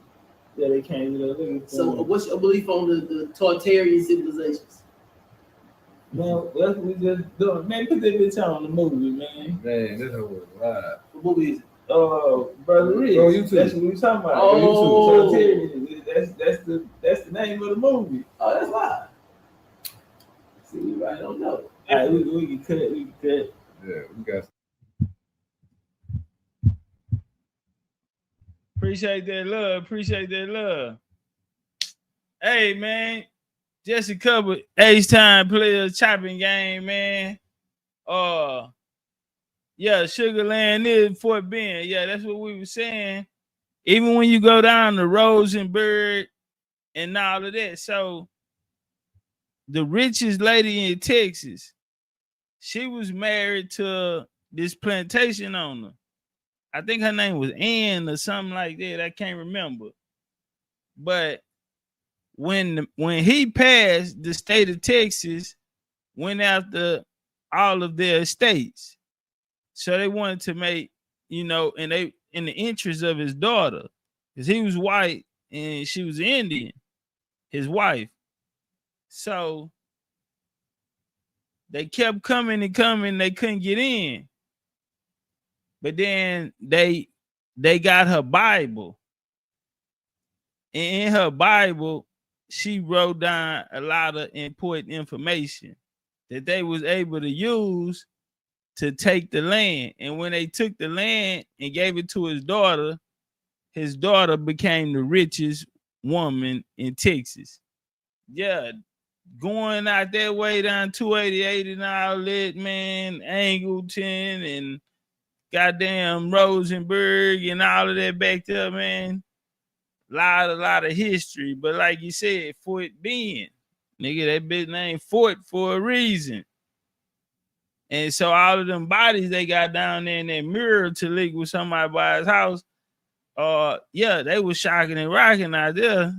Yeah, they came to the living. So what's your belief on the Tartarian civilizations? Man, that's what we just doing. Man, put that bitch on the movie, man. Man, this was live. What movie is it? Brother Rich. Oh, YouTube. That's what we talking about. Oh, YouTube. That's the name of the movie. Oh, that's live. See, we right don't know. All right, we can cut. We can cut. Yeah, we got. Appreciate that love. Hey, man. Just a couple H-time players chopping game, man. Yeah, Sugar Land is Fort Bend. Yeah, that's what we were saying. Even when you go down to Rosenberg and all of that. So the richest lady in Texas, she was married to this plantation owner. I think her name was Ann or something like that. I can't remember. But when he passed, the state of Texas went after all of their estates. So they wanted to make, and they in the interest of his daughter, because he was white and she was Indian, his wife. So they kept coming and coming, they couldn't get in. But then they got her Bible. And in her Bible, she wrote down a lot of important information that they was able to use to take the land. And when they took the land and gave it to his daughter became the richest woman in Texas. Yeah, going out that way down 288 and all that, man, Angleton and goddamn Rosenberg and all of that back there, man. A lot of history. But like you said, Fort Bend, nigga, that bitch named Fort for a reason. And so all of them bodies they got down there in that mirror to link with somebody by his house, yeah, they was shocking and rocking out there.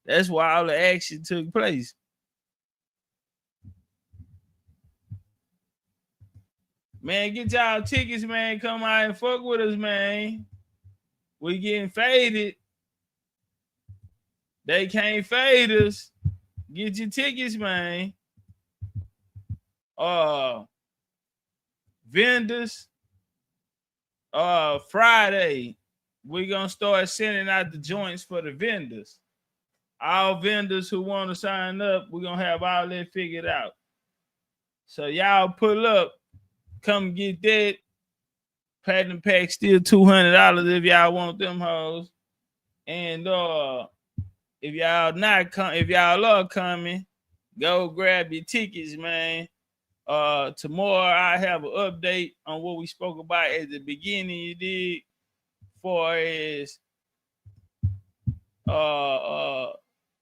That's why all the action took place. Man, get y'all tickets, man. Come out and fuck with us, man. We getting faded. They can't fade us. Get your tickets, man. Vendors. Friday, we're gonna start sending out the joints for the vendors. All vendors who want to sign up, we're gonna have all that figured out. So y'all pull up, come get that. Platinum pack still $200 if y'all want them hoes. And if y'all are coming, go grab your tickets, man. Tomorrow I have an update on what we spoke about at the beginning. You did, for as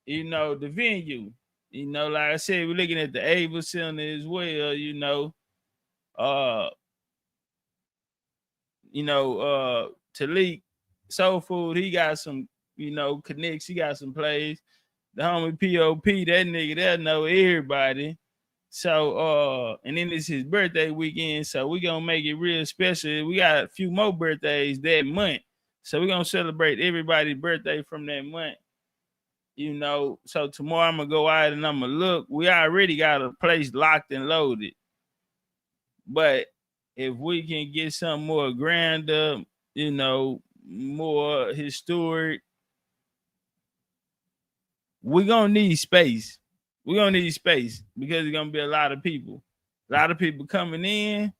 you know, the venue. You know, like I said, we're looking at the Ava Center as well, you know. Taliek Soul Food, he got some, you know, connects, he got some plays. The homie POP, that nigga, that know everybody. So, and then it's his birthday weekend, so we gonna make it real special. We got a few more birthdays that month, so we're gonna celebrate everybody's birthday from that month. You know, so tomorrow I'm gonna go out and I'm gonna look. We already got a place locked and loaded, but if we can get something more grander, you know, more historic, we're gonna need space. We're gonna need space because there's gonna be a lot of people coming in,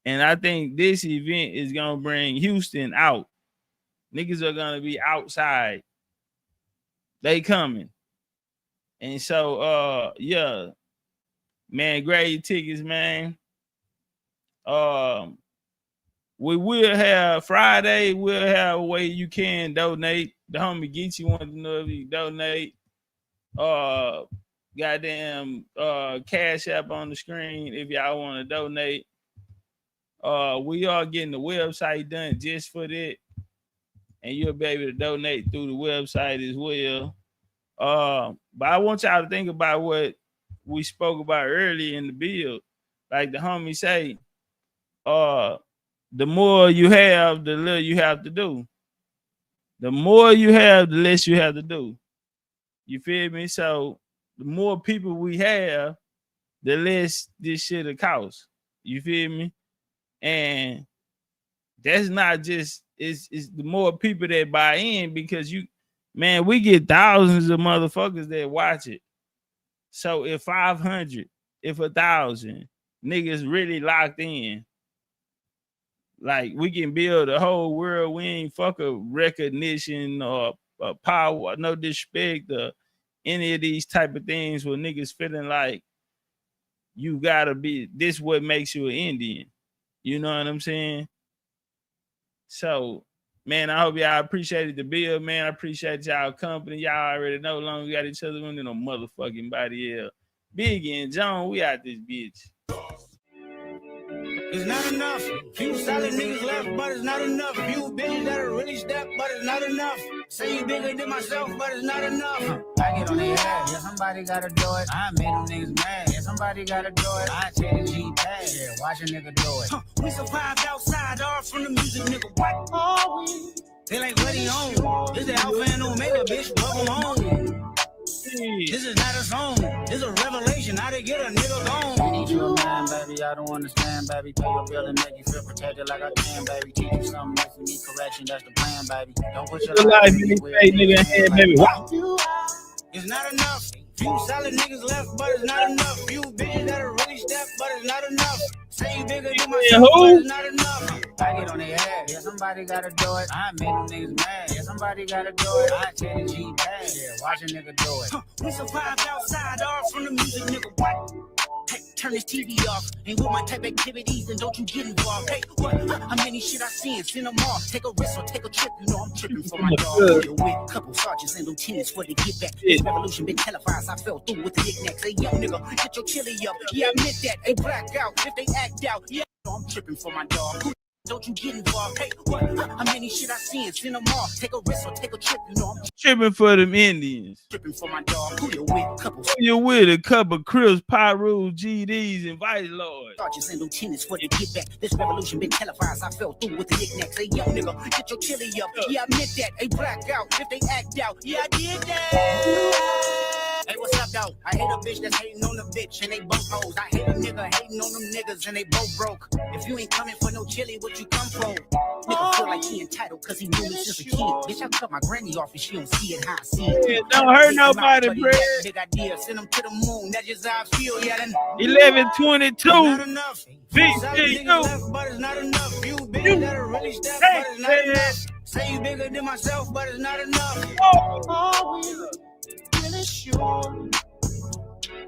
and I think this event is gonna bring Houston out. Niggas are gonna be outside. They coming. And so yeah, man, grab your tickets, man. We will have Friday, we'll have a way you can donate. The homie Geechee wants to know if you donate. Goddamn Cash App on the screen if y'all want to donate. We are getting the website done just for that, and you'll be able to donate through the website as well. But I want y'all to think about what we spoke about earlier in the bill. Like the homie say, the more you have, the little you have to do. The more you have, the less you have to do. You feel me? So the more people we have, the less this shit'll cost. You feel me? And that's not just, it's the more people that buy in, because man, we get thousands of motherfuckers that watch it. So if 500, if 1,000 niggas really locked in, like we can build a whole world. We ain't fuck a recognition or power, no disrespect, or any of these type of things where niggas feeling like you gotta be, this what makes you an Indian. You know what I'm saying? So, man, I hope y'all appreciated the bill, man. I appreciate y'all company. Y'all already know, long we got each other, we don't need no motherfucking body else. Biggie and John, we out this bitch. It's not enough. Few solid niggas left, but it's not enough. Few bitches that are really step, but it's not enough. Say you bigger than myself, but it's not enough. I get on their ass, yeah, somebody gotta do it. I made them niggas mad, yeah, somebody gotta do it. I take the G-Pad, yeah, watch a nigga do it. We survived outside, all from the music, nigga. What are we? They like, what he on? This the Alpha and Omega, bitch, welcome home. This is not a song, this is a revelation. How to get a nigga gone. I need you a man, baby. I don't understand, baby. Pay your bill and make you feel protected like I can, baby. Teach you something if you need correction. That's the plan, baby. Don't put your life in the way, nigga. Baby, wow. It's not enough. Few solid niggas left, but it's not enough. Few bitches that are really step, but it's not enough. Say you bigger than myself, but it's not enough. I get on their ass, yeah, somebody gotta do it. I made them niggas mad, yeah, somebody gotta do it. I take the G-Pad, yeah, watch a nigga do it. We survived outside, all from the music, nigga. What? Hey, turn this TV off. Ain't with my type activities, and don't you get involved. Hey, what? How many shit I seen? Send them off. Take a risk or take a trip. You know I'm tripping for my dog. With a couple sergeants and lieutenants for the get back. This revolution been televised. I fell through with the knickknacks. Hey, young nigga, get your chili up. Yeah, I meant that. They black out if they act out. Yeah, you know I'm tripping for my dog. Don't you get involved. Hey, what? How many shit I seen? Send them off. Take a risk or take a trip. You know I'm tripping for them Indians. Tripping for my dog. Who you with? Couple. Who you with? A couple Crips, Pyros, GDs, and Vice Lords. Sergeants and lieutenants for the get back. This revolution been televised. I fell through with the knickknacks. Hey, young nigga, get your chili up. Yeah, I meant that. They black out if they act out. Yeah, I did that. Hey, what's up, though? I hate a bitch that's hating on the bitch and they both hoes. I hate a nigga hating on them niggas and they both broke. If you ain't coming for no chili, what you come for? Nigga feel like he entitled cause he knew me since a kid. Bitch, I cut my granny off and she don't see it how I see it. Yeah, don't hurt nobody, bro. Big idea, send him to the moon. That's just how I feel, yeah. 11:22. Not enough. VCU. But it's not enough. You big that are really step, but it's not enough. Say you bigger than myself, but it's not enough. Are we really sure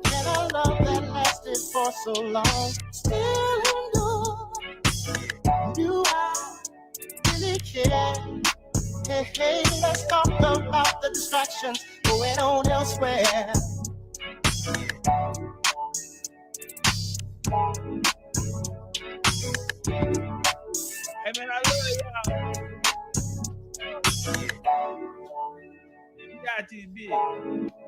that our love that lasted for so long still endure? Do I really care? Hey, hey, let's talk about the distractions. Go head on elsewhere. Hey man, I love y'all. You got these bitches.